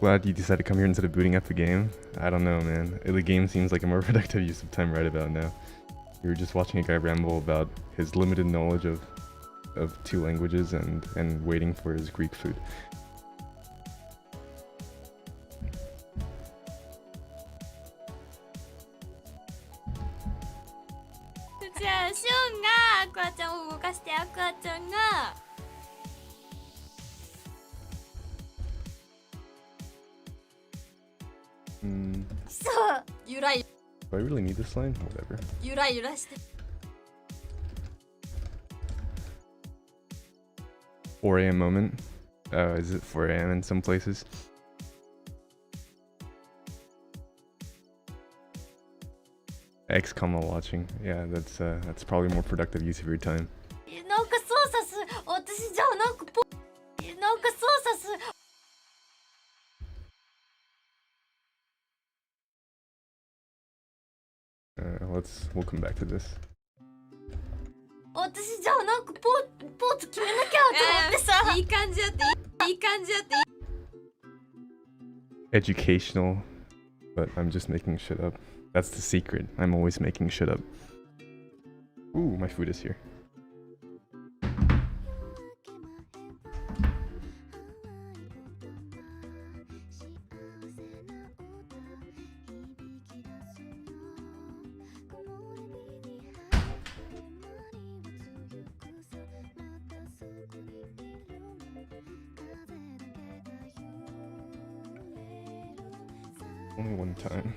Glad you decided to come here instead of booting up the game. I don't know, man. The game seems like a more productive use of time right about now. We were just watching a guy ramble about his limited knowledge of 2 languages and waiting for his Greek food. じゃあシオンがアクアちゃんを動かしてアクアちゃんが そうゆらゆ Do I really need this line? Whatever. ゆらゆらして 4 a.m. moment. Is it 4 a.m. in some places? XCOM while watching. Yeah, that's probably more productive use of your time. なんか操作す私じゃあなんかなんか操作す We'll come back to this. 私じゃあなんかポーズ決めなきゃと思ってさ、いい感じやっていい感じやって Educational, but I'm just making shit up. That's the secret. I'm always making shit up. Ooh, my food is here. Only one time.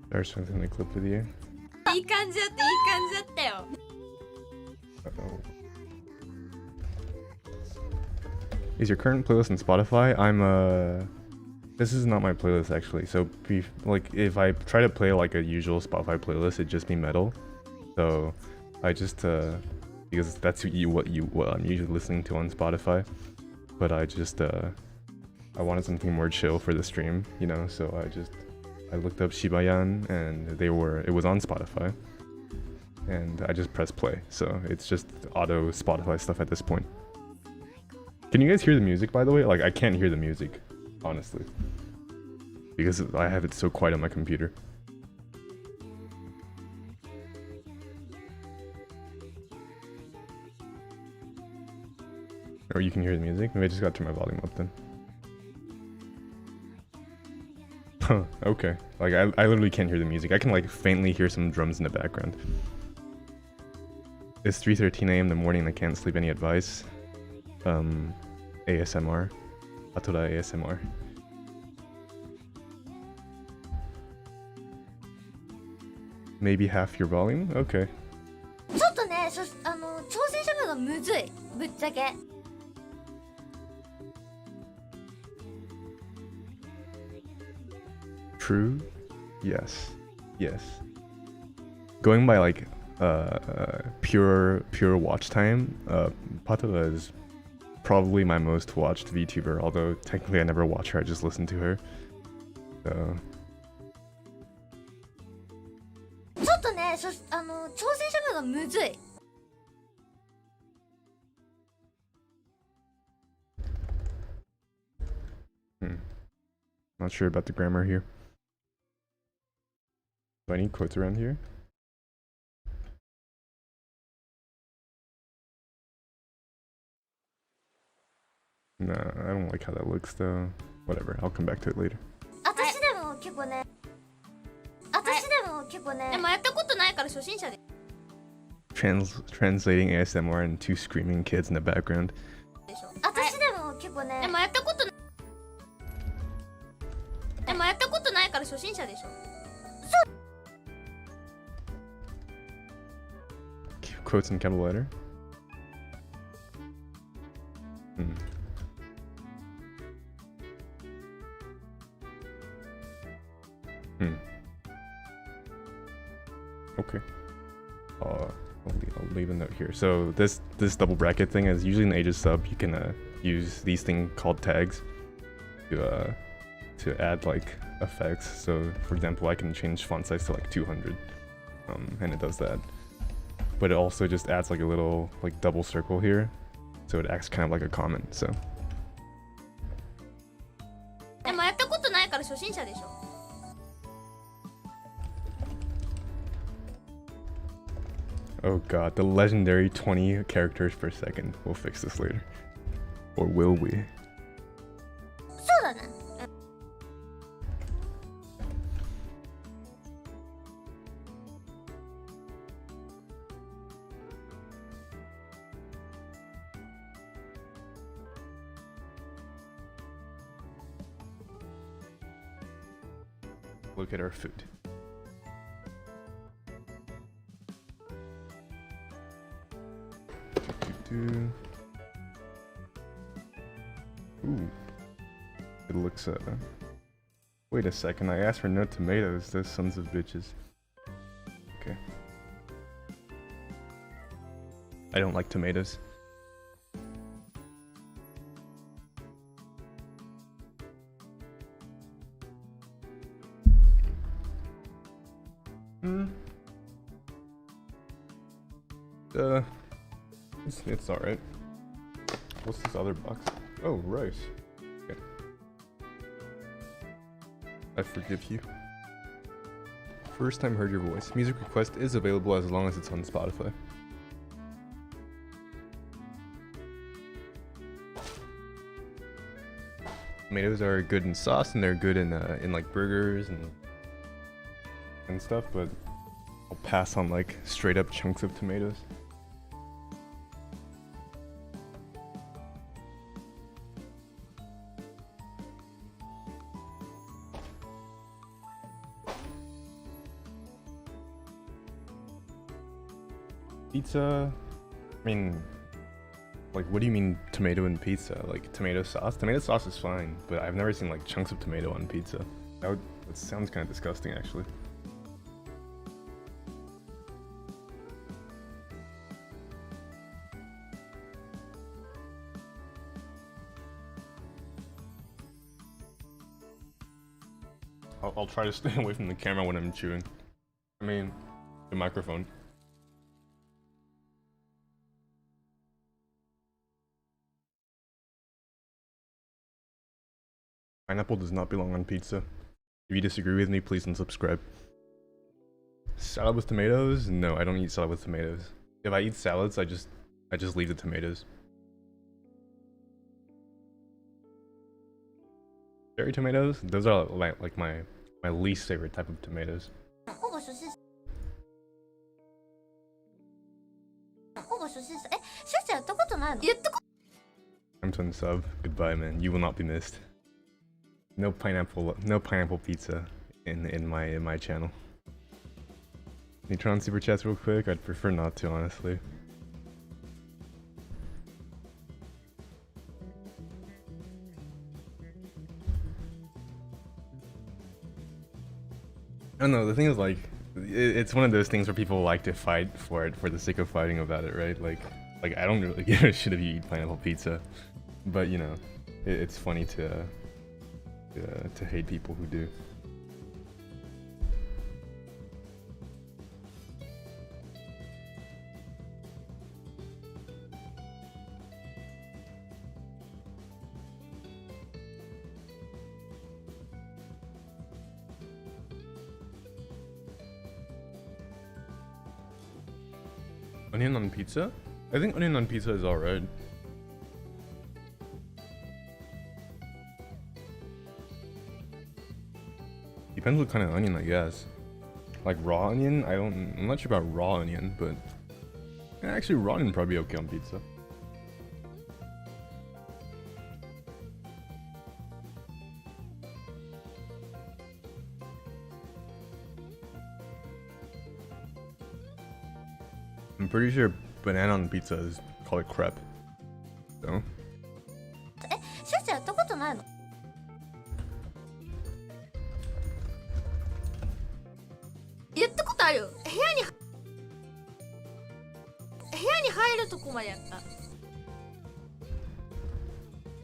There's something in the clip with you. いい感じやっていい感じやったよ Uh-oh. Is your current playlist on Spotify? This is not my playlist actually. So like if I try to play like a usual Spotify playlist, it'd just be metal. So I just because that's what I'm usually listening to on Spotify. But I I wanted something more chill for the stream, you know. So I looked up Shibayan and it was on Spotify. And I just pressed play. So it's just auto Spotify stuff at this point. Can you guys hear the music, by the way? Like, I can't hear the music, honestly. Because I have it so quiet on my computer. Or you can hear the music? Maybe I just gotta turn my volume up then. Huh, okay. Like, I literally can't hear the music. I can, like, faintly hear some drums in the background. It's 3:13 a.m. in the morning and I can't sleep. Any advice? ASMR. Atora ASMR. Maybe half your volume? Okay. ちょっとね挑戦者がむずいぶっちゃけ True? Yes. Yes. going by like pure watch time, Patola is probably my most watched VTuber, although technically I never watch her, I just listen to her. So ちょっとね、挑戦者がむずい。 not sure about the grammar here. Do I need quotes around here? No, I don't like how that looks though. Whatever, I'll come back to it later. 私でも結構ね。私でも結構ね。でもやったことないから初心者で。 Translating ASMR and two screaming kids in the background. 私でも結構ね。でもやったことない。でもやったことないから初心者でしょ。 Quotes in capital letter. Okay. I'll leave a note here. So this double bracket thing is usually in the Aegis sub. You can use these things called tags to add like effects. So for example, I can change font size to like 200, and it does that. But it also just adds like a little like double circle here, so it acts kind of like a comment. So. でもやったことないから初心者でしょ。 Oh god, the legendary 20 characters per second. We'll fix this later. Or will we? そうだね。 Look at our food. Ooh. It looks, wait a second, I asked for no tomatoes, those sons of bitches. Okay. I don't like tomatoes. It's alright. What's this other box? Oh, rice. Okay. I forgive you. First time heard your voice. Music request is available as long as it's on Spotify. Tomatoes are good in sauce and they're good in like burgers and stuff, but I'll pass on like straight up chunks of tomatoes. Pizza, I mean, like, what do you mean tomato in pizza? Like, tomato sauce? Tomato sauce is fine, but I've never seen, like, chunks of tomato on pizza. That sounds kind of disgusting, actually. I'll try to stay away from the camera when I'm chewing. I mean, the microphone. Pineapple does not belong on pizza. If you disagree with me, please unsubscribe. Salad with tomatoes? No, I don't eat salad with tomatoes. If I eat salads, I just leave the tomatoes. Cherry tomatoes? Those are like my least favorite type of tomatoes. I'm to sub. Goodbye, man. You will not be missed. No pineapple pizza in my channel. Neutron super chats real quick. I'd prefer not to, honestly. I don't know. The thing is, like, it's one of those things where people like to fight for it for the sake of fighting about it, right? Like I don't really give a shit if you eat pineapple pizza, but you know, it's funny to hate people who do. Onion on pizza? I think onion on pizza is alright. Depends what kind of onion, I guess. Like raw onion? I'm not sure about raw onion, but yeah, actually raw onion probably okay on pizza. I'm pretty sure banana on pizza is called crepe. So. シュッシュやったことないの？やったことあるよ。部屋に入るとこまでやった。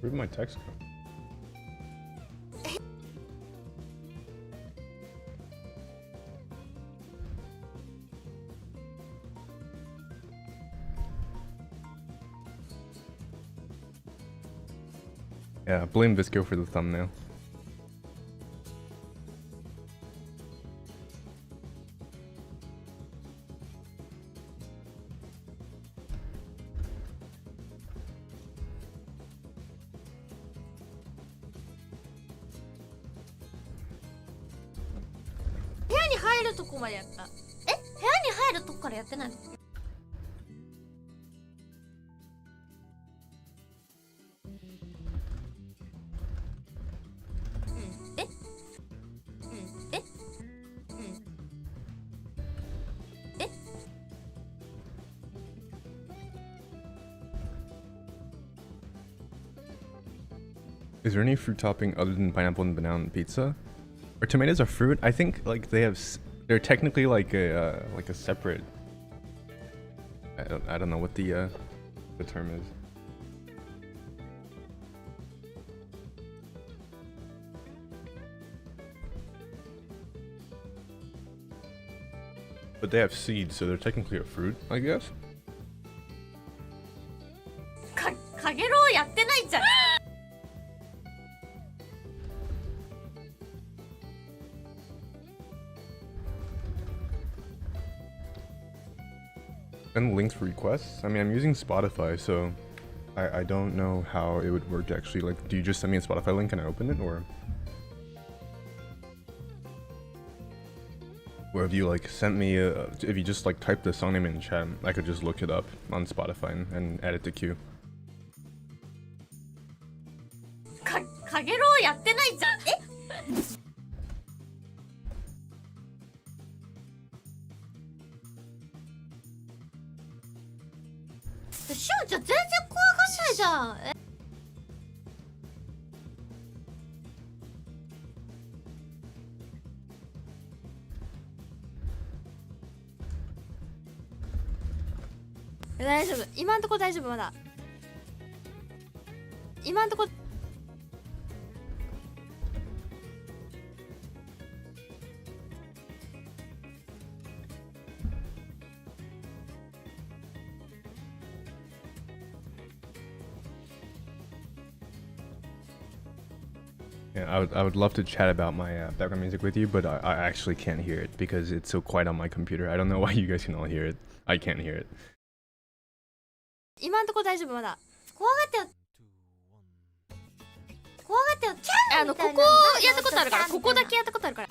Where'd my text go? Yeah, blame Visco for the thumbnail. Is there any fruit topping other than pineapple and banana on pizza? Are tomatoes a fruit? I think like they're technically like a separate. I don't know what the term is. But they have seeds, so they're technically a fruit, I guess. かげろうやってないじゃん。And links for requests? I mean, I'm using Spotify, so I don't know how it would work actually. Like, do you just send me a Spotify link and I open it, or have you like sent me if you just like type the song name in chat, I could just look it up on Spotify and add it to queue. かげろうやってないじゃん。しおちゃん全然怖がらないじゃん。大丈夫。今んとこ大丈夫まだ。今んとこ。Yeah, I would love to chat about my background music with you, but I actually can't hear it because it's so quiet on my computer. I don't know why you guys can all hear it. I can't hear it. 今んとこ大丈夫まだ。怖がってよ。怖がってよ。キャーみたいな。ここやったことあるから。ここだけやったことあるから。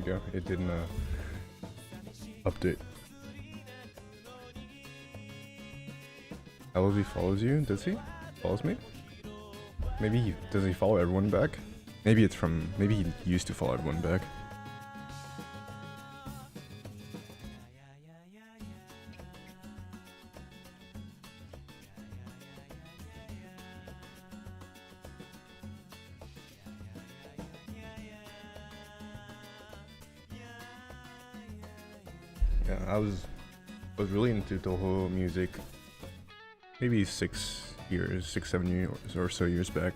we go. It didn't update. LV follows you, does he? Follows me? Maybe does he follow everyone back? Maybe it's from, maybe he used to follow everyone back. Yeah, I was really into Toho music maybe 6 years, 7 years or so years back.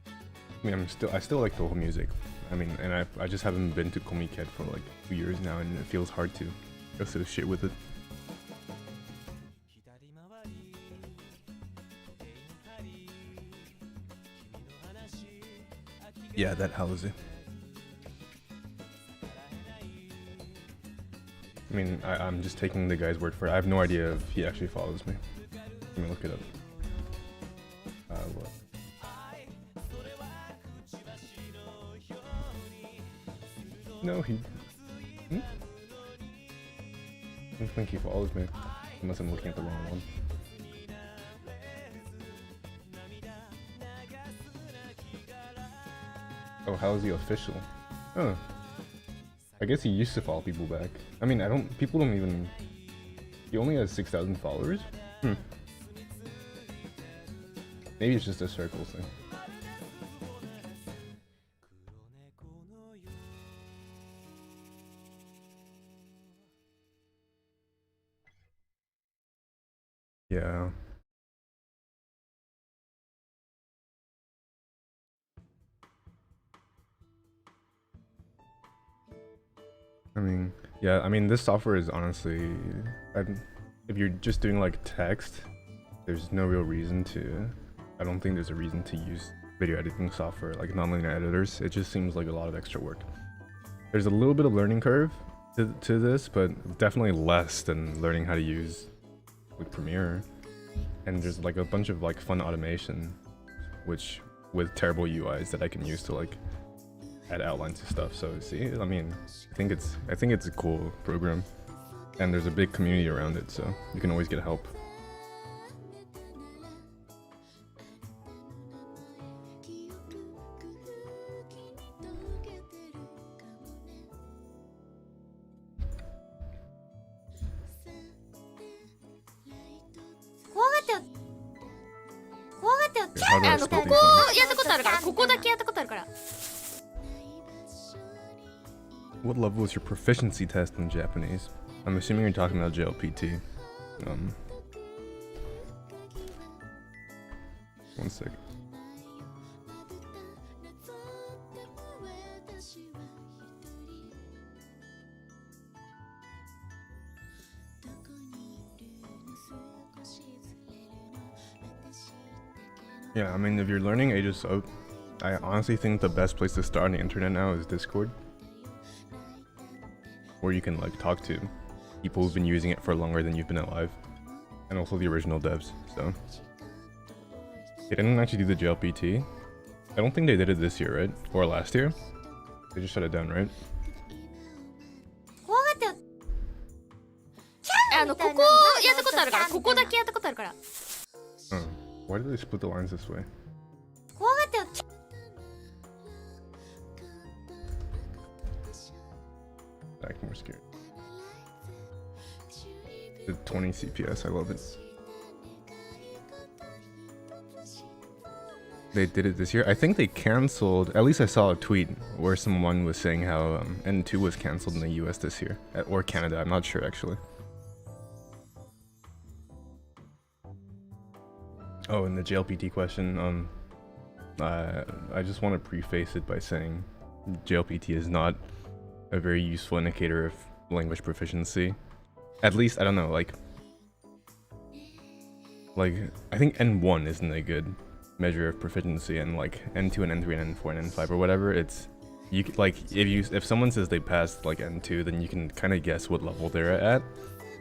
I mean, I still like Toho music. I mean, and I just haven't been to Komiket for like 2 years now, and it feels hard to go through shit with it. Yeah, that Halsey. I mean, I'm just taking the guy's word for it. I have no idea if he actually follows me. Let me look it up. What? No, he... I don't think he follows me. Unless I'm looking at the wrong one. Oh, how is he official? Oh. I guess he used to follow people back. I mean, people don't even... He only has 6,000 followers? Maybe it's just a circle thing. Yeah. I mean, yeah, I mean, this software is honestly, if you're just doing like text, there's no real reason to, I don't think there's a reason to use video editing software like nonlinear editors. It just seems like a lot of extra work. There's a little bit of learning curve to this, but definitely less than learning how to use like Premiere. And there's like a bunch of like fun automation, which with terrible UIs that I can use to like add outlines to stuff. So see, I mean, I think it's a cool program, and there's a big community around it, so you can always get help. What level is your proficiency test in Japanese? I'm assuming you're talking about JLPT. One sec. Yeah, I mean, if you're learning Aegis Soap, I honestly think the best place to start on the internet now is Discord, where you can like talk to people who've been using it for longer than you've been alive, and also the original devs. So they didn't actually do the JLPT. I don't think they did it this year, right? Or last year? They just shut it down, right? Oh, why did they split the lines this way? Back more scared. The 20 CPS, I love it. They did it this year. I think they canceled, at least I saw a tweet where someone was saying how N2 was canceled in the US this year. Or Canada, I'm not sure actually. Oh, and the JLPT question, I just want to preface it by saying JLPT is not a very useful indicator of language proficiency. At least, I don't know, like I think N1 isn't a good measure of proficiency, and like N2 and N3 and N4 and N5 or whatever, it's, you like, if someone says they passed like N2, then you can kind of guess what level they're at.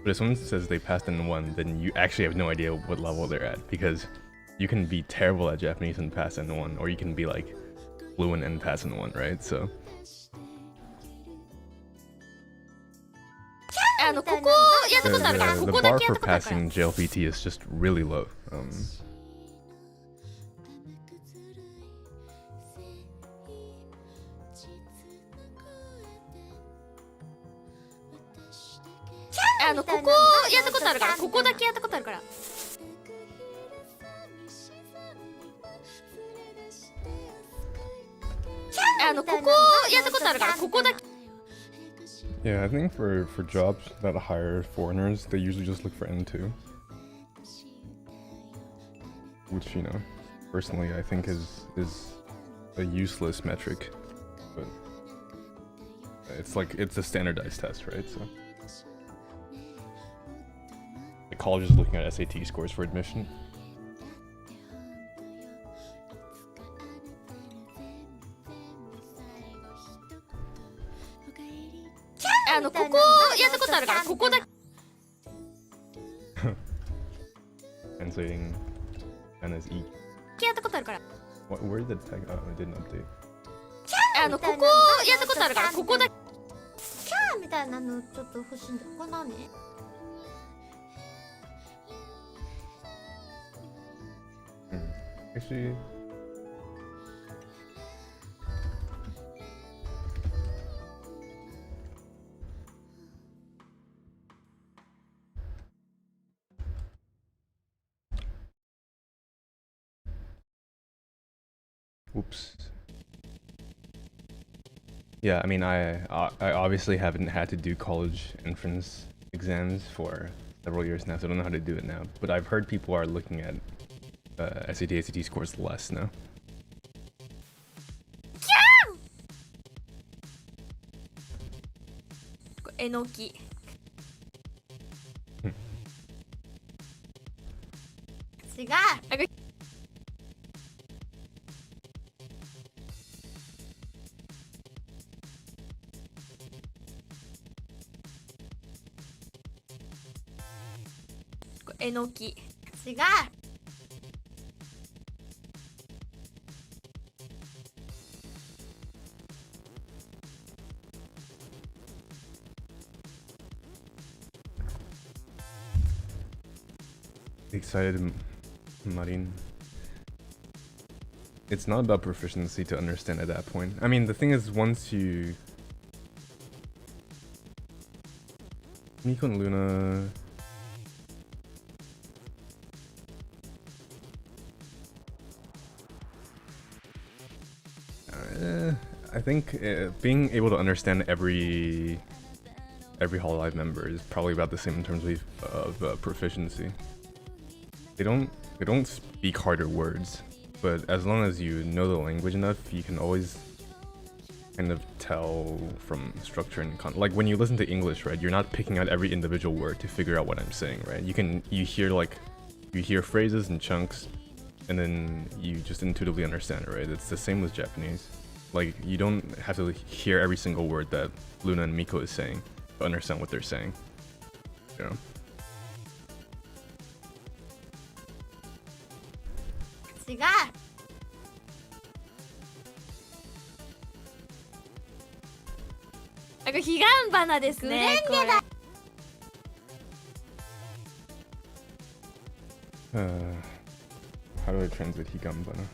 But if someone says they passed N1, then you actually have no idea what level they're at, because you can be terrible at Japanese and pass N1, or you can be like fluent and pass N1, right? So The bar for passing JLPT is just really low. Yeah, I think for jobs that hire foreigners, they usually just look for N2. Which, you know, personally I think is a useless metric. But it's a standardized test, right? So the college is looking at SAT scores for admission. Translating Anna's E. Where did the tag? Oh, it didn't update. ここやったことあるからここだキャーみたいなのちょっと欲しいんだこれ何 Actually, oops. Yeah, I mean, I obviously haven't had to do college entrance exams for several years now, so I don't know how to do it now. But I've heard people are looking at SAT, ACT scores less now. Enoki. Enoki. Excited, Marin. It's not about proficiency to understand at that point. I mean, the thing is, once you... Miko and Luna... I think being able to understand every Hololive member is probably about the same in terms of proficiency. They don't speak harder words, but as long as you know the language enough, you can always kind of tell from structure and like when you listen to English, right? You're not picking out every individual word to figure out what I'm saying, right? You hear phrases and chunks, and then you just intuitively understand it, right? It's the same with Japanese. Like, you don't have to hear every single word that Luna and Miko is saying to understand what they're saying, you know? How do I translate higambana?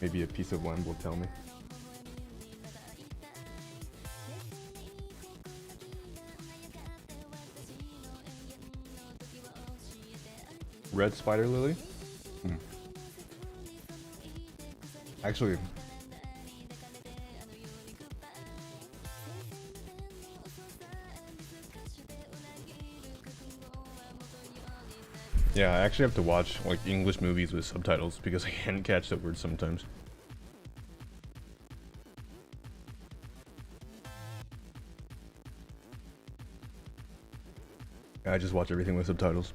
Maybe a piece of land will tell me. Red spider lily? Actually, yeah, I actually have to watch like English movies with subtitles because I can't catch the words sometimes. I just watch everything with subtitles.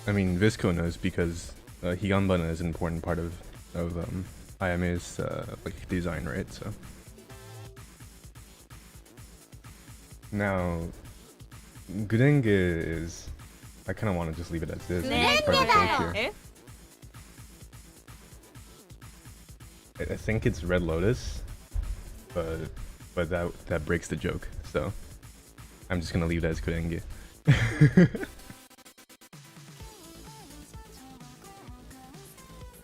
I mean, Visco knows because higambana is an important part of Ayame's like design, right? So now Gurenge is, I kind of want to just leave it as is. It's part of the joke here. I think it's Red Lotus, but that breaks the joke. So I'm just gonna leave it as Gurenge.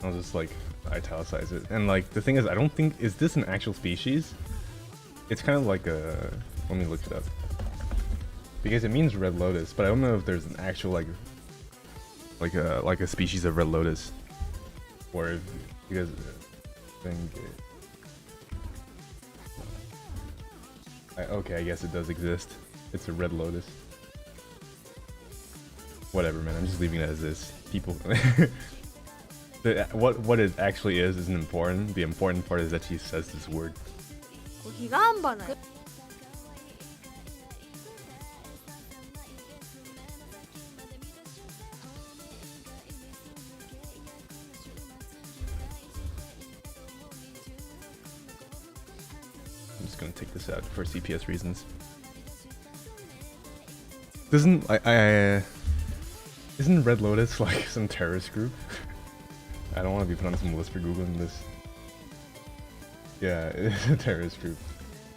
I'll just like italicize it. And like the thing is, I don't think, is this an actual species? It's kind of like a, let me look it up. Because it means Red Lotus, but I don't know if there's an actual like a species of Red Lotus, or if, because okay, I guess it does exist. It's a Red Lotus. Whatever, man. I'm just leaving it as this. People, what it actually is isn't important. The important part is that she says this word. I'm just gonna take this out for CPS reasons. Isn't Red Lotus like some terrorist group? I don't want to be put on some list for googling this. Yeah, it is a terrorist group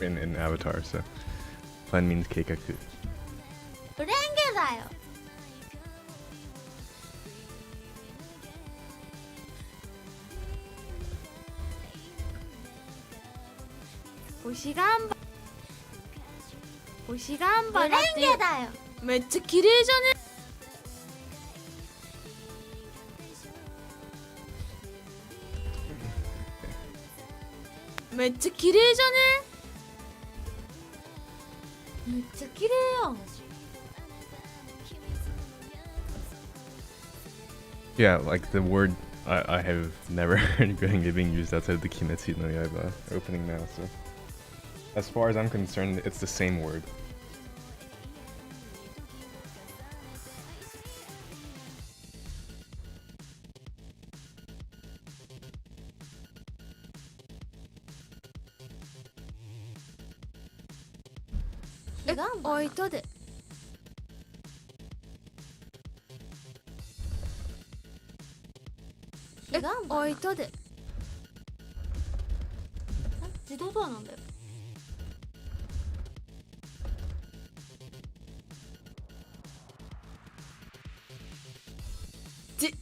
in Avatar. So plan means keikaku. レンゲだよ。星がんばレンゲだよ。めっちゃ綺麗じゃね。めっちゃ綺麗じゃね。めっちゃ綺麗やん。Yeah, like the word I have never heard Gurenge being used outside of the Kimetsu no Yaiba opening now, so as far as I'm concerned, it's the same word. Oi,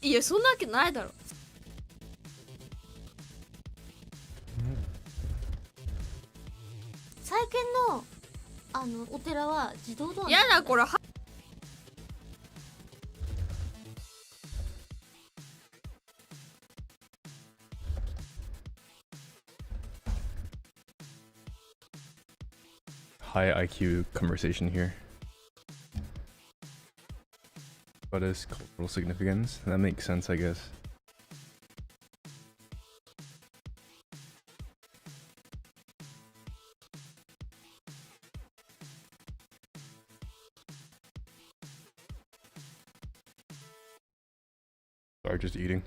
いや、そんなわけないだろ。最近のお寺は自動ドア。やだこれ。High IQ conversation here. What is cultural significance? That makes sense, I guess. Sorry, just eating.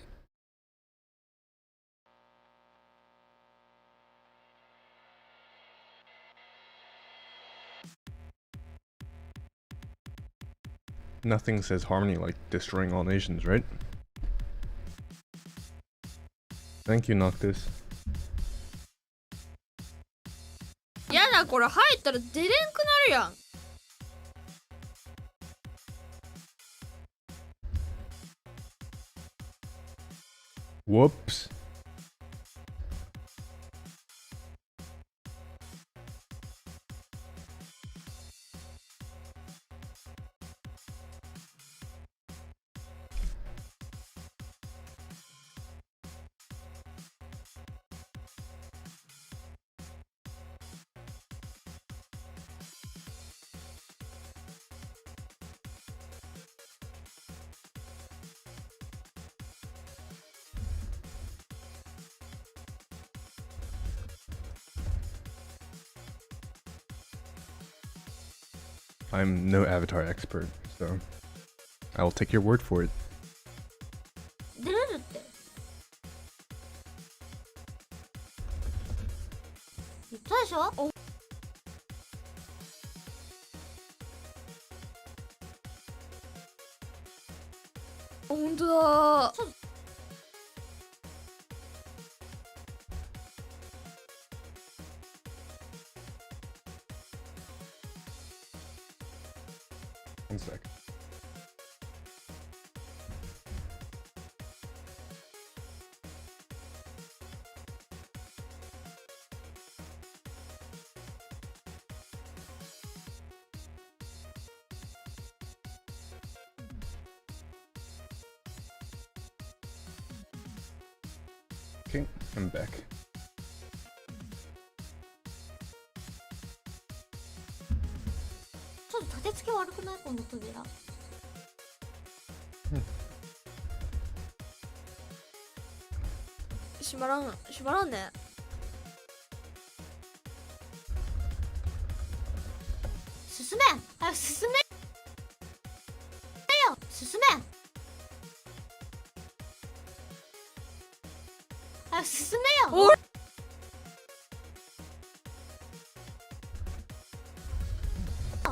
Nothing says harmony like destroying all nations, right? Thank you, Noctis. やだこれ入ったら出れんくなるやん。Whoops. I'm no Avatar expert, so I will take your word for it. 出れるって。当だ。One sec. Okay, I'm back. ちょっと立て付け悪くないこの扉。閉まらんね。進め早く進めよ進め早く進めよ。ほら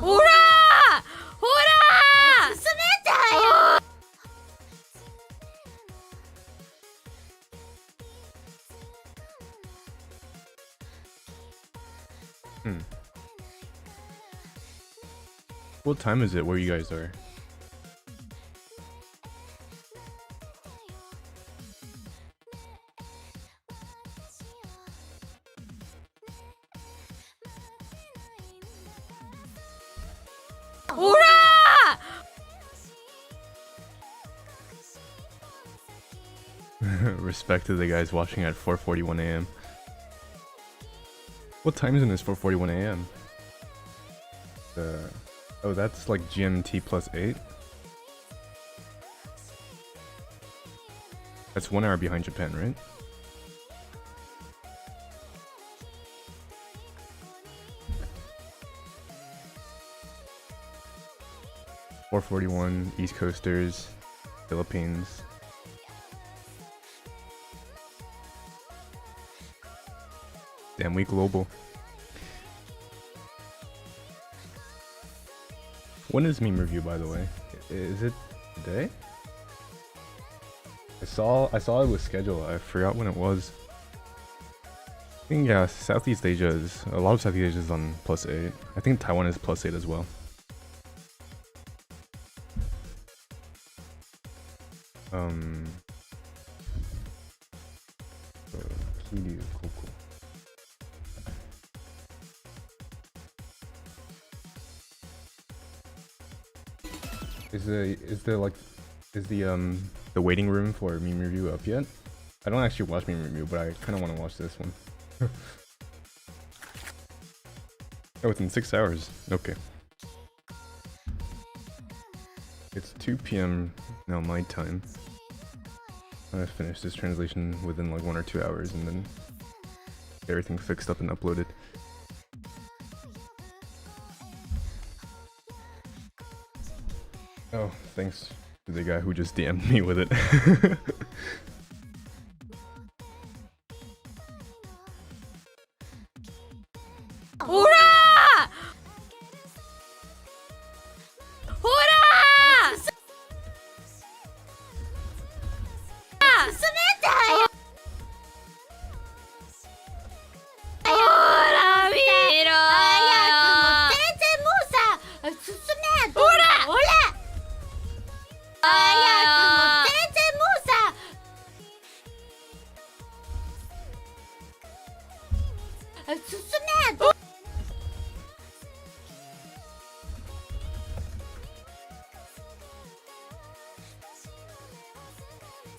ーほらー進めて早く。What time is it where you guys are? Respect to the guys watching at 4:41 a.m. What time is it? It's 4:41 a.m. Oh, that's like GMT plus 8. That's 1 hour behind Japan, right? .441 East Coasters, Philippines. Damn, we global. When is meme review, by the way? Is it today? I saw it was scheduled. I forgot when it was. I think yeah, Southeast Asia is a lot of Southeast Asia is on +8. I think Taiwan is +8 as well. Kiryu, cool. Is the waiting room for meme review up yet? I don't actually watch meme review, but I kind of want to watch this one. Oh, within 6 hours. Okay. It's 2 p.m. now my time. I'm gonna finish this translation within like 1 or 2 hours and then get everything fixed up and uploaded. Oh, thanks to the guy who just DM'd me with it.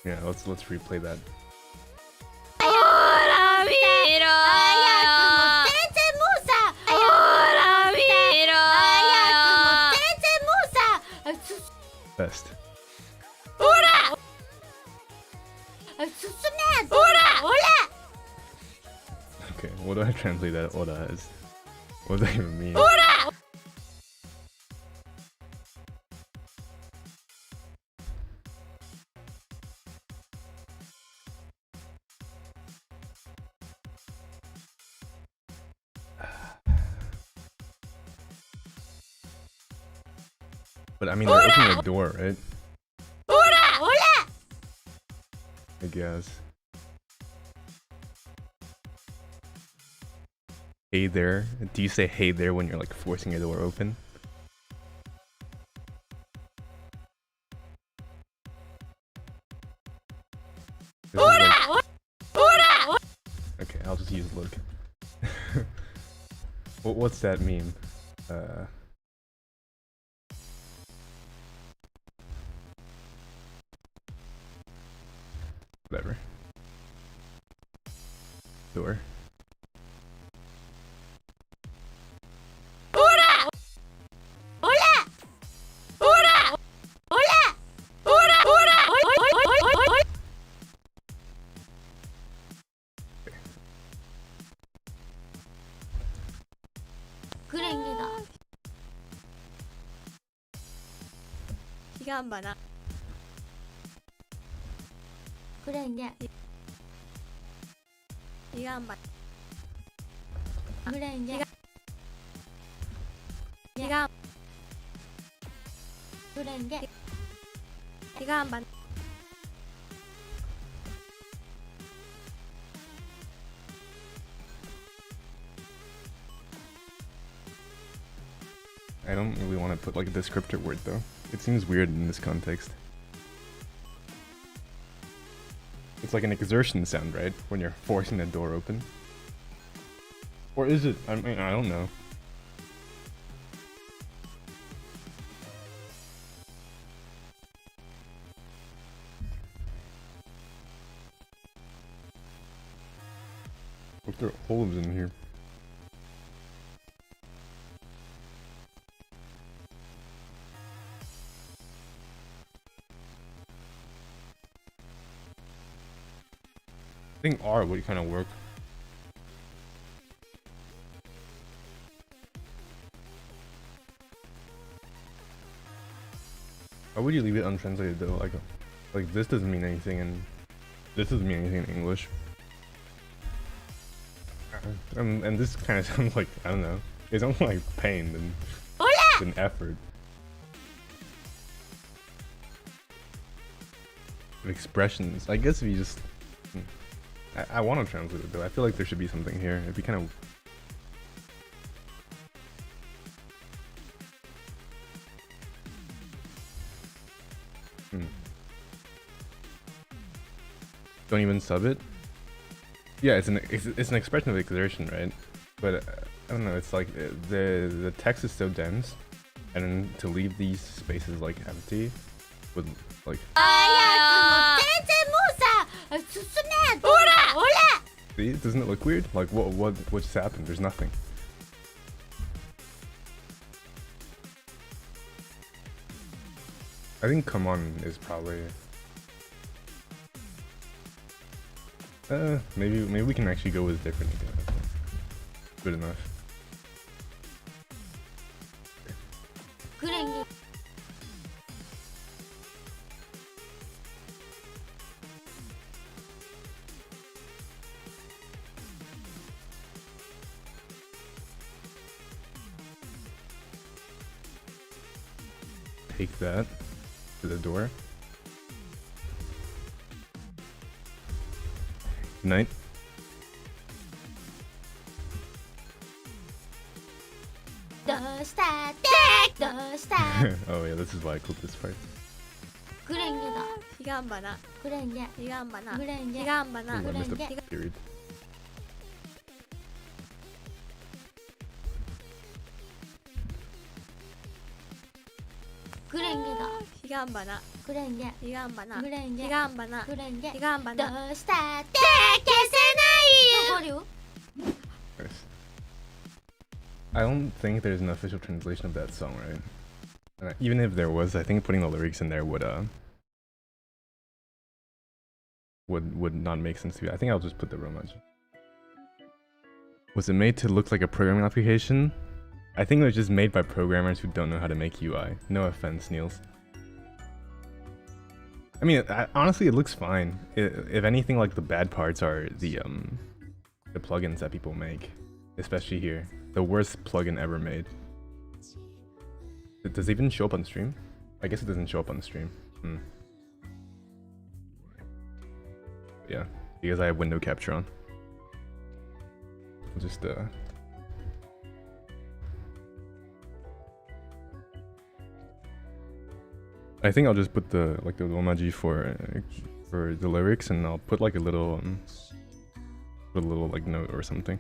Yeah, let's replay that. Best. Okay, what do I translate that Oda as? What does that even mean? But I mean, they're opening a door, right? guess. Hey there. Do you say hey there when you're like forcing a door open? Like... Okay, I'll just use look. What's that mean? Whatever. Door. 기간바나. 그랭게. 기간바. 그랭게. 기간. 그랭게. 기간바. I don't really want to put like a descriptor word though. It seems weird in this context. It's like an exertion sound, right? When you're forcing the door open. Or is it? I mean, I don't know. Look, there are holes in here. I think R would kind of work. Why would you leave it untranslated though? Like this doesn't mean anything, and this doesn't mean anything in English. And this kind of sounds like, I don't know. It sounds like pain than effort. Expressions. I guess if you just. I want to translate it though. I feel like there should be something here. It'd be kind of. Don't even sub it. Yeah, it's an expression of exertion, right? But I don't know. It's like the text is so dense, and then to leave these spaces like empty, would like. See, doesn't it look weird? Like what just happened? There's nothing. I think come on is probably maybe we can actually go with different again. Good enough. Take that to the door. Good night. Oh yeah, this is why I clipped this part. 기간바나. 그랭게. 기간바나. 그랭게. 기간바나. Ooh, I missed a period. 그랭게다. 기간바나. 그랭게. 기간바나. 그랭게. 기간바나. 그랭게. 기간바나. 저거류. Nice. I don't think there's an official translation of that song, right? Even if there was, I think putting the lyrics in there would not make sense to me. I think I'll just put the Romaji. Was it made to look like a programming application? I think it was just made by programmers who don't know how to make UI. No offense, Niels. I mean, honestly, it looks fine. If anything, like the bad parts are the plugins that people make, especially here. The worst plugin ever made. Does it even show up on stream? I guess it doesn't show up on stream. Yeah, because I have window capture on. I'll just I think I'll just put the romaji for the lyrics, and I'll put like a little like note or something.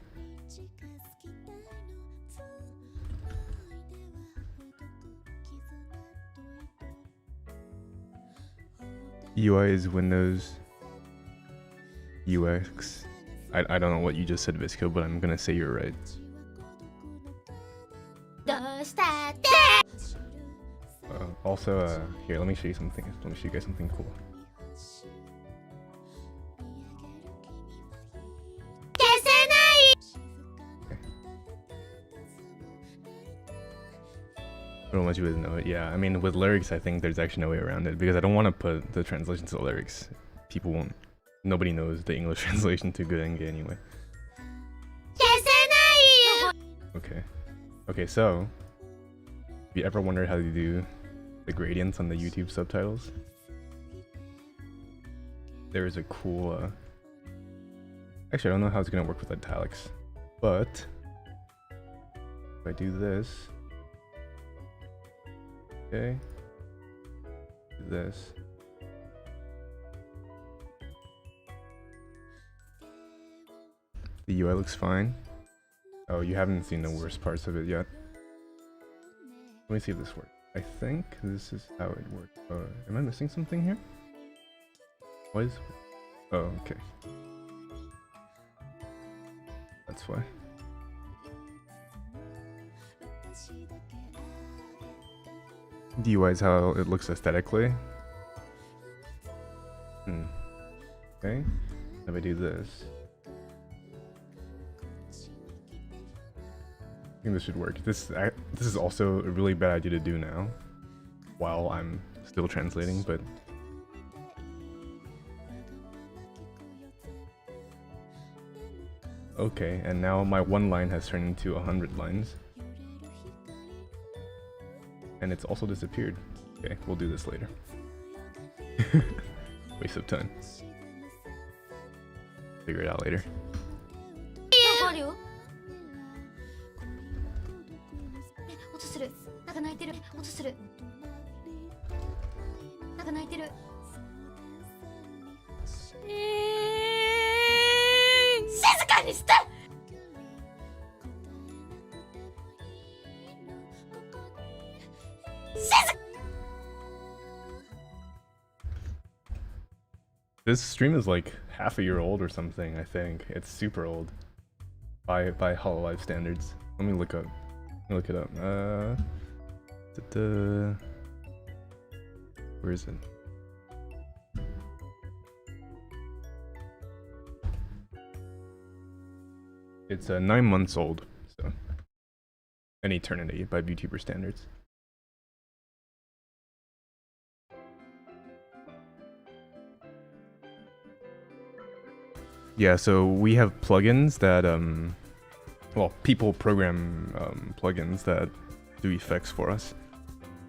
UI is Windows UX. I don't know what you just said, Visco, but I'm gonna say you're right. Also, here, let me show you something. Let me show you guys something cool. I don't want you to know it. Yeah, I mean, with lyrics, I think there's actually no way around it, because I don't want to put the translation to the lyrics. People won't. Nobody knows the English translation to Gurenge anyway. Okay. Okay, so if you ever wondered how to do the gradients on the YouTube subtitles, there is a cool. Actually, I don't know how it's gonna work with italics, but if I do this. Okay. This. The UI looks fine. Oh, you haven't seen the worst parts of it yet. Let me see if this works. I think this is how it works. Am I missing something here? What is? Oh, okay. That's why. The UI is how it looks aesthetically. Okay. If I do this, I think this should work. This is also a really bad idea to do now, while I'm still translating, but okay. And now my one line has turned into 100 lines. And it's also disappeared. Okay, we'll do this later. Waste of time. Figure it out later. This stream is like half a year old or something, I think. It's super old by Hololive standards. Let me look up. Look it up. Where is it? It's 9 months old, so an eternity by VTuber standards. Yeah, so we have plugins that, well, people program plugins that do effects for us.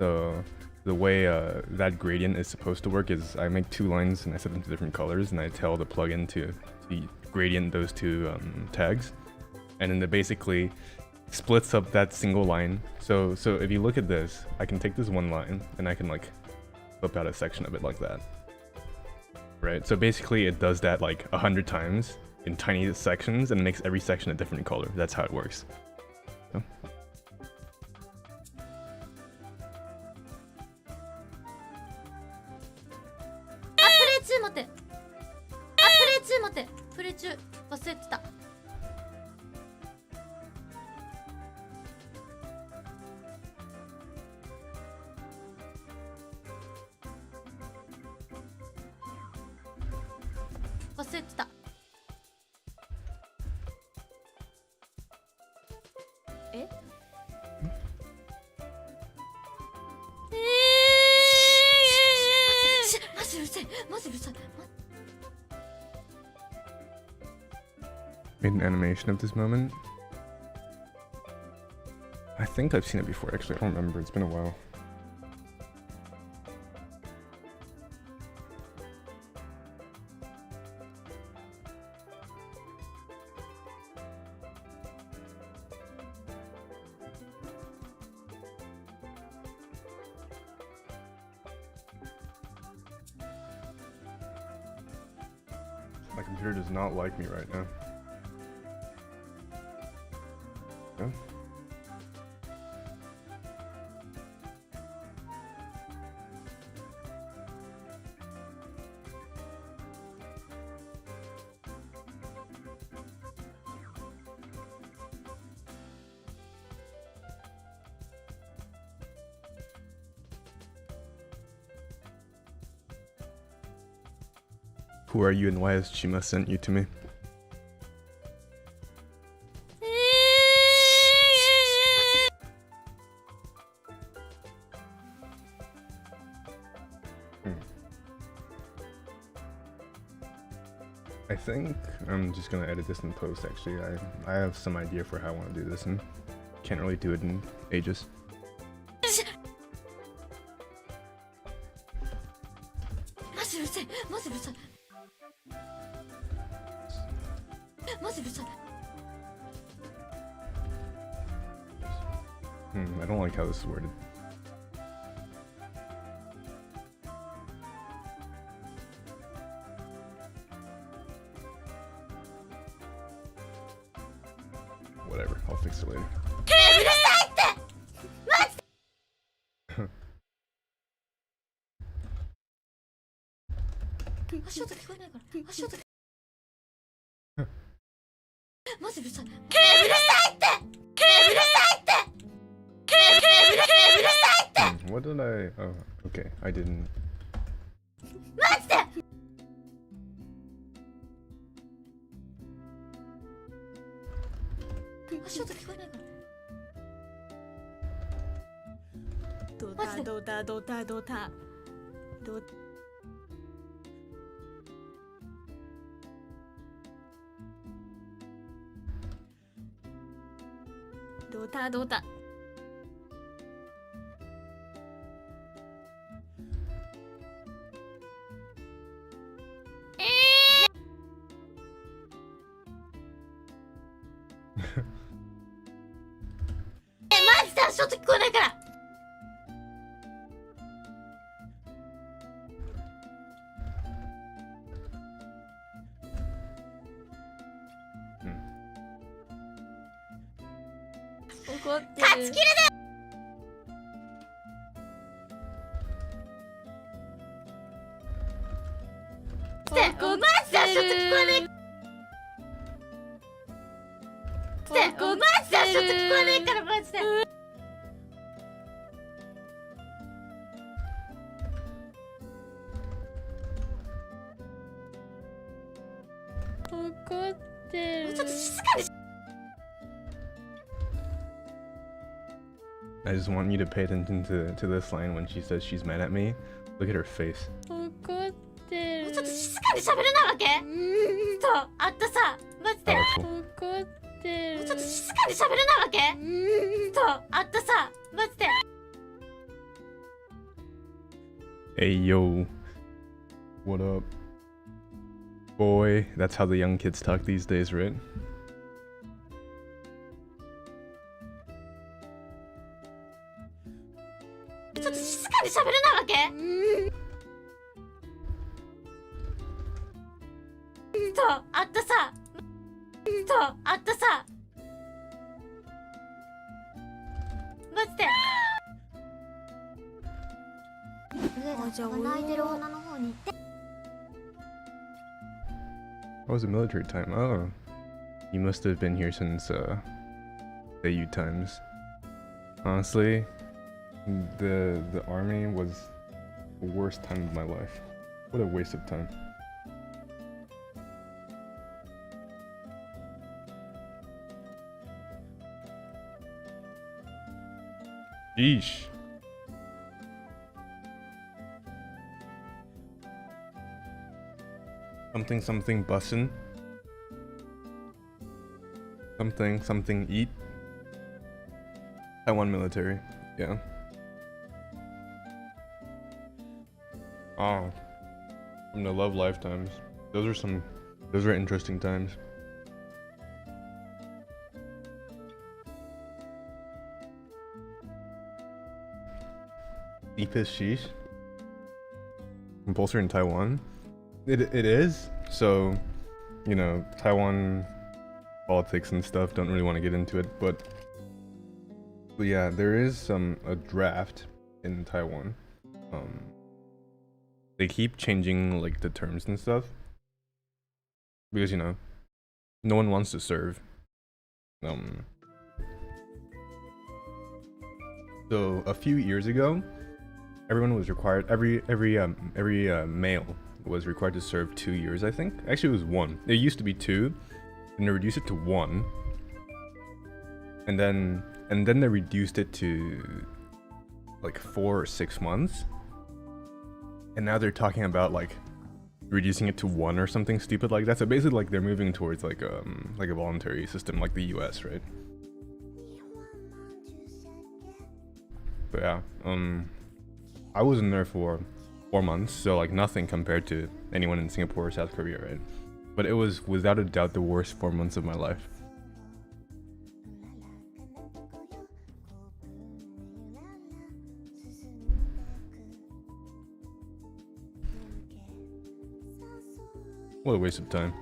So the way that gradient is supposed to work is I make 2 lines and I set them to different colors, and I tell the plugin to gradient those 2 tags, and then it basically splits up that single line. So if you look at this, I can take this one line and I can like flip out a section of it like that. Right, so basically it does that like 100 times in tiny sections and makes every section a different color. That's how it works. So. Made an animation of this moment. I think I've seen it before, actually. I don't remember. It's been a while. My computer does not like me right now. Yeah. Who are you and why has Chima sent you to me? I think I'm just gonna edit this in post. Actually, I have some idea for how I want to do this, and can't really do it in ages. I don't like how this is worded. Whatever, I'll fix it later. What did I... Oh, okay, I didn't... I just want you to pay attention to this line when she says she's mad at me. Look at her face. Powerful. Hey yo, what up? Boy, that's how the young kids talk these days, right? Oh, it was a military time. Oh, you must have been here since AU times. Honestly, the army was the worst time of my life. What a waste of time. Yeesh. Something bussin'. Something eat. Taiwan military, yeah. Oh, from the love lifetimes. Those are interesting times. Deepest sheesh. Compulsory in Taiwan. It is. So you know, Taiwan politics and stuff. Don't really want to get into it, but yeah, there is a draft in Taiwan. They keep changing like the terms and stuff because, you know, no one wants to serve. So a few years ago, everyone was required, every male was required to serve 2 years, I think. Actually, it was 1. It used to be 2, and they reduced it to 1. And then they reduced it to like 4 or 6 months. And now they're talking about like reducing it to 1 or something stupid like that. So basically, like, they're moving towards like a voluntary system like the US, right? But yeah, I was in there for 4 months, so like nothing compared to anyone in Singapore or South Korea, right? But it was without a doubt the worst 4 months of my life. What a waste of time.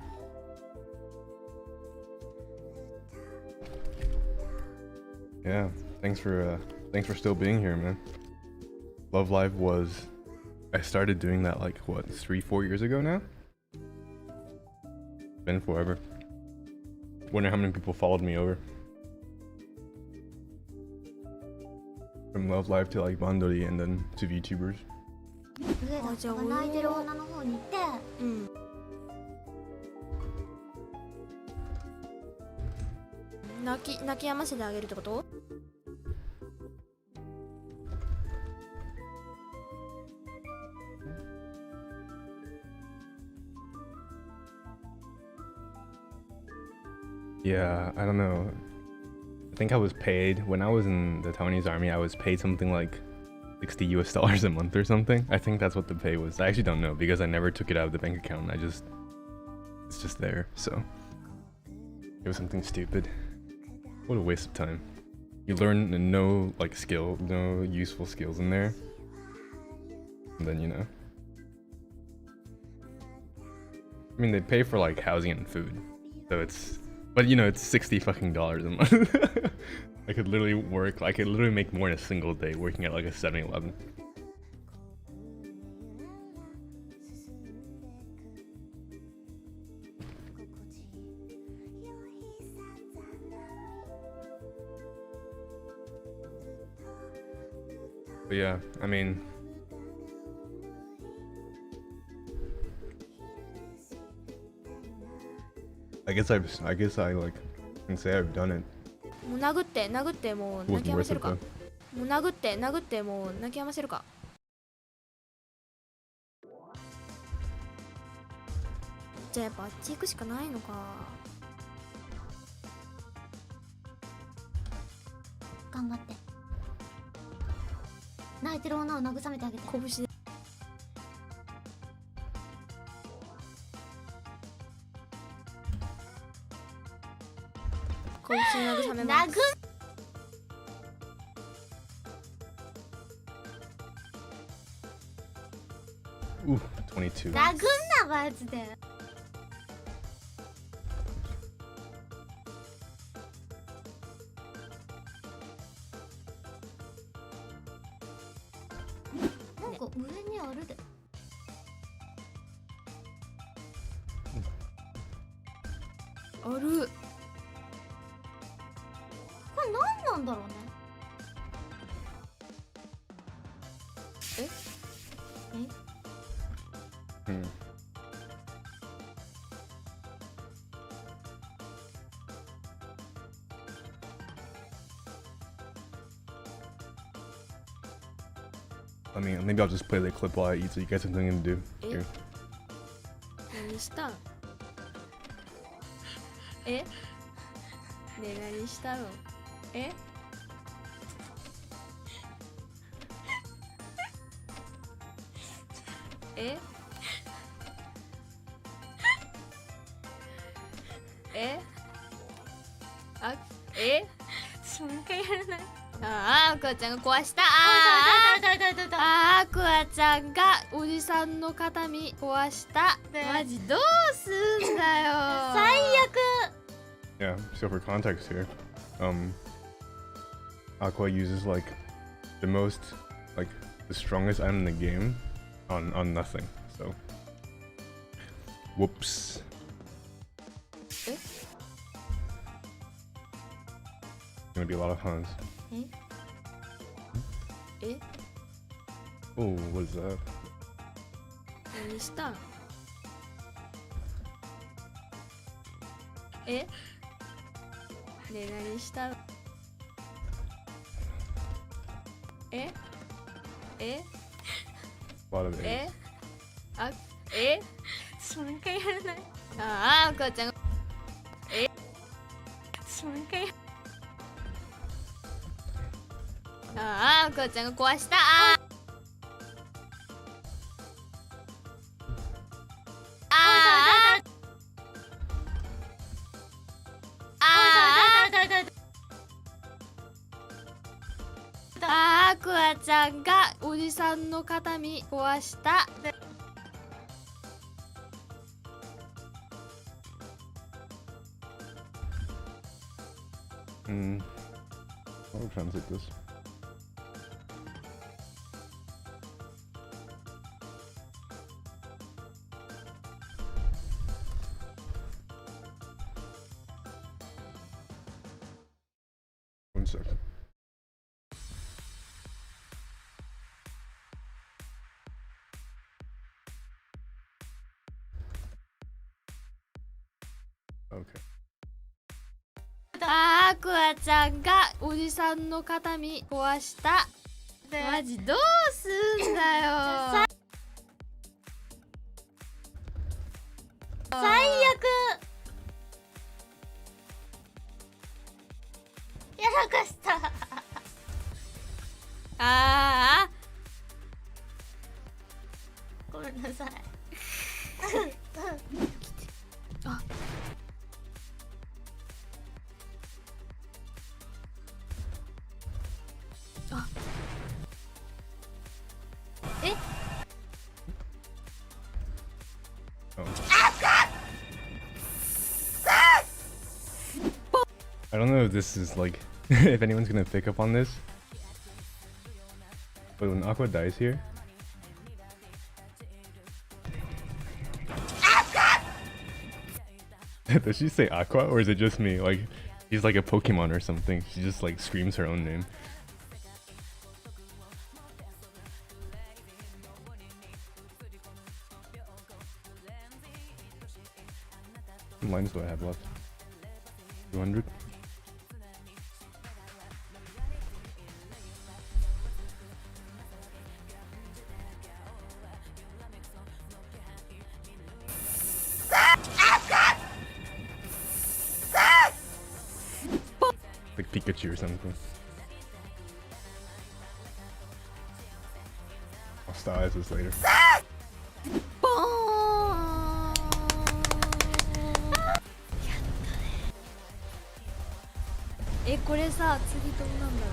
Yeah, thanks for still being here, man. Love Live was... I started doing that like, what, 3-4 years ago now? Been forever. Wonder how many people followed me over. From Love Live to like Bandori and then to VTubers. 上田が泣いてる女の方に行って、うん。泣き止ませてあげるってこと？ Yeah, I don't know. I think I was paid, when I was in the Taiwanese army, I was paid something like $60 US a month or something. I think that's what the pay was. I actually don't know because I never took it out of the bank account. It's just there, so. It was something stupid. What a waste of time. You learn no like skill, no useful skills in there. And then, you know. I mean, they pay for like housing and food. So it's, but you know, it's $60 fucking a month. I could literally make more in a single day working at like a 7-Eleven. But yeah, I mean, I guess I like can say I've done it. もう殴ってもう泣き止ませるか。もう殴ってもう泣き止ませるか。じゃあやっぱあっち行くしかないのか。頑張って。泣いてる女を慰めてあげて。拳で。拳慰めます。Ooh, 22. 殴んなマジで。なんか上にあるで。ある。これ何なんだろうね。I mean, maybe I'll just play the clip while I eat so you guys have something to do. Here. 何したん？ねえ何したの？え？え？え？あ、え？もう一回やらない？ああ、アクアちゃんが壊した。アクアちゃんがおじさんの肩身壊した。マジどうすんだよ。最悪。 Yeah, so for context here, Aqua uses like the most, like the strongest item in the game on nothing. So, whoops. Gonna be a lot of Hans. Oh, what is that? 何したん？ねえ、何したの？A lot of A's. ちょっともう一回やらない？ああ、アクアちゃんがちょっともう一回ああ、アクアちゃんが壊した。アクアちゃんがおじさんの肩身壊した。I'll translate this. One second. Okay. アクアちゃんがおじさんの肩身壊した。マジどうすんだよ。最悪。やらかした。ああ、ごめんなさい。あ、I don't know if this is like if anyone's gonna pick up on this, but when Aqua dies here, does she say Aqua or is it just me? Like she's like a Pokemon or something. She just like screams her own name. How many lines do I have left? 200? Like Pikachu or something. I'll stylize this later. これさ、次どうなんだろ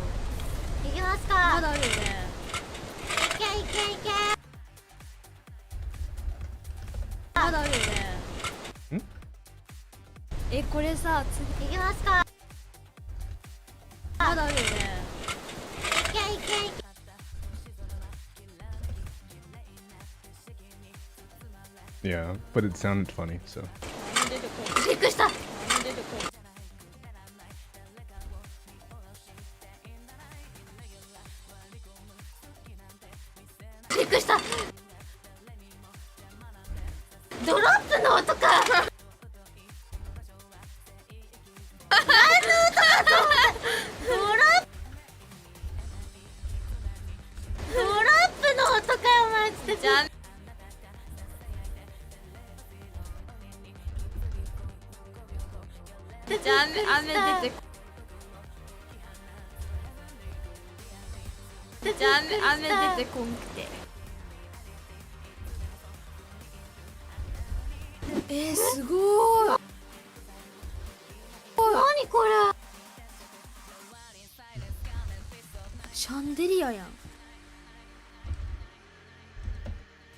う。いきますか。まだあるよね。いけいけいけ。まだあるよね。これさ、次いきますか。まだあるよね。いけいけいけ。Yeah, but it sounded funny, so. びっくりした。びっくりした。ドロップの音か。何の音かと思った。ドロップの音かよマジで。じゃあ雨出てこ。じゃあ雨出てこんくて。すごーい。何これ。シャンデリアやん。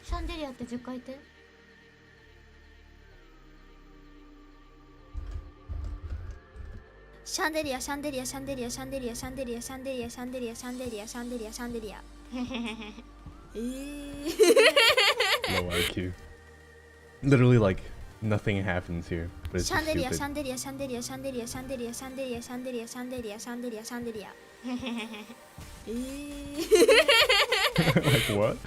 シャンデリアって10回言って。シャンデリアシャンデリアシャンデリアシャンデリアシャンデリアシャンデリアシャンデリアシャンデリアシャンデリアシャンデリア。Low IQ. Literally, like, nothing happens here. But it's シャンデリア stupid. シャンデリアシャンデリアシャンデリアシャンデリアシャンデリアシャンデリアシャンデリアシャンデリアシャンデリア。Like what?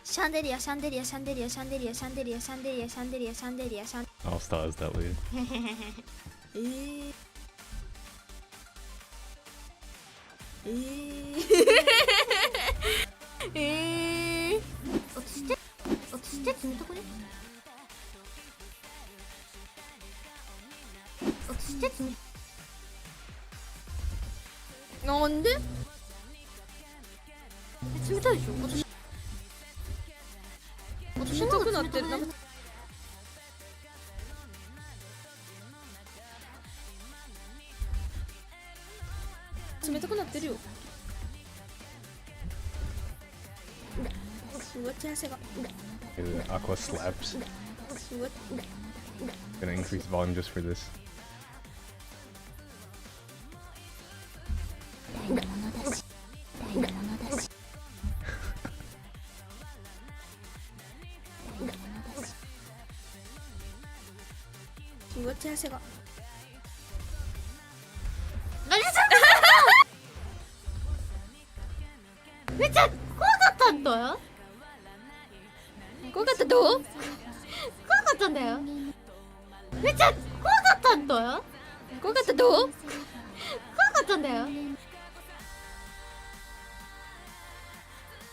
シャンデリアシャンデリアシャンデリアシャンデリアシャンデリアシャンデリアシャンデリアシャンデリアシャン。 I'll start as that later. 落ちて冷たくね。落ちてなんで？冷たいでしょ。私冷たくなってる。なんか冷たくなってるよ。すごい手汗が。 The aqua slaps. すごい。 Gonna increase volume just for this. すごい手汗が。何それ。めっちゃ怖かったんだよ。怖かったどう？怖かったんだよ。めっちゃ怖かったんだよ。怖かったどう？怖かったんだよ。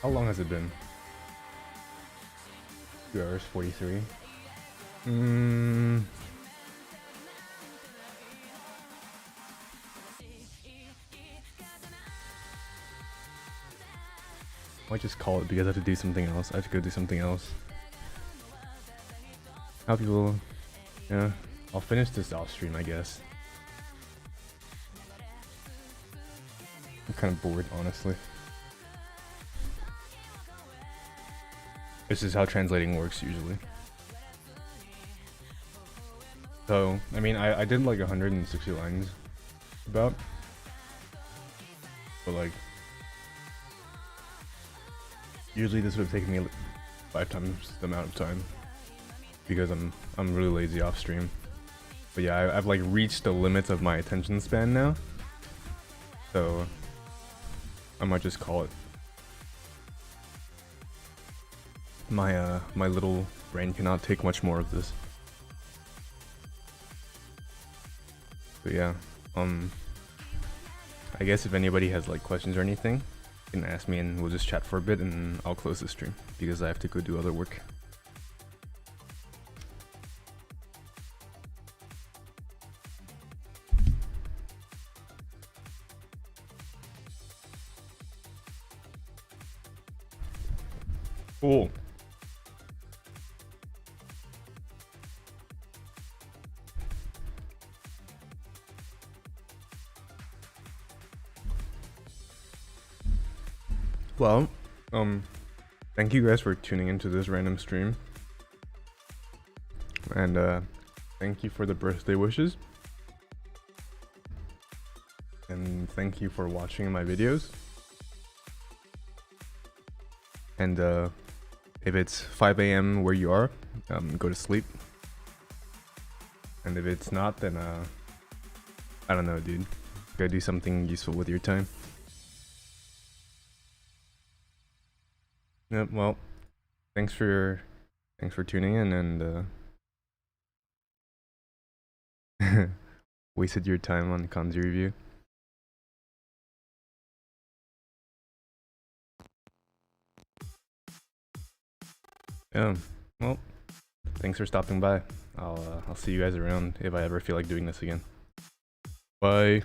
How long has it been? 2 hours 43. Might just call it because I have to do something else. I have to go do something else. How people... Yeah, I'll finish this off stream, I guess. I'm kind of bored, honestly. This is how translating works usually. So, I mean, I did like 160 lines about. But like... Usually this would have taken me like 5 times the amount of time. Because I'm really lazy off stream. But yeah, I've like reached the limits of my attention span now. So I might just call it. My little brain cannot take much more of this. But yeah, I guess if anybody has like questions or anything, you can ask me and we'll just chat for a bit and I'll close the stream because I have to go do other work. Cool. Well, thank you guys for tuning into this random stream. And thank you for the birthday wishes. And thank you for watching my videos. And if it's 5 a.m. where you are, go to sleep. And if it's not, then I don't know, dude. Go do something useful with your time. Yep, well, thanks for tuning in and wasted your time on Kanji review. Yeah, well, thanks for stopping by. I'll see you guys around if I ever feel like doing this again. Bye.